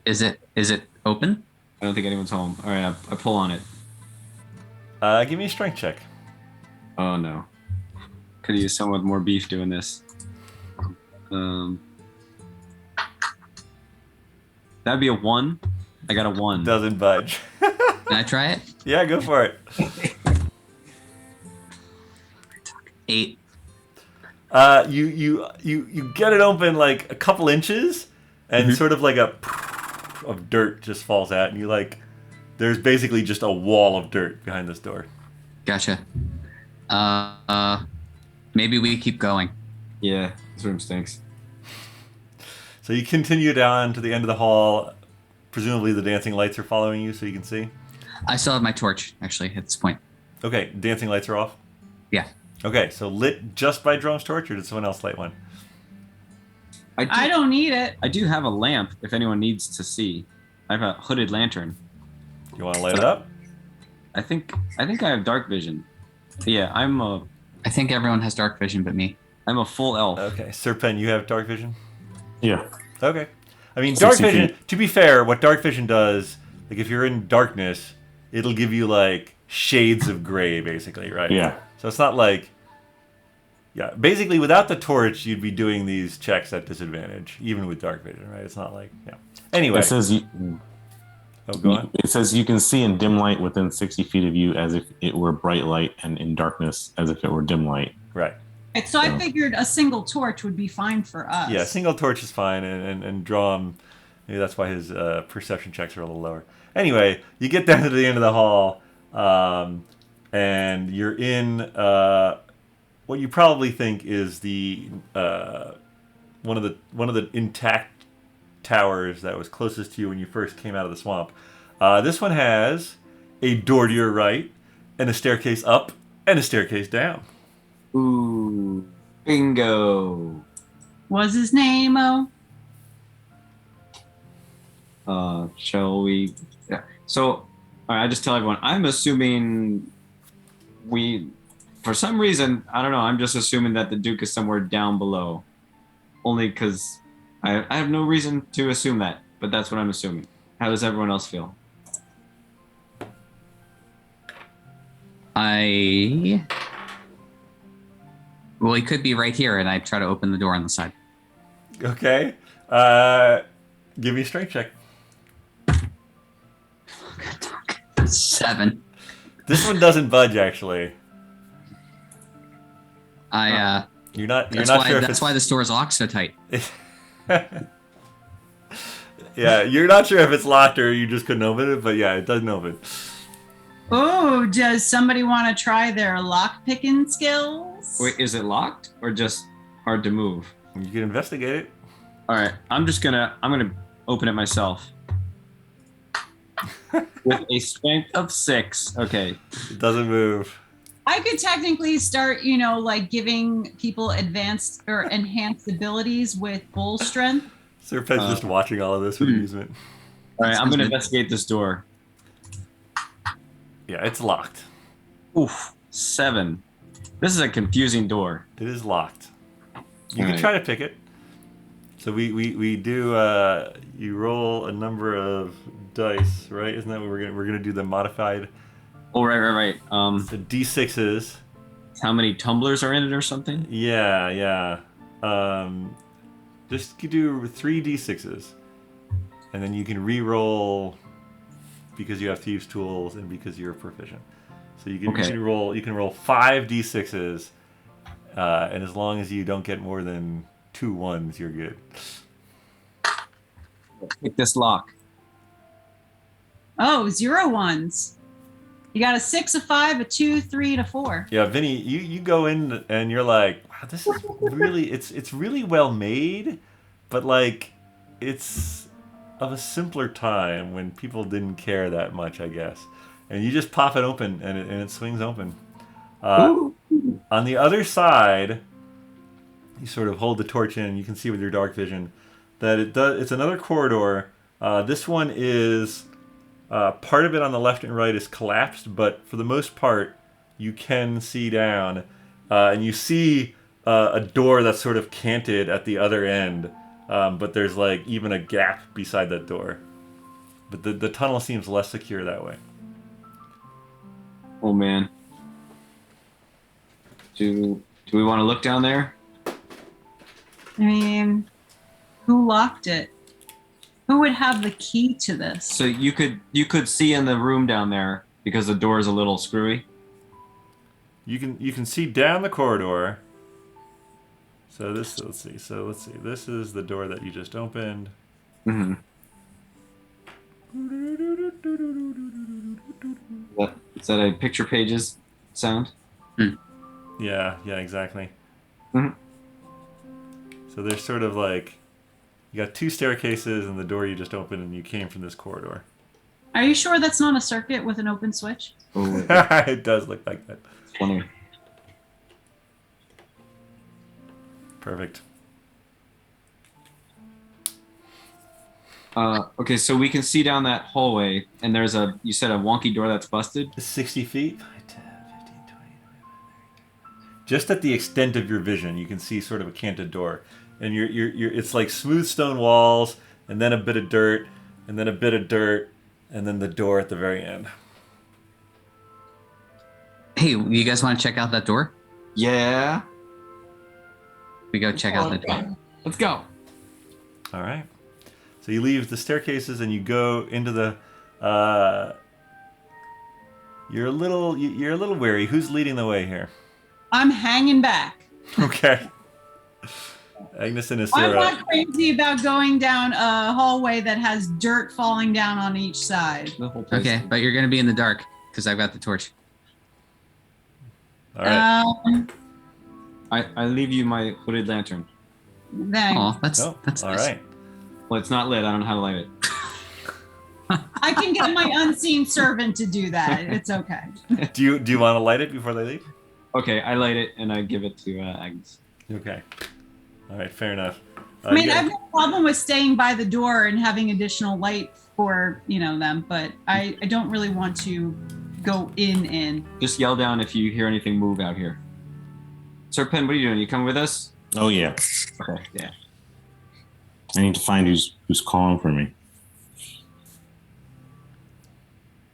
Speaker 2: Is it open?
Speaker 4: I don't think anyone's home. All right, I pull on it.
Speaker 3: Give me a strength check.
Speaker 4: Oh no. Could use someone with more beef doing this. That'd be a 1. I got a 1.
Speaker 3: Doesn't budge.
Speaker 2: Can I try it?
Speaker 3: Yeah, go for it.
Speaker 2: 8.
Speaker 3: You get it open like a couple inches, and sort of like a of dirt just falls out, and you like there's basically just a wall of dirt behind this door.
Speaker 2: Gotcha. Maybe we keep going.
Speaker 4: Yeah, this room stinks.
Speaker 3: So you continue down to the end of the hall. Presumably the dancing lights are following you so you can see.
Speaker 2: I still have my torch, actually, at this point.
Speaker 3: Okay, dancing lights are off?
Speaker 2: Yeah.
Speaker 3: Okay, so lit just by Dromm's torch, or did someone else light one?
Speaker 5: I don't need it.
Speaker 4: I do have a lamp if anyone needs to see. I have a hooded lantern.
Speaker 3: You want to light it up?
Speaker 4: I think I have dark vision. Yeah,
Speaker 2: I think everyone has dark vision but me.
Speaker 4: I'm a full elf.
Speaker 3: Okay, Serpen, you have dark vision?
Speaker 1: Yeah.
Speaker 3: Okay. I mean, dark
Speaker 1: 60
Speaker 3: vision,
Speaker 1: feet.
Speaker 3: to be fair, what dark vision does, like if you're in darkness, it'll give you like shades of gray, basically, right?
Speaker 1: Yeah.
Speaker 3: So it's not like, yeah, basically without the torch, you'd be doing these checks at disadvantage, even with dark vision, right? It's not like, yeah. Anyway.
Speaker 1: It says
Speaker 3: Go on.
Speaker 1: It says you can see in dim light within 60 feet of you as if it were bright light, and in darkness as if it were dim light.
Speaker 3: Right.
Speaker 5: So I figured a single torch would be fine for us.
Speaker 3: Yeah, single torch is fine, and Dromm, maybe that's why his perception checks are a little lower. Anyway, you get down to the end of the hall, and you're in what you probably think is the one of the intact towers that was closest to you when you first came out of the swamp. This one has a door to your right, and a staircase up, and a staircase down.
Speaker 4: Ooh, bingo.
Speaker 5: Was his name?
Speaker 4: Shall we? Yeah. So, all right, I just tell everyone. I'm assuming for some reason, I don't know. I'm just assuming that the Duke is somewhere down below, only because I have no reason to assume that, but that's what I'm assuming. How does everyone else feel?
Speaker 2: Well, he could be right here, and I try to open the door on the side.
Speaker 3: Okay. Give me a strength check.
Speaker 2: 7.
Speaker 3: This one doesn't budge, actually. You're not sure if
Speaker 2: that's why this door is locked so tight.
Speaker 3: Yeah, you're not sure if it's locked or you just couldn't open it, but yeah, it doesn't open.
Speaker 5: Oh, does somebody want to try their lock picking skills?
Speaker 4: Wait, is it locked or just hard to move?
Speaker 3: You can investigate it.
Speaker 4: All right, I'm gonna open it myself. With a strength of 6. Okay.
Speaker 3: It doesn't move.
Speaker 5: I could technically start, like giving people advanced or enhanced abilities with bull strength.
Speaker 3: Serpent's just watching all of this with amusement.
Speaker 4: All right, I'm gonna investigate this door.
Speaker 3: Yeah, it's locked.
Speaker 4: Oof, 7. This is a confusing door.
Speaker 3: It is locked. You can
Speaker 4: Alright.
Speaker 3: try to pick it. So we do. You roll a number of dice, right? Isn't that what we're gonna do? The modified.
Speaker 4: Oh, right.
Speaker 3: The D6s.
Speaker 4: How many tumblers are in it or something?
Speaker 3: Yeah. Just do 3 D6s, and then you can re-roll because you have thieves' tools and because you're proficient. So you can roll 5 D6s, and as long as you don't get more than 2 1s, you're good.
Speaker 4: Pick this lock.
Speaker 5: Oh, 0 ones. You got a 6, a 5, a 2, 3, and a 4.
Speaker 3: Yeah, Vinny, you go in and you're like, wow, this is really it's really well made, but like it's of a simpler time when people didn't care that much, I guess. And you just pop it open and it swings open. On the other side, you sort of hold the torch in. You can see with your dark vision that it's another corridor. This one is part of it on the left and right is collapsed, but for the most part, you can see down, and you see a door that's sort of canted at the other end, but there's like even a gap beside that door. But the tunnel seems less secure that way.
Speaker 4: Oh man. Do we want to look down there?
Speaker 5: I mean, who locked it? Who would have the key to this?
Speaker 4: So you could see in the room down there because the door is a little screwy.
Speaker 3: You can see down the corridor. So let's see. This is the door that you just opened.
Speaker 4: Mm-hmm. Is that a picture pages sound?
Speaker 3: Yeah, exactly.
Speaker 4: Mhm.
Speaker 3: So there's sort of like, you got 2 staircases and the door you just opened and you came from this corridor.
Speaker 5: Are you sure that's not a circuit with an open switch?
Speaker 4: Oh,
Speaker 3: It does look like that.
Speaker 4: it's funny.
Speaker 3: Perfect.
Speaker 4: Okay, so we can see down that hallway, and there's you said a wonky door that's busted?
Speaker 3: 60 feet? 5, 10, 15, 20, 25, 30. Just at the extent of your vision, you can see sort of a canted door. And it's like smooth stone walls, and then a bit of dirt, and then a bit of dirt, and then the door at the very end.
Speaker 2: Hey, you guys want to check out that door?
Speaker 4: Yeah.
Speaker 2: We go check out the door.
Speaker 4: Let's go.
Speaker 3: All right. So you leave the staircases and you go into the. You're a little wary. Who's leading the way here?
Speaker 5: I'm hanging back.
Speaker 3: Okay. Agnes and
Speaker 5: I'm
Speaker 3: Asura.
Speaker 5: not crazy about going down a hallway that has dirt falling down on each side.
Speaker 4: The whole place.
Speaker 2: Okay, but you're gonna be in the dark because I've got the torch.
Speaker 3: All right.
Speaker 4: I leave you my hooded lantern.
Speaker 5: Thanks.
Speaker 2: Oh, that's
Speaker 3: Oh,
Speaker 2: that's
Speaker 3: all
Speaker 2: nice.
Speaker 3: right.
Speaker 4: Well, it's not lit. I don't know how to light it.
Speaker 5: I can get my unseen servant to do that. It's okay.
Speaker 3: Do you want to light it before they leave?
Speaker 4: Okay, I light it and I give it to Agnes.
Speaker 3: Okay. All right. Fair enough.
Speaker 5: I mean,
Speaker 3: you
Speaker 5: I
Speaker 3: guys-
Speaker 5: have no problem with staying by the door and having additional light for, them, but I don't really want to go in.
Speaker 4: Just yell down if you hear anything move out here. Sir Penn, what are you doing? You coming with us?
Speaker 1: Oh yeah.
Speaker 4: Okay, yeah.
Speaker 1: I need to find who's calling for me.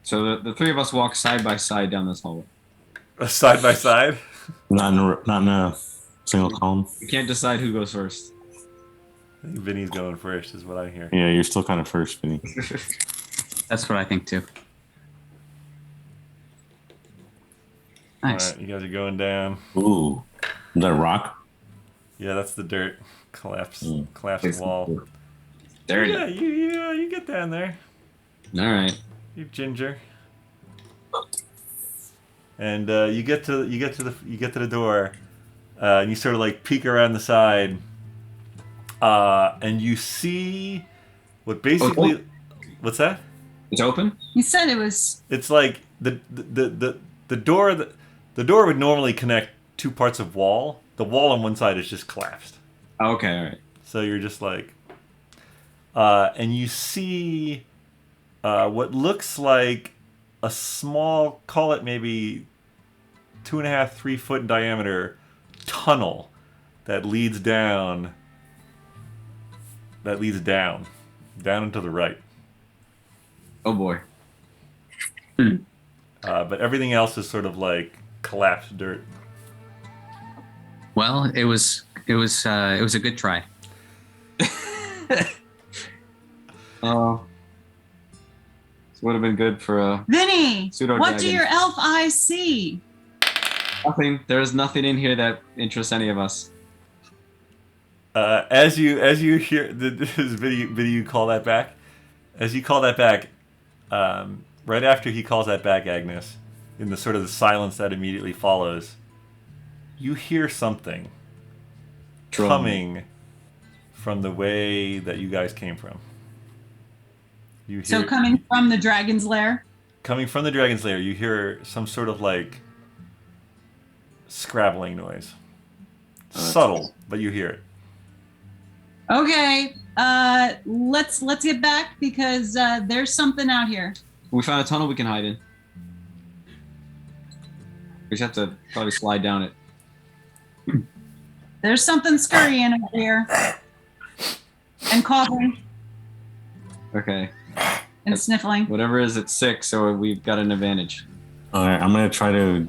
Speaker 4: So the three of us walk side by side down this hallway.
Speaker 3: Side by side.
Speaker 1: Not in a single column.
Speaker 4: We can't decide who goes first.
Speaker 3: I think Vinny's going first, is what I hear.
Speaker 1: Yeah, you're still kind of first, Vinny.
Speaker 2: That's what I think too. Nice.
Speaker 3: All right, you guys are going down.
Speaker 1: Ooh, is that a rock?
Speaker 3: Yeah, that's the dirt. Collapsed
Speaker 4: It's-
Speaker 3: wall.
Speaker 4: There
Speaker 3: Yeah, you get down there.
Speaker 4: All right.
Speaker 3: You ginger. And you get to the door, and you sort of like peek around the side, and you see what basically. What's that?
Speaker 4: It's open?
Speaker 5: You said it was.
Speaker 3: It's like the door. The door would normally connect 2 parts of wall. The wall on one side is just collapsed.
Speaker 4: Okay, all right.
Speaker 3: So you're just like, and you see what looks like a small, call it maybe 2.5, 3 foot in diameter tunnel that leads down. Down and to the right.
Speaker 4: Oh boy.
Speaker 3: But everything else is sort of like collapsed dirt.
Speaker 2: Well, it was a good try.
Speaker 4: Oh. This would have been good for
Speaker 5: Vinny,
Speaker 4: Pseudo
Speaker 5: what do
Speaker 4: dragon.
Speaker 5: your elf eyes see?
Speaker 4: nothing. There's nothing in here that interests any of us.
Speaker 3: As you hear this video, you call that back. As you call that back, right after he calls that back, Agnes, in the sort of the silence that immediately follows, you hear something coming from the way that you guys came from. You hear,
Speaker 5: So coming from the dragon's lair?
Speaker 3: coming from the dragon's lair, you hear some sort of like scrabbling noise. Subtle, but you hear it.
Speaker 5: Okay, let's get back because there's something out here.
Speaker 4: We found a tunnel we can hide in. We just have to probably slide down it.
Speaker 5: There's something scurrying over here. And coughing
Speaker 4: Okay.
Speaker 5: and sniffling.
Speaker 4: Whatever is at 6, so we've got an advantage.
Speaker 1: All right, I'm gonna try to.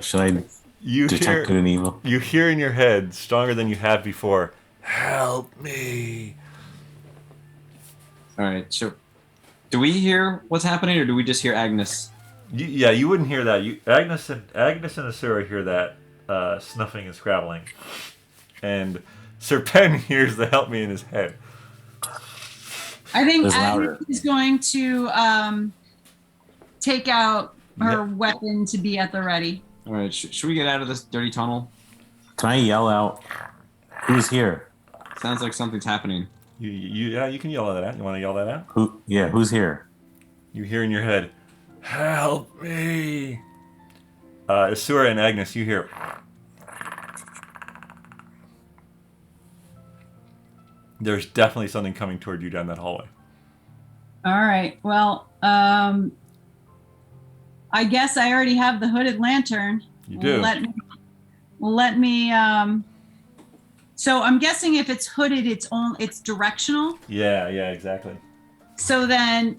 Speaker 1: Should I
Speaker 3: You
Speaker 1: detect good
Speaker 3: hear
Speaker 1: and evil?
Speaker 3: you hear in your head stronger than you have before. Help me.
Speaker 4: All right. So, do we hear what's happening, or do we just hear Agnes?
Speaker 3: You wouldn't hear that. Agnes and Asura hear that snuffing and scrabbling, and Sir Penn hears the "help me" in his head.
Speaker 5: I think
Speaker 1: It's
Speaker 5: Agnes
Speaker 1: louder.
Speaker 5: is going to take out her weapon to be at the ready.
Speaker 4: All right, should we get out of this dirty tunnel?
Speaker 1: Can I yell out? Who's here?
Speaker 4: Sounds like something's happening.
Speaker 3: You can yell that out. You want to yell that out?
Speaker 1: Who? Yeah, who's here?
Speaker 3: You hear in your head, "Help me!" Asura and Agnes, you hear. There's definitely something coming toward you down that hallway.
Speaker 5: All right. Well, I guess I already have the hooded lantern.
Speaker 3: You do.
Speaker 5: Let me. So I'm guessing if it's hooded, it's directional.
Speaker 3: Yeah, exactly.
Speaker 5: So then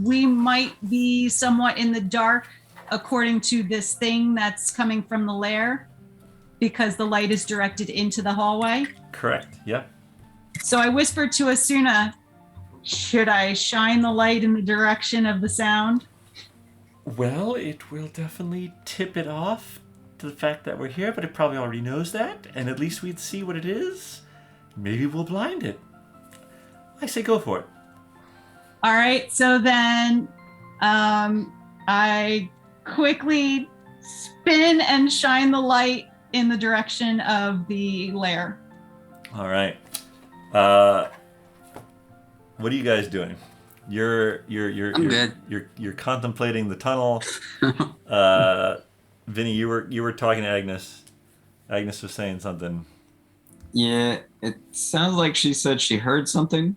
Speaker 5: we might be somewhat in the dark according to this thing that's coming from the lair, because the light is directed into the hallway.
Speaker 3: Correct. Yep.
Speaker 5: So I whispered to Asuna, should I shine the light in the direction of the sound?
Speaker 3: Well, it will definitely tip it off to the fact that we're here, but it probably already knows that, and at least we'd see what it is. Maybe we'll blind it. I say go for it.
Speaker 5: All right. So then I quickly spin and shine the light in the direction of the lair.
Speaker 3: All right. What are you guys doing? You're
Speaker 2: good.
Speaker 3: You're contemplating the tunnel. Vinny, you were talking to Agnes. Agnes was saying something.
Speaker 4: Yeah, it sounds like she said she heard something.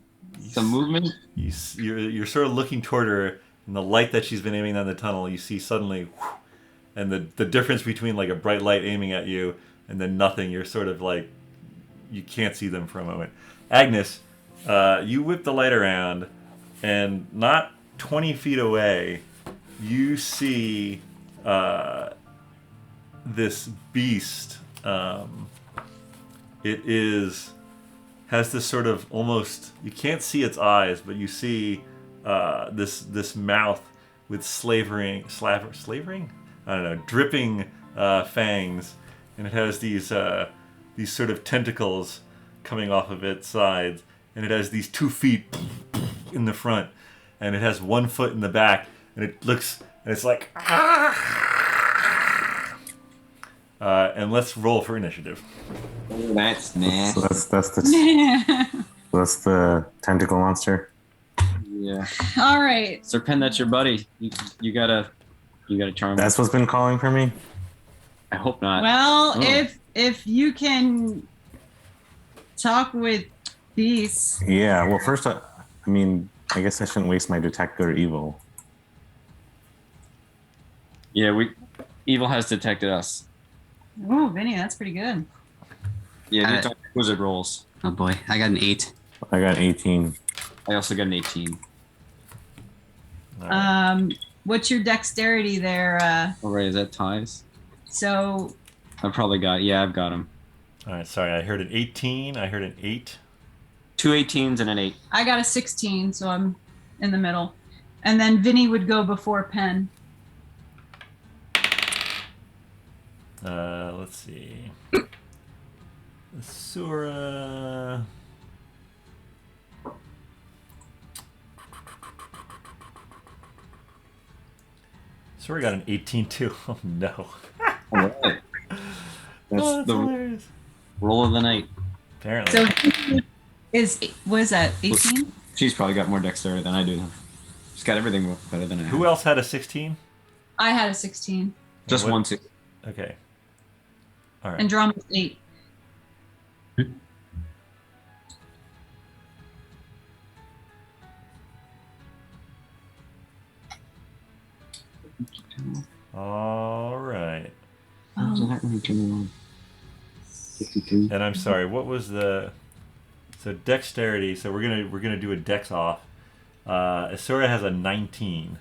Speaker 4: Some movement.
Speaker 3: You're sort of looking toward her, and the light that she's been aiming down the tunnel, you see suddenly, whoosh, and the difference between like a bright light aiming at you and then nothing. You're sort of like, you can't see them for a moment. Agnes, you whip the light around, and not 20 feet away, you see this beast. It has this sort of almost, you can't see its eyes, but you see this mouth with slavering? I don't know, dripping fangs, and it has these sort of tentacles coming off of its sides, and it has these 2 feet in the front, and it has 1 foot in the back, and it looks, and it's like, and let's roll for initiative.
Speaker 4: That's nasty.
Speaker 1: So that's the tentacle monster.
Speaker 4: Yeah.
Speaker 5: All right.
Speaker 4: Serpent, that's your buddy. You gotta charm.
Speaker 1: That's what's been calling for me.
Speaker 4: I hope not.
Speaker 5: Well,
Speaker 4: Oh.
Speaker 5: if you can talk with beasts.
Speaker 1: Yeah. Well, first, I guess I shouldn't waste my detect their evil.
Speaker 4: Yeah, evil has detected us.
Speaker 5: Oh, Vinny, that's pretty good.
Speaker 4: Yeah, you wizard rolls.
Speaker 2: Oh boy, I got an 8.
Speaker 1: I got 18.
Speaker 4: I also got an 18.
Speaker 3: All right.
Speaker 5: What's your dexterity there?
Speaker 4: All right, is that ties?
Speaker 5: So
Speaker 4: I've got them.
Speaker 3: All right, sorry, I heard an 18. I heard an 8.
Speaker 4: 2 18s and an 8.
Speaker 5: I got a 16, so I'm in the middle. And then Vinny would go before Penn.
Speaker 3: Let's see. Sura. Sura got an 18 too. Oh no.
Speaker 4: All right. That's
Speaker 3: That's
Speaker 4: the
Speaker 3: hilarious.
Speaker 4: roll of the night.
Speaker 3: Apparently.
Speaker 5: So what is that, 18?
Speaker 4: She's probably got more dexterity than I do. She's got everything better than I have.
Speaker 3: Who else had a 16?
Speaker 5: I had a 16.
Speaker 4: Just
Speaker 3: What-
Speaker 4: one, two.
Speaker 3: Okay. All right.
Speaker 5: And Dromm was 8.
Speaker 3: All right.
Speaker 5: Oh.
Speaker 3: And I'm sorry. What was the? So dexterity. So we're gonna do a dex off. Asura has a 19.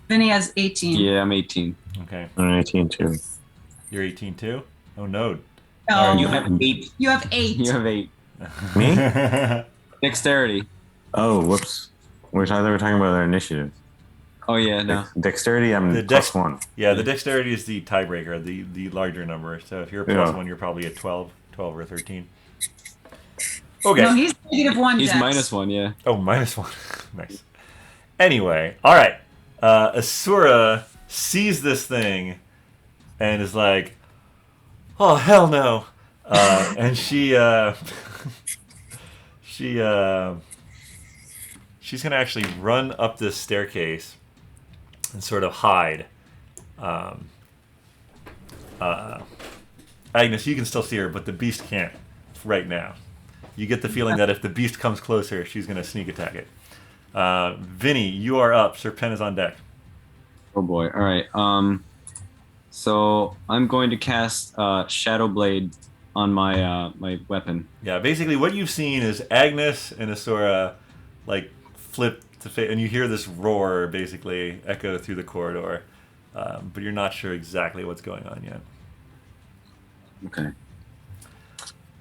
Speaker 5: Vinny has 18.
Speaker 4: Yeah, I'm 18.
Speaker 3: Okay.
Speaker 1: I'm 18 too.
Speaker 3: You're 18 too. Oh no.
Speaker 5: Oh,
Speaker 4: You have 8.
Speaker 5: you have 8.
Speaker 4: You have 8.
Speaker 1: Me?
Speaker 4: Dexterity.
Speaker 1: Oh, whoops. I thought we were talking about our initiative.
Speaker 4: Oh yeah, no.
Speaker 1: Dexterity, I'm
Speaker 3: The
Speaker 1: plus 1.
Speaker 3: Yeah, the dexterity is the tiebreaker, the larger number. So if you're a plus
Speaker 1: Yeah.
Speaker 3: 1, you're probably at 12 or 13. Okay.
Speaker 5: No, he's -1.
Speaker 4: He's
Speaker 5: Dex.
Speaker 4: -1, yeah.
Speaker 3: Oh, -1. Nice. Anyway, all right. Asura sees this thing and is like, "Oh hell no!" And she's gonna actually run up this staircase and sort of hide. Agnes, you can still see her, but the beast can't right now. You get the feeling that if the beast comes closer, she's gonna sneak attack it. Vinny, you are up. Serpent is on deck.
Speaker 4: Oh boy. All right. So I'm going to cast Shadow Blade on my my weapon.
Speaker 3: Yeah, basically what you've seen is Agnes and Asura like flip to face, and you hear this roar basically echo through the corridor, but you're not sure exactly what's going on yet.
Speaker 4: Okay.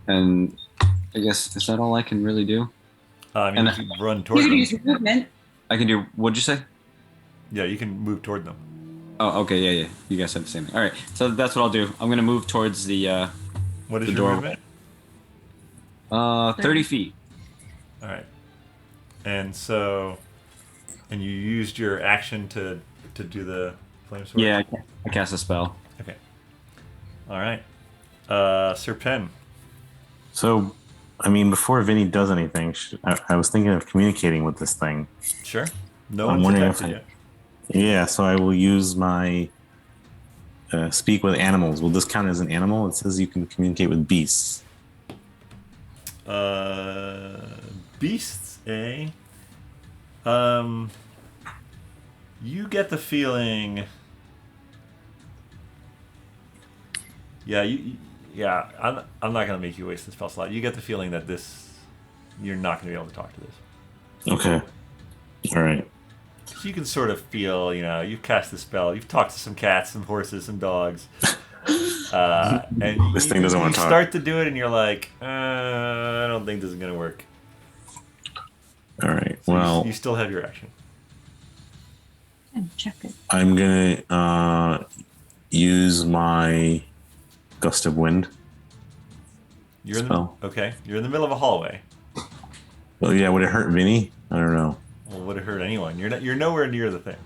Speaker 4: And I guess is that all I can really do?
Speaker 3: I mean,
Speaker 4: And
Speaker 3: if you run
Speaker 5: You
Speaker 3: toward
Speaker 5: could
Speaker 3: them.
Speaker 5: use your movement.
Speaker 4: I can do. What'd you say?
Speaker 3: Yeah, you can move toward them.
Speaker 4: Oh, okay. Yeah. You guys said the same thing. All right. So that's what I'll do. I'm gonna move towards the
Speaker 3: What is
Speaker 4: The
Speaker 3: your
Speaker 4: door.
Speaker 3: movement?
Speaker 4: 30 feet.
Speaker 3: All right. And so, and you used your action to do the flame sword?
Speaker 4: Yeah. I cast a spell.
Speaker 3: Okay. All right. Serpent.
Speaker 1: So, I mean, before Vinny does anything, I was thinking of communicating with this thing.
Speaker 3: Sure. No
Speaker 1: I'm
Speaker 3: one's
Speaker 1: wondering
Speaker 3: attached
Speaker 1: if
Speaker 3: yet.
Speaker 1: Yeah, so I will use my speak with animals. Will this count as an animal? It says you can communicate with beasts.
Speaker 3: Beasts, eh? You get the feeling. Yeah, I'm not gonna make you waste the spell slot. You get the feeling that you're not gonna be able to talk to this.
Speaker 1: Okay. All right.
Speaker 3: You can sort of feel, you've cast the spell, you've talked to some cats, some horses, some dogs, and
Speaker 1: This thing doesn't want to
Speaker 3: you
Speaker 1: talk.
Speaker 3: start to do it, and you're like, I don't think this is gonna work.
Speaker 1: All right.
Speaker 3: So
Speaker 1: Well,
Speaker 3: you still have your action.
Speaker 5: Check it.
Speaker 1: I'm gonna use my gust of wind
Speaker 3: You're in
Speaker 1: spell.
Speaker 3: You're in the middle of a hallway.
Speaker 1: Well, yeah. Would it hurt Vinny? I don't know.
Speaker 3: Well, would it hurt anyone? You're nowhere near the thing.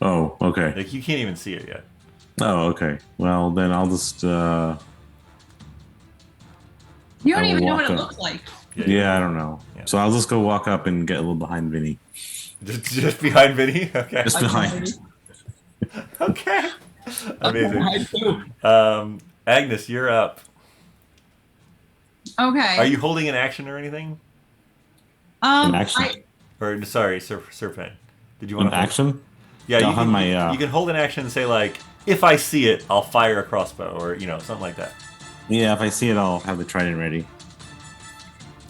Speaker 1: Oh, okay.
Speaker 3: Like you can't even see it yet.
Speaker 1: Oh, okay. Well, then I'll just.
Speaker 5: You
Speaker 1: I
Speaker 5: don't
Speaker 1: will
Speaker 5: even know
Speaker 1: walk
Speaker 5: what it
Speaker 1: up.
Speaker 5: looks like.
Speaker 1: Yeah, I don't know.
Speaker 3: Yeah.
Speaker 1: So I'll just go walk up and get a little behind Vinny.
Speaker 3: Just behind Vinny. Okay.
Speaker 1: Just behind.
Speaker 3: Okay. Amazing.
Speaker 4: I do.
Speaker 3: Agnes, you're up.
Speaker 5: Okay.
Speaker 3: Are you holding an action or anything?
Speaker 1: An action?
Speaker 3: Or sorry, Serpent. Did you
Speaker 1: An
Speaker 3: want to hold?
Speaker 1: action?
Speaker 3: Yeah,
Speaker 1: I'll
Speaker 3: you
Speaker 1: have
Speaker 3: can,
Speaker 1: my,
Speaker 3: you can hold an action and say like, if I see it, I'll fire a crossbow, or something like that.
Speaker 1: Yeah, if I see it, I'll have the trident ready.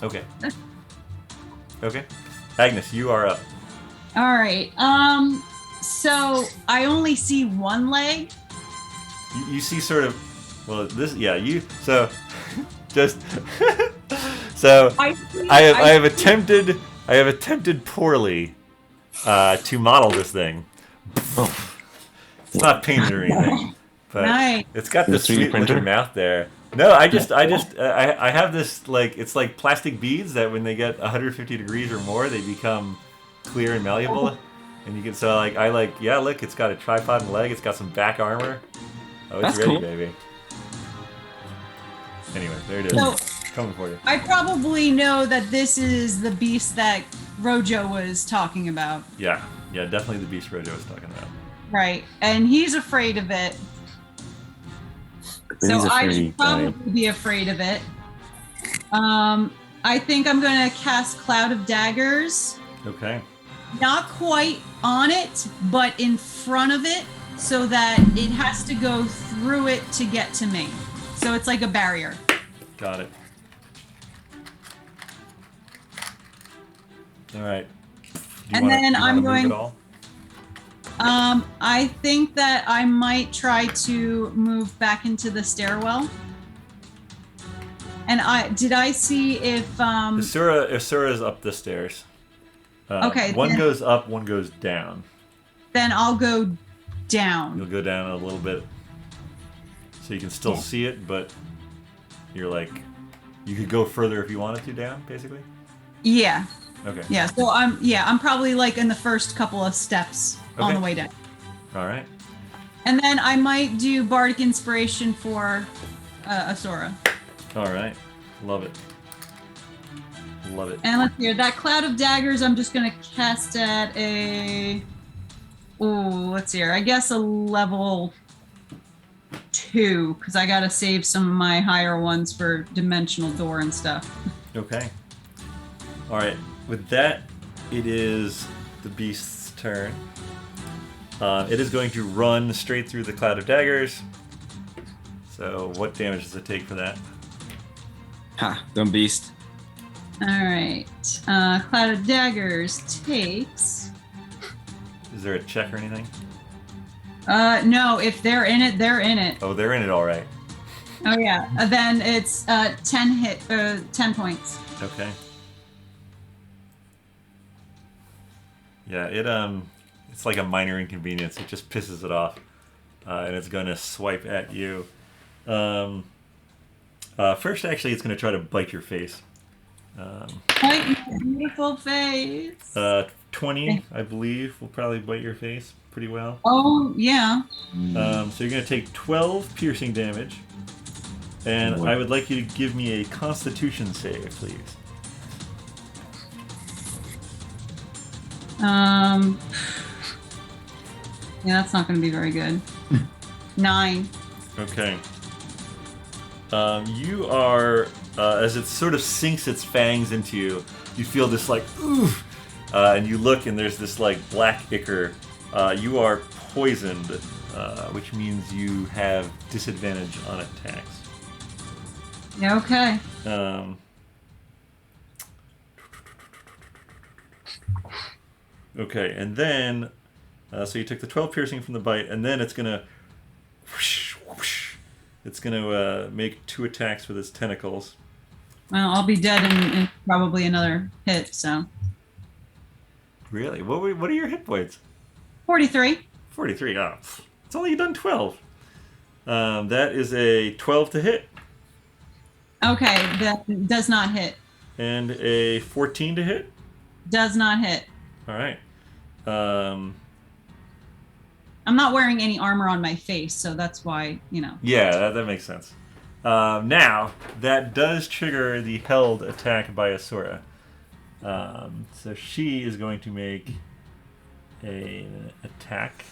Speaker 3: Okay. Okay. Agnes, you are up.
Speaker 5: All right. So I only see one leg.
Speaker 3: You see sort of, well, this, yeah, you, so, just, so, I have attempted poorly to model this thing.
Speaker 1: Oh,
Speaker 3: It's not painted or anything, but
Speaker 5: Nice.
Speaker 3: it's got
Speaker 1: The
Speaker 3: this
Speaker 1: 3D
Speaker 3: sweet
Speaker 1: printer?
Speaker 3: looking mouth there. No, I have this, like, it's like plastic beads that when they get 150 degrees or more, they become clear and malleable. And you can, so like, yeah, look, it's got a tripod and leg, it's got some back armor. Oh, it's
Speaker 4: That's
Speaker 3: ready,
Speaker 4: cool.
Speaker 3: baby. Anyway, there it is.
Speaker 5: So
Speaker 3: Coming for you.
Speaker 5: I probably know that this is the beast that Rojo was talking about.
Speaker 3: Yeah, definitely the beast Rojo was talking about.
Speaker 5: Right. And he's afraid of it.
Speaker 1: Vinny's
Speaker 5: So I
Speaker 1: afraid,
Speaker 5: should probably be afraid of it. I think I'm going to cast Cloud of Daggers.
Speaker 3: Okay.
Speaker 5: Not quite on it, but in front of it so that it has to go through it to get to me. So it's like a barrier.
Speaker 3: Got it. All right.
Speaker 5: And then I'm
Speaker 3: move
Speaker 5: going-
Speaker 3: At all?
Speaker 5: I think that I might try to move back into the stairwell. And did I see if
Speaker 3: Asura's up the stairs.
Speaker 5: Okay,
Speaker 3: One
Speaker 5: then-
Speaker 3: goes up, one goes down.
Speaker 5: then I'll go down.
Speaker 3: You'll go down a little bit, so you can still see it, but you're like You could go further if you wanted to down, basically.
Speaker 5: Yeah.
Speaker 3: Okay.
Speaker 5: Yeah. So I'm probably like in the first couple of steps on
Speaker 3: Okay.
Speaker 5: the way down.
Speaker 3: All right.
Speaker 5: And then I might do bardic inspiration for Asura.
Speaker 3: All right. Love it. Love it.
Speaker 5: And let's see, that cloud of daggers I'm just gonna cast at a let's see here. I guess a level 2, because I gotta save some of my higher ones for dimensional door and stuff.
Speaker 3: Okay. All right. With that, it is the beast's turn. It is going to run straight through the cloud of daggers. So, what damage does it take for that?
Speaker 4: Ha, dumb beast.
Speaker 5: All right. Cloud of daggers takes.
Speaker 3: Is there a check or anything?
Speaker 5: No, if they're in it, they're in it.
Speaker 3: Oh, they're in it all right.
Speaker 5: Oh yeah. Then it's 10 points.
Speaker 3: Okay. Yeah, it's like a minor inconvenience. It just pisses it off, and it's going to swipe at you. First, actually, it's going to try to bite your face.
Speaker 5: Bite my beautiful face.
Speaker 3: 20, I believe, will probably bite your face pretty well.
Speaker 5: Oh yeah.
Speaker 3: So you're going to take 12 piercing damage, and I would like you to give me a Constitution save, please.
Speaker 5: Yeah, that's not going to be very good. 9.
Speaker 3: Okay. You are, as it sort of sinks its fangs into you, you feel this like, oof, and you look and there's this like black ichor. You are poisoned, which means you have disadvantage on attacks.
Speaker 5: Yeah, okay.
Speaker 3: Okay, and then, so you took the 12 piercing from the bite, and then it's gonna, whoosh, whoosh, it's gonna make 2 attacks with its tentacles.
Speaker 5: Well, I'll be dead in probably another hit, so.
Speaker 3: Really? What are your hit points?
Speaker 5: 43.
Speaker 3: 43. Oh, it's only done 12. That is a 12 to hit.
Speaker 5: Okay, that does not hit.
Speaker 3: And a 14 to hit.
Speaker 5: Does not hit.
Speaker 3: All right.
Speaker 5: I'm not wearing any armor on my face, so that's why,
Speaker 3: Yeah, that makes sense. Now, that does trigger the held attack by Asura. So she is going to make an attack.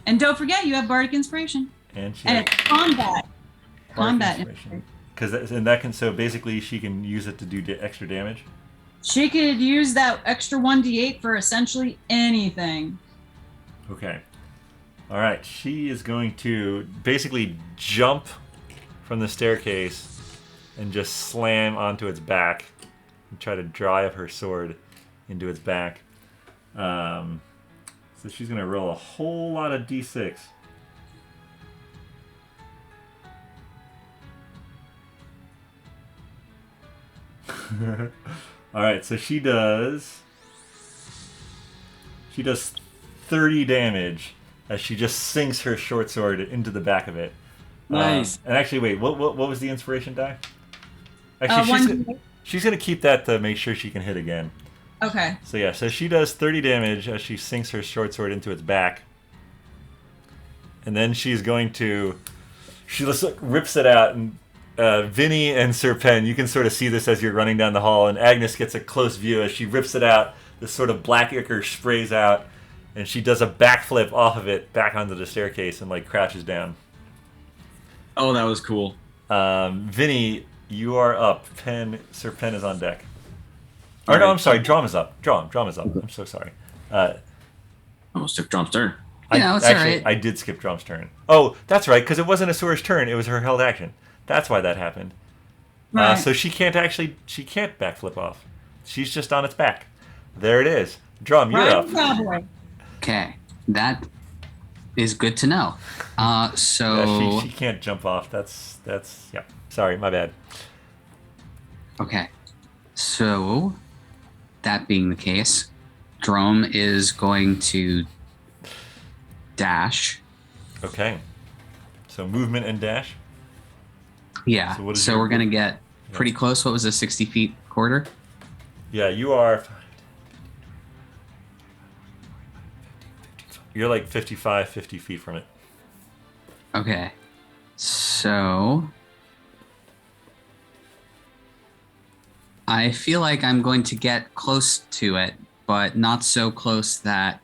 Speaker 5: And don't forget, you have bardic inspiration.
Speaker 3: And she
Speaker 5: And it's combat. Combat.
Speaker 3: So basically she can use it to do extra damage.
Speaker 5: She could use that extra 1d8 for essentially anything.
Speaker 3: Okay. All right. She is going to basically jump from the staircase and just slam onto its back and try to drive her sword into its back. So she's going to roll a whole lot of d6. All right, so she does 30 damage as she just sinks her short sword into the back of it.
Speaker 4: Nice.
Speaker 3: And actually, wait, what was the inspiration die? Actually, she's gonna keep that to make sure she can hit again.
Speaker 5: Okay.
Speaker 3: So yeah, so she does 30 damage as she sinks her short sword into its back, and then she's going to, she just rips it out and. Vinny and Sir Pen, you can sort of see this as you're running down the hall, and Agnes gets a close view as she rips it out. This sort of black ichor sprays out, and she does a backflip off of it back onto the staircase and like crashes down.
Speaker 4: Oh, that was cool.
Speaker 3: Vinny, you are up. Sir Pen is on deck. Or no, I'm sorry, Dromm is up. Dromm is up. I'm so sorry.
Speaker 4: Almost took Dromm's turn.
Speaker 2: It's all right.
Speaker 3: I did skip Dromm's turn. Oh, that's right, because it wasn't Asura's turn. It was her held action. That's why that happened.
Speaker 5: Right.
Speaker 3: So she can't backflip off. She's just on its back. There it is. Dromm, you're up.
Speaker 5: Cowboy.
Speaker 2: Okay, that is good to know. So
Speaker 3: Yeah, she can't jump off. That's yeah. Sorry, my bad.
Speaker 2: okay, so that being the case, Dromm is going to dash.
Speaker 3: Okay. So movement and dash.
Speaker 2: Yeah.
Speaker 3: So what is
Speaker 2: So
Speaker 3: your-
Speaker 2: we're gonna get pretty close. What was it, 60 feet quarter?
Speaker 3: Yeah, you are. You're like 55, 50 feet from it.
Speaker 2: Okay. So I feel like I'm going to get close to it, but not so close that...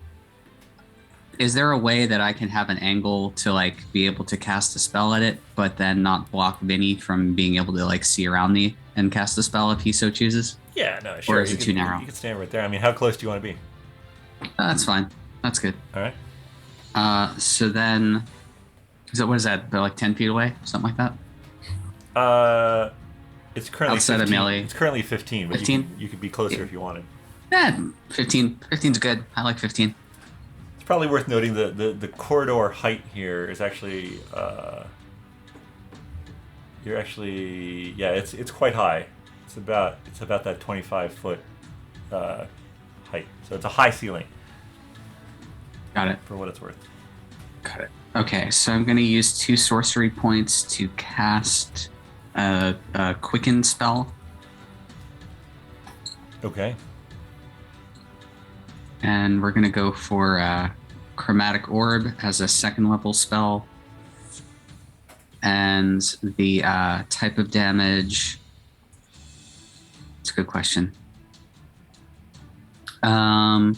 Speaker 2: Is there a way that I can have an angle to like be able to cast a spell at it, but then not block Vinny from being able to like see around me and cast a spell if he so chooses?
Speaker 3: Yeah, no, sure.
Speaker 2: Or is it too narrow?
Speaker 3: You can stand right there. I mean, how close do you want to be?
Speaker 2: That's fine. That's good.
Speaker 3: All right.
Speaker 2: So then, what is that? They're like 10 feet away, something like that.
Speaker 3: It's currently
Speaker 2: Outside
Speaker 3: 15.
Speaker 2: of melee.
Speaker 3: It's currently 15, but
Speaker 2: 15?
Speaker 3: You could be closer if you wanted.
Speaker 2: Yeah, 15. 15's good. I like 15.
Speaker 3: It's probably worth noting the corridor height here is actually it's quite high. It's about that 25-foot height. So it's a high ceiling.
Speaker 2: Got it.
Speaker 3: For what it's worth.
Speaker 2: Got it. Okay, so I'm going to use 2 sorcery points to cast a quicken spell.
Speaker 3: Okay.
Speaker 2: And we're going to go for chromatic orb as a 2nd level spell. And the type of damage... It's a good question.
Speaker 3: Don't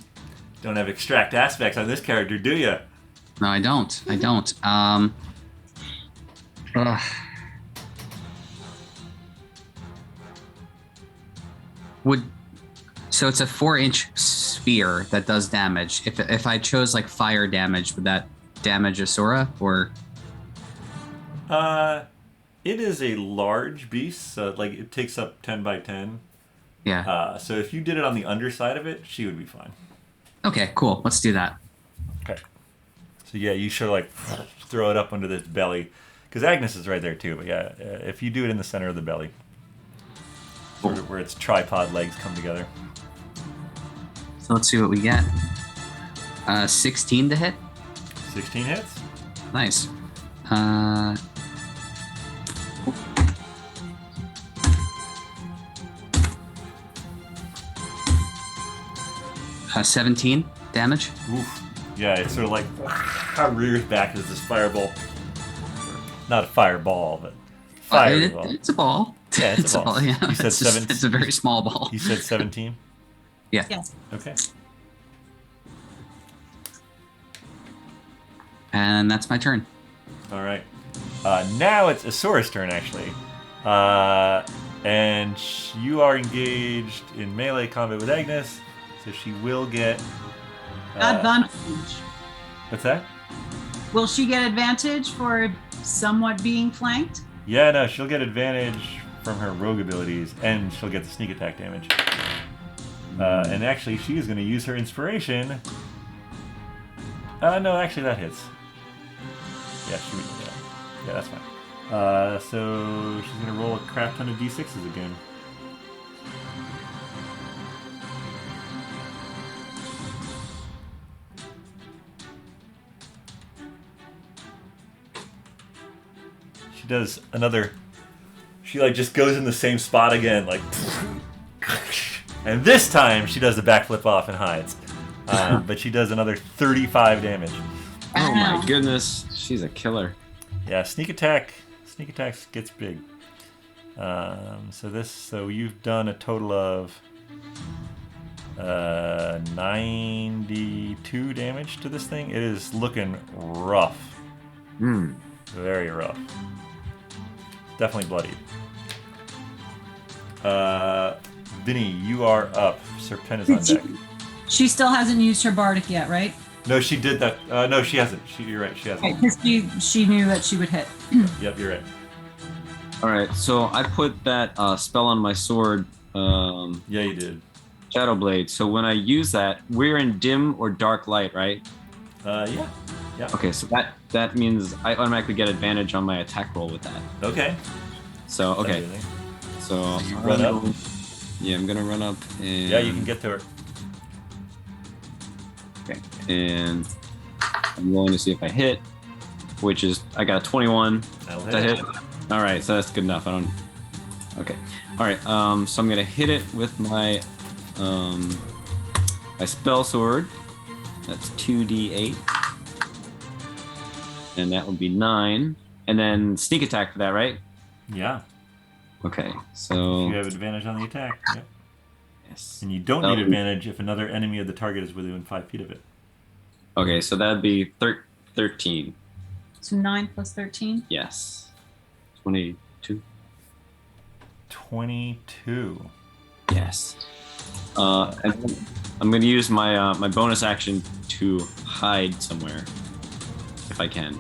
Speaker 3: have extract aspects on this character, do you?
Speaker 2: No, I don't. So it's a 4-inch sphere that does damage. If I chose like fire damage, would that damage Asura or?
Speaker 3: It is a large beast, so like it takes up 10 by 10.
Speaker 2: Yeah.
Speaker 3: So if you did it on the underside of it, she would be fine.
Speaker 2: Okay, cool. Let's do that.
Speaker 3: Okay. So yeah, you should like throw it up under the belly, because Agnes is right there too. But yeah, if you do it in the center of the belly, where its tripod legs come together.
Speaker 2: So let's see what we get. 16 to hit.
Speaker 3: 16 hits.
Speaker 2: Nice. 17 damage.
Speaker 3: Oof. Yeah, it's sort of like rears back as this fireball. Not a fireball, but fireball.
Speaker 2: It's a ball.
Speaker 3: Yeah, it's a ball.
Speaker 2: Yeah.
Speaker 3: You said 17.
Speaker 2: It's a very small ball.
Speaker 3: You said 17?
Speaker 2: Yeah.
Speaker 5: Yes.
Speaker 3: Okay.
Speaker 2: And that's my turn.
Speaker 3: All right. Now it's Asura's turn, actually. And you are engaged in melee combat with Agnes, so she will get...
Speaker 5: Advantage.
Speaker 3: What's that?
Speaker 5: Will she get advantage for somewhat being flanked?
Speaker 3: Yeah, no, she'll get advantage from her rogue abilities, and she'll get the sneak attack damage. And actually, she is going to use her inspiration. No, actually, that hits. Yeah, yeah, that's fine. So she's going to roll a crap ton of d6s again. She does another... She like just goes in the same spot again, like... And this time she does the backflip off and hides. But she does another 35 damage.
Speaker 4: Oh my goodness, she's a killer.
Speaker 3: Yeah, sneak attack gets big. So you've done a total of 92 damage to this thing. It is looking rough. Very rough. Definitely bloodied. Vinny, you are up. Serpent is on deck.
Speaker 5: She still hasn't used her bardic yet, right?
Speaker 3: No, she did that. No, she hasn't. You're right. She hasn't.
Speaker 5: Because she knew that she would hit.
Speaker 3: Yep, you're right.
Speaker 4: All right, so I put that spell on my sword.
Speaker 3: Yeah, you did.
Speaker 4: Shadow Blade. So when I use that, we're in dim or dark light, right?
Speaker 3: Yeah.
Speaker 4: Okay, so that means I automatically get advantage on my attack roll with that.
Speaker 3: Okay.
Speaker 4: So okay. So
Speaker 3: you run up.
Speaker 4: Yeah, I'm gonna run up and.
Speaker 3: Yeah, you can get to her.
Speaker 4: Okay, and I'm rolling to see if I hit, which is I got a 21.
Speaker 3: That'll
Speaker 4: Did I hit? All right, so that's good enough. I don't. Okay. All right. So I'm gonna hit it with my my spell sword. That's 2d8, and that would be 9. And then sneak attack for that, right?
Speaker 3: Yeah.
Speaker 4: Okay. So
Speaker 3: You have advantage on the attack. Yep.
Speaker 4: yes.
Speaker 3: And you don't need advantage if another enemy of the target is within 5 feet of it.
Speaker 4: Okay. So that'd be 13.
Speaker 5: So 9 plus 13.
Speaker 4: Yes. 22.
Speaker 3: 22.
Speaker 4: Yes. And then I'm going to use my my bonus action to hide somewhere, if I can.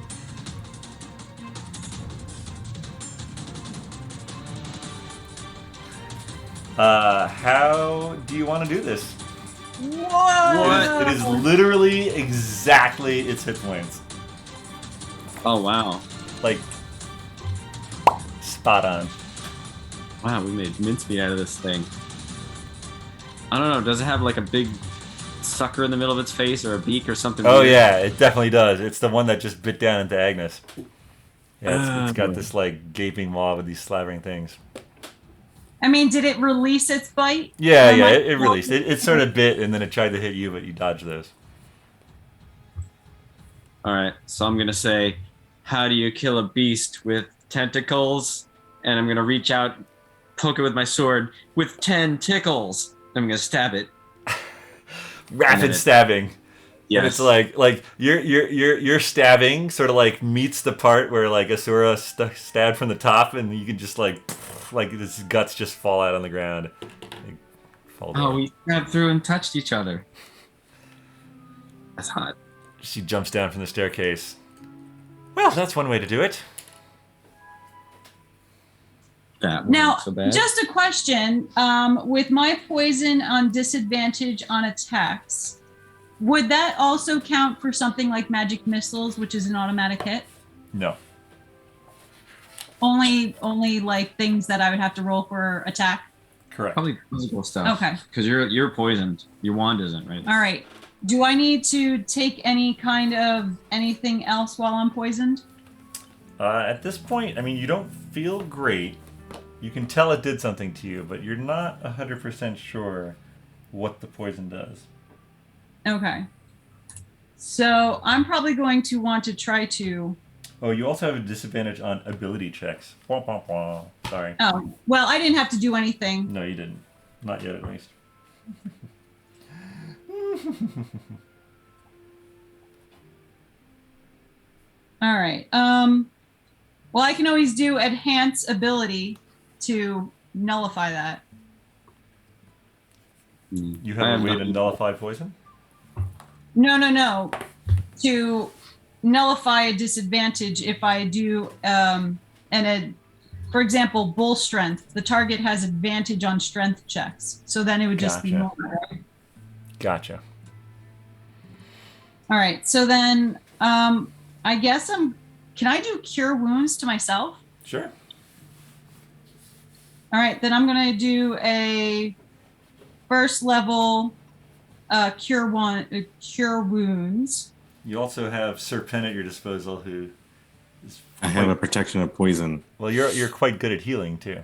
Speaker 3: How do you want to do this?
Speaker 5: Whoa!
Speaker 3: It is literally exactly its hit points.
Speaker 4: Oh wow!
Speaker 3: Like, spot on.
Speaker 4: Wow, we made mincemeat out of this thing. I don't know. Does it have like a big sucker in the middle of its face or a beak or something?
Speaker 3: Oh
Speaker 4: weird?
Speaker 3: yeah, it definitely does. It's the one that just bit down into Agnes. Yeah, it's got this like gaping maw with these slavering things.
Speaker 5: I mean, did it release its bite?
Speaker 3: Yeah,
Speaker 5: Or
Speaker 3: yeah,
Speaker 5: am I-
Speaker 3: it released. It sort of bit and then it tried to hit you, but you dodged those.
Speaker 4: All right. So I'm gonna say, how do you kill a beast with tentacles? And I'm gonna reach out, poke it with my sword with 10 tickles. I'm gonna stab it.
Speaker 3: Rapid stabbing.
Speaker 4: Yes.
Speaker 3: And it's like your stabbing sort of like meets the part where like Asura stabbed from the top, and you can just like his guts just fall out on the ground. Fall
Speaker 4: Oh,
Speaker 3: down.
Speaker 4: we stabbed through and touched each other. That's hot.
Speaker 3: She jumps down from the staircase. Well, that's one way to do it.
Speaker 4: That wasn't
Speaker 5: Now,
Speaker 4: so bad.
Speaker 5: just a question. With my poison on disadvantage on attacks, would that also count for something like magic missiles, which is an automatic hit?
Speaker 3: No.
Speaker 5: Only like things that I would have to roll for attack.
Speaker 3: Correct.
Speaker 4: Probably physical stuff.
Speaker 5: Okay.
Speaker 4: Because you're poisoned. Your wand isn't, right?
Speaker 5: All right. Do I need to take any kind of anything else while I'm poisoned?
Speaker 3: At this point, I mean, you don't feel great. You can tell it did something to you, but you're not 100% sure what the poison does.
Speaker 5: Okay. So I'm probably going to want to try to.
Speaker 3: Oh, you also have a disadvantage on ability checks. Wah, wah, wah. Sorry.
Speaker 5: Oh, well, I didn't have to do anything.
Speaker 3: No, you didn't. Not yet, at least.
Speaker 5: All right. Well, I can always do enhance ability to nullify that.
Speaker 3: You have a way to nullify poison?
Speaker 5: No. To nullify a disadvantage if I do for example, bull strength. The target has advantage on strength checks. So then it would just be
Speaker 3: Gotcha.
Speaker 5: normal, right?
Speaker 3: Gotcha.
Speaker 5: All right. So then I guess can I do cure wounds to myself?
Speaker 3: Sure.
Speaker 5: All right, then I'm going to do a first level cure wounds.
Speaker 3: You also have Serpent at your disposal, who is.
Speaker 1: I have a protection of poison.
Speaker 3: Well, you're quite good at healing too.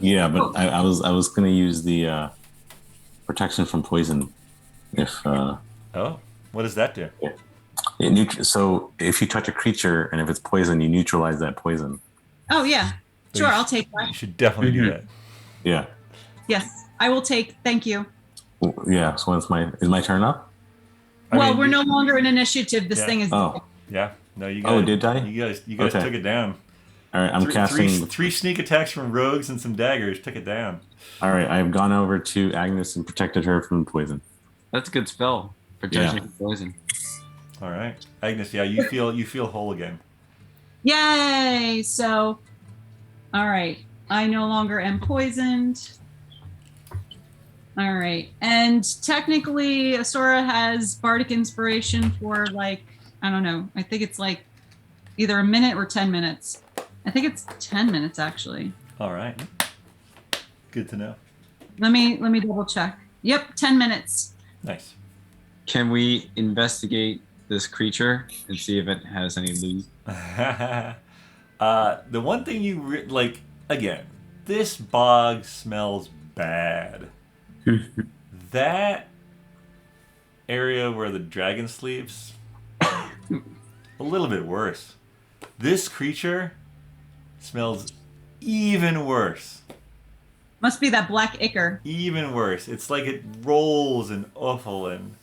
Speaker 1: Yeah, but I was gonna use the protection from poison. If
Speaker 3: Oh, what does that do?
Speaker 1: so if you touch a creature and if it's poison, you neutralize that poison.
Speaker 5: Oh yeah, sure, I'll take
Speaker 3: You
Speaker 5: that.
Speaker 3: should definitely do that.
Speaker 1: Yeah.
Speaker 5: Yes, I will take. Thank you.
Speaker 1: Yeah. So is my turn up?
Speaker 3: I
Speaker 5: Well,
Speaker 3: mean,
Speaker 5: we're
Speaker 3: you-
Speaker 5: no longer in initiative. This
Speaker 3: Yeah.
Speaker 5: thing is.
Speaker 1: Oh.
Speaker 3: Yeah. No, you guys.
Speaker 1: Oh, did I?
Speaker 3: You guys
Speaker 1: Okay.
Speaker 3: took it down.
Speaker 1: All right. I'm casting.
Speaker 3: three sneak attacks from rogues and some daggers took it down.
Speaker 1: All right. I've gone over to Agnes and protected her from poison.
Speaker 4: That's a good spell. Protection from poison.
Speaker 3: All right, Agnes. Yeah, you feel whole again.
Speaker 5: Yay! So, all right, I no longer am poisoned. All right, and technically, Asura has bardic inspiration for like I don't know. I think it's like either a minute or 10 minutes. I think it's 10 minutes actually.
Speaker 3: All right. Good to know.
Speaker 5: Let me double check. Yep, 10 minutes.
Speaker 3: Nice.
Speaker 4: Can we investigate this creature and see if it has any loot?
Speaker 3: The one thing like again, This bog smells bad. That area where the dragon sleeps, a little bit worse. This creature smells even worse.
Speaker 5: Must be that black ichor.
Speaker 3: Even worse. It's like it rolls in offal and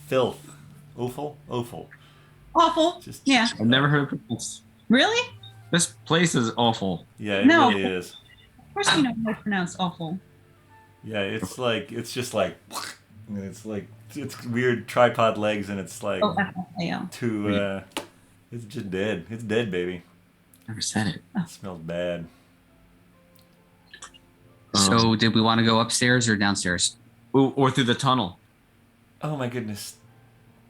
Speaker 3: filth. Offal? Offal.
Speaker 5: Awful.
Speaker 3: Just,
Speaker 5: Yeah.
Speaker 4: I've never heard of this.
Speaker 5: Really?
Speaker 4: This place is awful.
Speaker 3: Yeah, it
Speaker 5: No.
Speaker 3: really is.
Speaker 5: Of course you know how to pronounce awful.
Speaker 3: Yeah, it's just like, it's like, it's weird tripod legs and it's like
Speaker 5: Oh, F-L-A-L.
Speaker 3: too, it's just dead. It's dead, baby.
Speaker 4: Never said it.
Speaker 3: It smells bad.
Speaker 2: So did we want to go upstairs or downstairs?
Speaker 4: Or through the tunnel.
Speaker 3: Oh my goodness.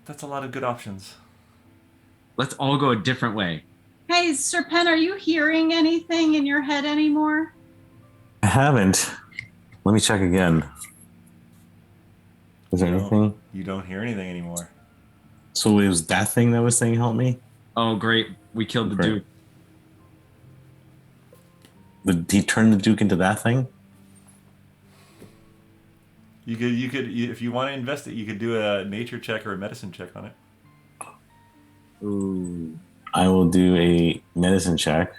Speaker 3: That's a lot of good options.
Speaker 4: Let's all go a different way.
Speaker 5: Hey, Sir Pen, are you hearing anything in your head anymore?
Speaker 1: I haven't. Let me check again. Is there anything?
Speaker 3: You don't hear anything anymore.
Speaker 1: So it was that thing that was saying help me?
Speaker 4: Oh, great. We killed the
Speaker 1: Great.
Speaker 4: Duke.
Speaker 1: Did he turn the Duke into that thing?
Speaker 3: You could, if you want to invest it, you could do a nature check or a medicine check on it.
Speaker 4: Ooh.
Speaker 1: I will do a medicine check.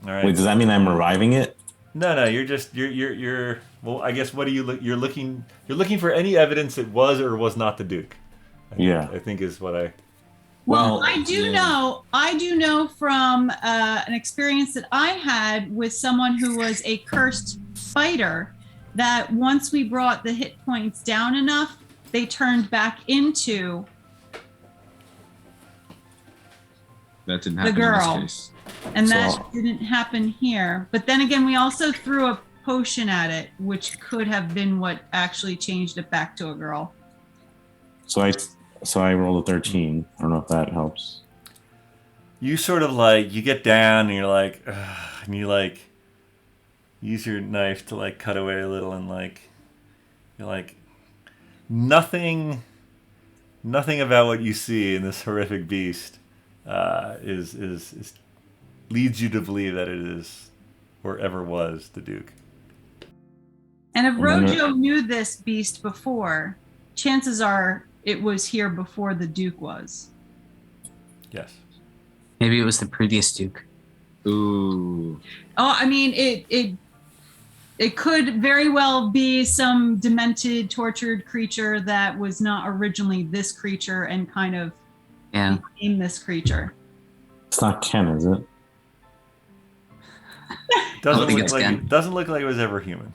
Speaker 3: All right.
Speaker 1: Wait, does that mean I'm reviving it?
Speaker 3: No. You're. Well, I guess what are you? You're looking for any evidence it was or was not the Duke. I think is what I.
Speaker 5: Well,
Speaker 4: Well,
Speaker 5: I do
Speaker 4: yeah.
Speaker 5: know from an experience that I had with someone who was a cursed fighter that once we brought the hit points down enough, they turned back into
Speaker 4: That didn't
Speaker 5: the
Speaker 4: happen
Speaker 5: girl.
Speaker 4: in this case.
Speaker 5: And
Speaker 1: So-
Speaker 5: that didn't happen here. But then again, we also threw a potion at it, which could have been what actually changed it back to a girl.
Speaker 1: So I rolled a 13. I don't know if that helps.
Speaker 3: You sort of like you get down and you're like, ugh, and you like use your knife to like cut away a little and like you're like nothing about what you see in this horrific beast is leads you to believe that it is or ever was the Duke.
Speaker 5: And if
Speaker 1: And then
Speaker 5: Rojo knew this beast before, chances are it was here before the Duke was.
Speaker 3: Yes.
Speaker 2: Maybe it was the previous Duke.
Speaker 4: Ooh.
Speaker 5: Oh, I mean, it could very well be some demented, tortured creature that was not originally this creature and kind of
Speaker 2: Yeah.
Speaker 5: became this creature.
Speaker 1: It's not Ken, is it?
Speaker 3: Doesn't
Speaker 2: think
Speaker 3: look
Speaker 2: it's
Speaker 3: like
Speaker 2: Ken.
Speaker 3: it doesn't look like it was ever human.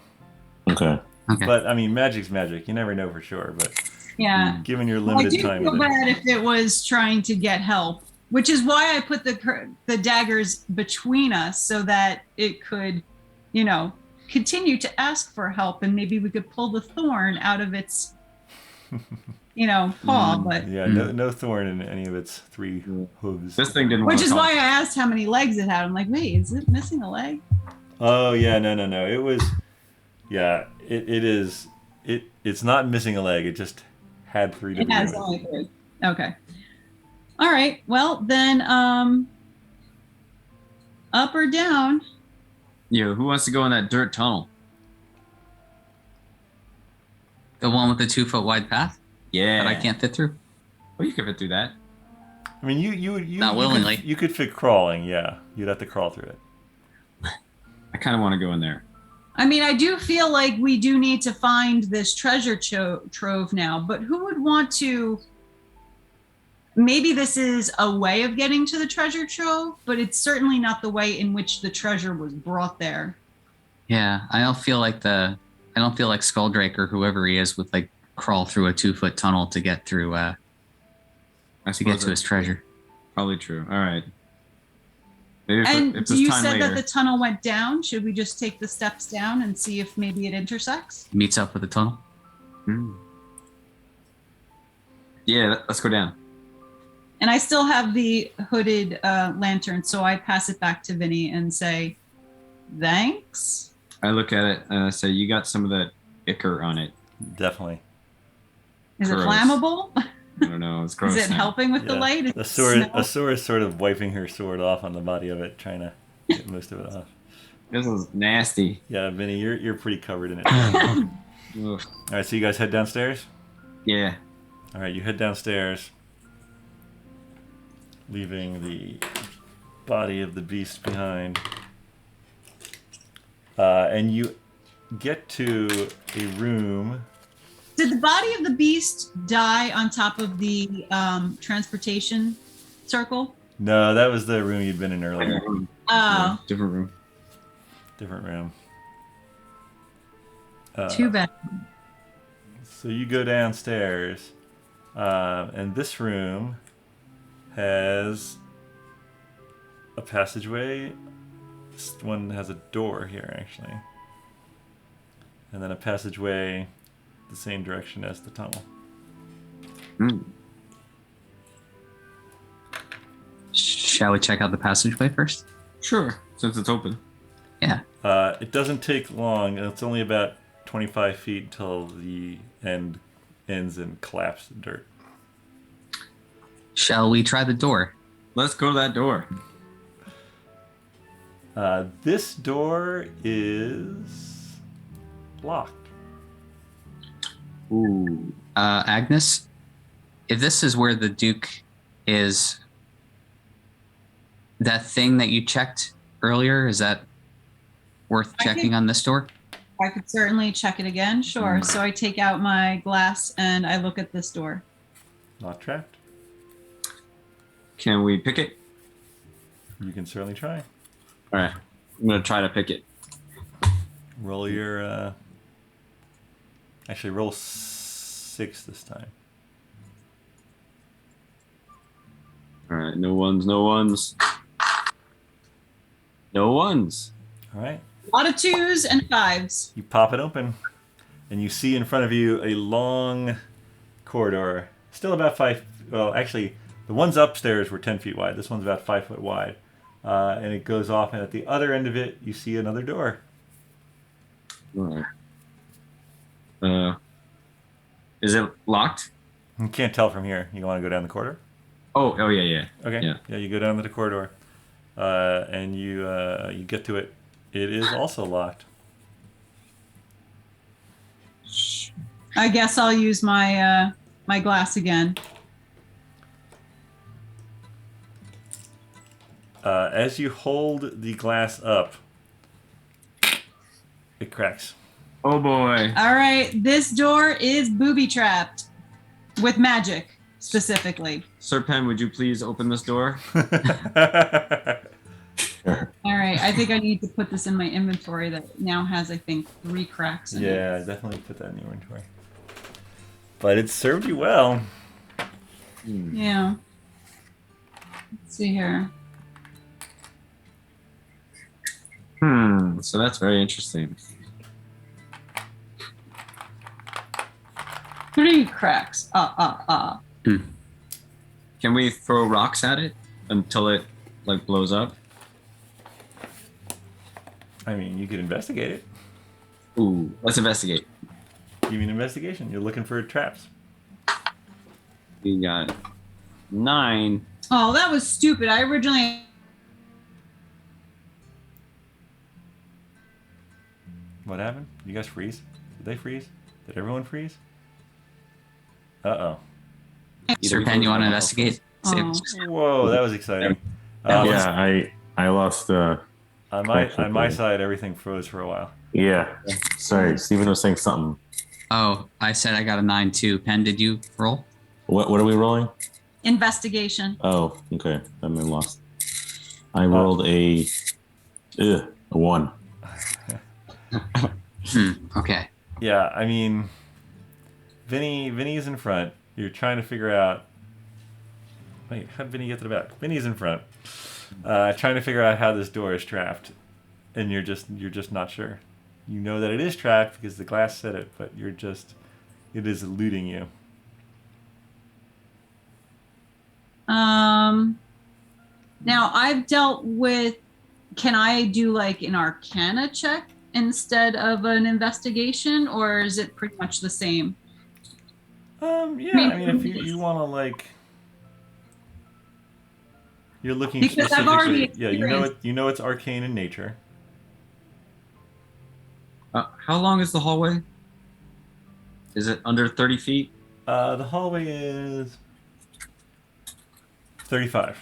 Speaker 1: Okay.
Speaker 2: Okay.
Speaker 3: But I mean, magic's magic. You never know for sure. But
Speaker 5: Yeah.
Speaker 3: given your
Speaker 5: Well, I
Speaker 3: limited
Speaker 5: do
Speaker 3: time
Speaker 5: feel
Speaker 3: with it,
Speaker 5: bad if it was trying to get help, which is why I put the daggers between us so that it could, continue to ask for help, and maybe we could pull the thorn out of its, paw. But
Speaker 3: yeah, no thorn in any of its three hooves.
Speaker 4: This thing didn't
Speaker 5: which
Speaker 4: want
Speaker 5: is
Speaker 4: to
Speaker 5: why I asked how many legs it had. I'm like, wait, is it missing a leg?
Speaker 3: Oh yeah, no. It was, yeah. It is. It's not missing a leg. It just had three to
Speaker 5: It
Speaker 3: begin
Speaker 5: has
Speaker 3: with.
Speaker 5: only three. Okay. All right. Well, then, up or down?
Speaker 4: Yo, who wants to go in that dirt tunnel?
Speaker 2: The one with the 2-foot wide path
Speaker 4: Yeah.
Speaker 2: that I can't fit through.
Speaker 4: Oh, you can fit through that.
Speaker 3: I mean, you
Speaker 2: Not willingly.
Speaker 3: You could fit crawling. Yeah, you'd have to crawl through it.
Speaker 4: I kind of want to go in there.
Speaker 5: I mean, I do feel like we do need to find this treasure trove now, but who would want to? Maybe this is a way of getting to the treasure trove, but it's certainly not the way in which the treasure was brought there.
Speaker 2: Yeah, I don't feel like Skulldrake or whoever he is would like crawl through a 2-foot tunnel to get through
Speaker 4: I
Speaker 2: to
Speaker 4: suppose
Speaker 2: get to his
Speaker 4: that's
Speaker 2: treasure.
Speaker 4: Probably true. All right. Maybe if
Speaker 5: And
Speaker 4: there's
Speaker 5: you
Speaker 4: time
Speaker 5: said
Speaker 4: later.
Speaker 5: that the tunnel went down. Should we just take the steps down and see if maybe it intersects?
Speaker 2: Meets up with the tunnel.
Speaker 4: Yeah, let's go down.
Speaker 5: And I still have the hooded lantern, so I pass it back to Vinny and say, thanks.
Speaker 4: I look at it and I say, "You got some of that ichor on it."
Speaker 3: Definitely.
Speaker 5: Is
Speaker 4: Gross.
Speaker 5: it flammable?
Speaker 4: I don't know. It's gross.
Speaker 5: Is it
Speaker 4: now.
Speaker 5: helping with the
Speaker 3: Yeah.
Speaker 5: light?
Speaker 3: The
Speaker 5: Is it
Speaker 3: sword.
Speaker 5: smell?
Speaker 3: A sword is sort of wiping her sword off on the body of it, trying to get most of it off.
Speaker 4: This is nasty.
Speaker 3: Yeah, Vinny, you're pretty covered in it.
Speaker 4: Ugh.
Speaker 3: All right, so you guys head downstairs.
Speaker 4: Yeah.
Speaker 3: All right, you head downstairs, leaving the body of the beast behind, and you get to a room.
Speaker 5: Did the body of the beast die on top of the transportation circle?
Speaker 3: No, that was the room you'd been in earlier.
Speaker 5: Oh.
Speaker 4: Yeah, different room.
Speaker 3: Different room.
Speaker 5: Too bad.
Speaker 3: So you go downstairs, and this room has a passageway. This one has a door here, actually. And then a passageway the same direction as the tunnel.
Speaker 2: Shall we check out the passageway first?
Speaker 4: Sure, since it's open.
Speaker 2: Yeah.
Speaker 3: It doesn't take long. It's only about 25 feet until the end ends in collapsed dirt.
Speaker 2: Shall we try the door?
Speaker 4: Let's go to that door.
Speaker 3: This door is locked.
Speaker 4: Ooh.
Speaker 2: Agnes, if this is where the Duke is, that thing that you checked earlier, is that worth checking on this door?
Speaker 5: I could certainly check it again. Sure. So I take out my glass and I look at this door.
Speaker 3: Not trapped.
Speaker 4: Can we pick it?
Speaker 3: You can certainly try.
Speaker 4: All right. I'm going to try to pick it.
Speaker 3: Roll your... Actually, roll 6 this time.
Speaker 4: All right. No ones, no ones. No ones.
Speaker 3: All right.
Speaker 5: A lot of 2s and 5s.
Speaker 3: You pop it open, and you see in front of you a long corridor. Still about 5... Well, actually, the ones upstairs were 10 feet wide. This one's about 5 foot wide. And it goes off, and at the other end of it, you see another door.
Speaker 4: All right. Is it locked?
Speaker 3: You can't tell from here. You want to go down the corridor?
Speaker 4: Oh, yeah.
Speaker 3: Okay.
Speaker 4: Yeah.
Speaker 3: You go down the corridor, and you get to it. It is also locked.
Speaker 5: I guess I'll use my my glass again.
Speaker 3: As you hold the glass up, it cracks.
Speaker 4: Oh boy.
Speaker 5: All right, this door is booby trapped with magic specifically.
Speaker 4: Sir Pen, would you please open this door?
Speaker 1: Sure.
Speaker 5: All right, I think I need to put this in my inventory that now has, I think, 3 cracks in it.
Speaker 3: Yeah, definitely put that in your inventory. But it served you well.
Speaker 5: Yeah. Let's see here.
Speaker 4: So that's very interesting.
Speaker 5: 3 cracks.
Speaker 4: Can we throw rocks at it until it like blows up?
Speaker 3: I mean, you could investigate it.
Speaker 4: Ooh, let's investigate.
Speaker 3: Give me an investigation. You're looking for traps.
Speaker 4: We got 9.
Speaker 5: Oh, that was stupid. I originally...
Speaker 3: What happened? You guys freeze? Did they freeze? Did everyone freeze? Uh-oh.
Speaker 2: Sir Pen, you want to investigate? See if-
Speaker 5: Oh.
Speaker 3: Whoa, that was exciting.
Speaker 1: Yeah, I lost.
Speaker 3: On my side, everything froze for a while.
Speaker 1: Yeah. Sorry, Steven was saying something.
Speaker 2: Oh, I said I got a 9 too. Pen, did you roll?
Speaker 1: What are we rolling?
Speaker 5: Investigation.
Speaker 1: Oh, okay. I'm lost. I rolled a 1.
Speaker 2: Okay.
Speaker 3: Yeah, I mean, Vinny's in front. You're trying to figure out. Wait, how'd Vinny get to the back? Vinny's in front, trying to figure out how this door is trapped, and you're just not sure. You know that it is trapped because the glass said it, but it is eluding you.
Speaker 5: Now I've dealt with. Can I do like an Arcana check instead of an investigation, or is it pretty much the same?
Speaker 3: Yeah, I mean, if you want to like, you're looking
Speaker 5: Because I've already
Speaker 3: specifically. Yeah, you know it's arcane in nature.
Speaker 4: How long is the hallway? Is it under 30 feet?
Speaker 3: The hallway is 35.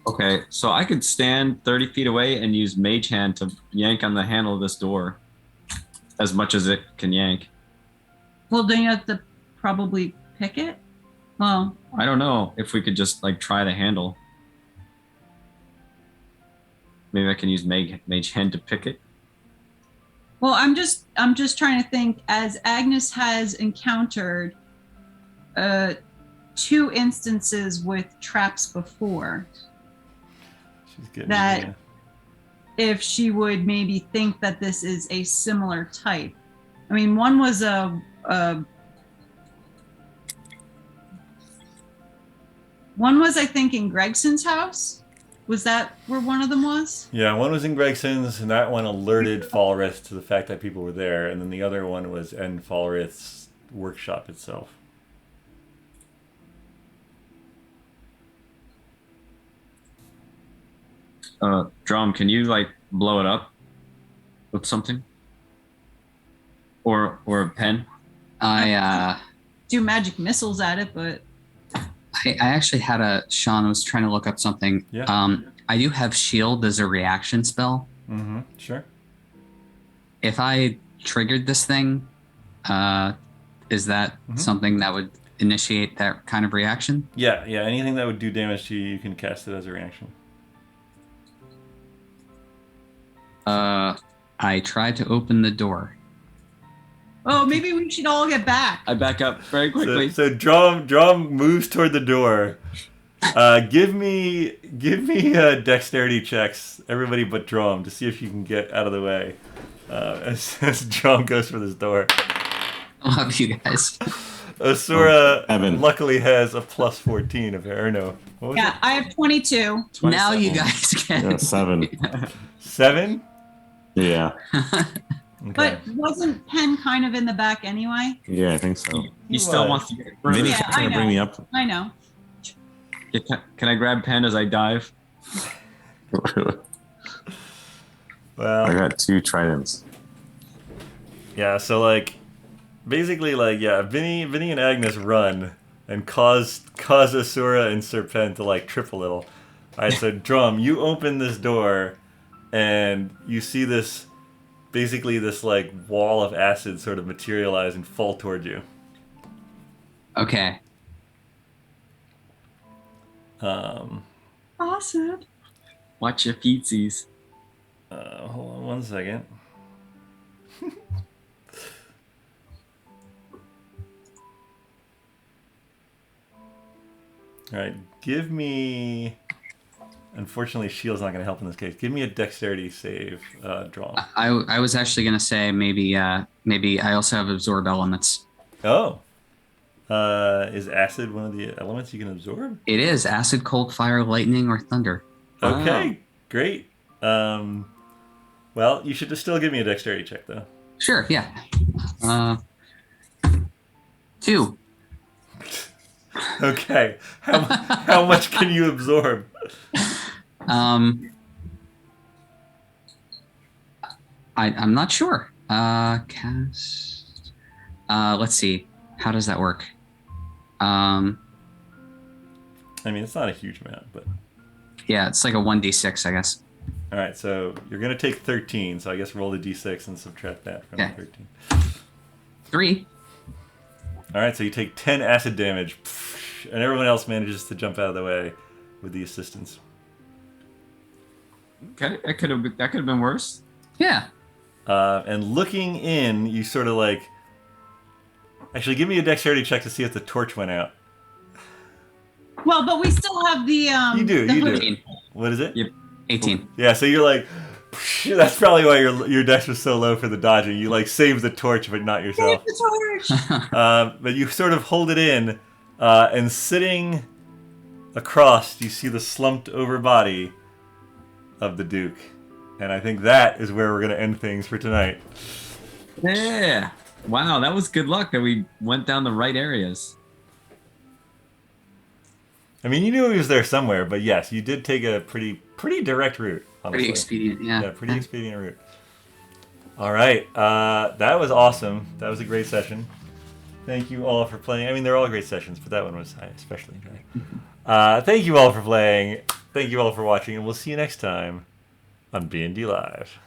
Speaker 4: Okay, so I could stand 30 feet away and use Mage Hand to yank on the handle of this door as much as it can yank.
Speaker 5: Well, don't you have to probably pick it? Well,
Speaker 4: I don't know if we could just like try the handle. Maybe I can use Mage Hand to pick it.
Speaker 5: well, I'm just trying to think. As Agnes has encountered 2 instances with traps before,
Speaker 3: She's getting
Speaker 5: that if she would maybe think that this is a similar type. I mean, one was one was, I think, in Gregson's house. Was that where one of them was?
Speaker 3: Yeah, one was in Gregson's, and that one alerted Falrith to the fact that people were there, and then the other one was in Falrith's workshop itself.
Speaker 4: Dromm, can you like blow it up with something? Or a pen?
Speaker 2: I
Speaker 5: Do magic missiles at it, but
Speaker 2: actually had Shawn was trying to look up something.
Speaker 3: Yeah.
Speaker 2: I do have shield as a reaction spell.
Speaker 3: Mm-hmm. Sure.
Speaker 2: If I triggered this thing, is that something that would initiate that kind of reaction?
Speaker 3: Yeah. Anything that would do damage to you, you can cast it as a reaction.
Speaker 2: I tried to open the door.
Speaker 5: oh, maybe we should all get back.
Speaker 4: I back up very quickly.
Speaker 3: So Dromm moves toward the door. Give me dexterity checks, everybody but Dromm, to see if you can get out of the way. As Dromm goes for this door.
Speaker 2: I love you guys.
Speaker 3: Asura
Speaker 1: Evan.
Speaker 3: luckily has a plus 14 of her. No. What was
Speaker 5: Yeah, I have 22.
Speaker 2: Now you guys can.
Speaker 1: Yeah, 7.
Speaker 3: it? 7?
Speaker 1: Yeah.
Speaker 3: Okay.
Speaker 5: But wasn't Pen kind of in the back anyway?
Speaker 1: Yeah, I think so.
Speaker 4: He still
Speaker 3: What?
Speaker 4: wants to get
Speaker 1: Vinny
Speaker 5: Yeah,
Speaker 1: trying
Speaker 5: I
Speaker 1: to bring
Speaker 5: know.
Speaker 1: me up.
Speaker 5: I know.
Speaker 4: Can I grab pen as I dive?
Speaker 3: Well,
Speaker 1: I got 2 tridents.
Speaker 3: yeah, so like basically like yeah, Vinny and Agnes run and cause Asura and Serpent to like trip a little. Alright, so Dromm, you open this door and you see this basically this like wall of acid sort of materialize and fall toward you.
Speaker 2: Okay.
Speaker 5: Awesome.
Speaker 4: Watch your feetsies.
Speaker 3: Hold on one second. Alright, give me... Unfortunately, shield's not going to help in this case. Give me a dexterity save, Dromm.
Speaker 2: I was actually gonna say maybe I also have absorb elements.
Speaker 3: Oh. Is acid one of the elements you can absorb?
Speaker 2: It is acid, cold, fire, lightning, or thunder.
Speaker 3: Okay, great. Well, you should just still give me a dexterity check, though.
Speaker 2: Sure, yeah. 2.
Speaker 3: Okay. How much can you absorb?
Speaker 2: I'm not sure. Cast. Let's see. How does that work?
Speaker 3: I mean, it's not a huge amount, but...
Speaker 2: Yeah, it's like a 1d6, I guess.
Speaker 3: All right, so you're going to take 13, so I guess roll the d6 and subtract that from
Speaker 2: Okay.
Speaker 3: the 13.
Speaker 2: 3.
Speaker 3: All right, so you take 10 acid damage, and everyone else manages to jump out of the way with the assistance.
Speaker 4: Okay, that could have been worse.
Speaker 2: Yeah.
Speaker 3: And looking in, you sort of like... Actually, give me a dexterity check to see if the torch went out.
Speaker 5: Well, but we still have the
Speaker 3: You do,
Speaker 5: the
Speaker 3: you
Speaker 5: hood.
Speaker 3: do.
Speaker 2: 18.
Speaker 3: What is it?
Speaker 4: Yep.
Speaker 2: 18.
Speaker 3: Yeah, so you're like... That's probably why your dex was so low for the dodging. You like saved the torch, but not yourself.
Speaker 5: Save the torch.
Speaker 3: But you sort of hold it in, and sitting across, you see the slumped over body of the Duke. And I think that is where we're going to end things for tonight.
Speaker 4: Yeah. Wow, that was good luck that we went down the right areas.
Speaker 3: I mean, you knew he was there somewhere, but yes, you did take a pretty direct route. Honestly.
Speaker 2: Pretty expedient, yeah.
Speaker 3: Yeah, pretty expedient route. All right. That was awesome. That was a great session. Thank you all for playing. I mean, they're all great sessions, but that one was I especially enjoyed. Thank you all for playing. Thank you all for watching, and we'll see you next time on BND Live.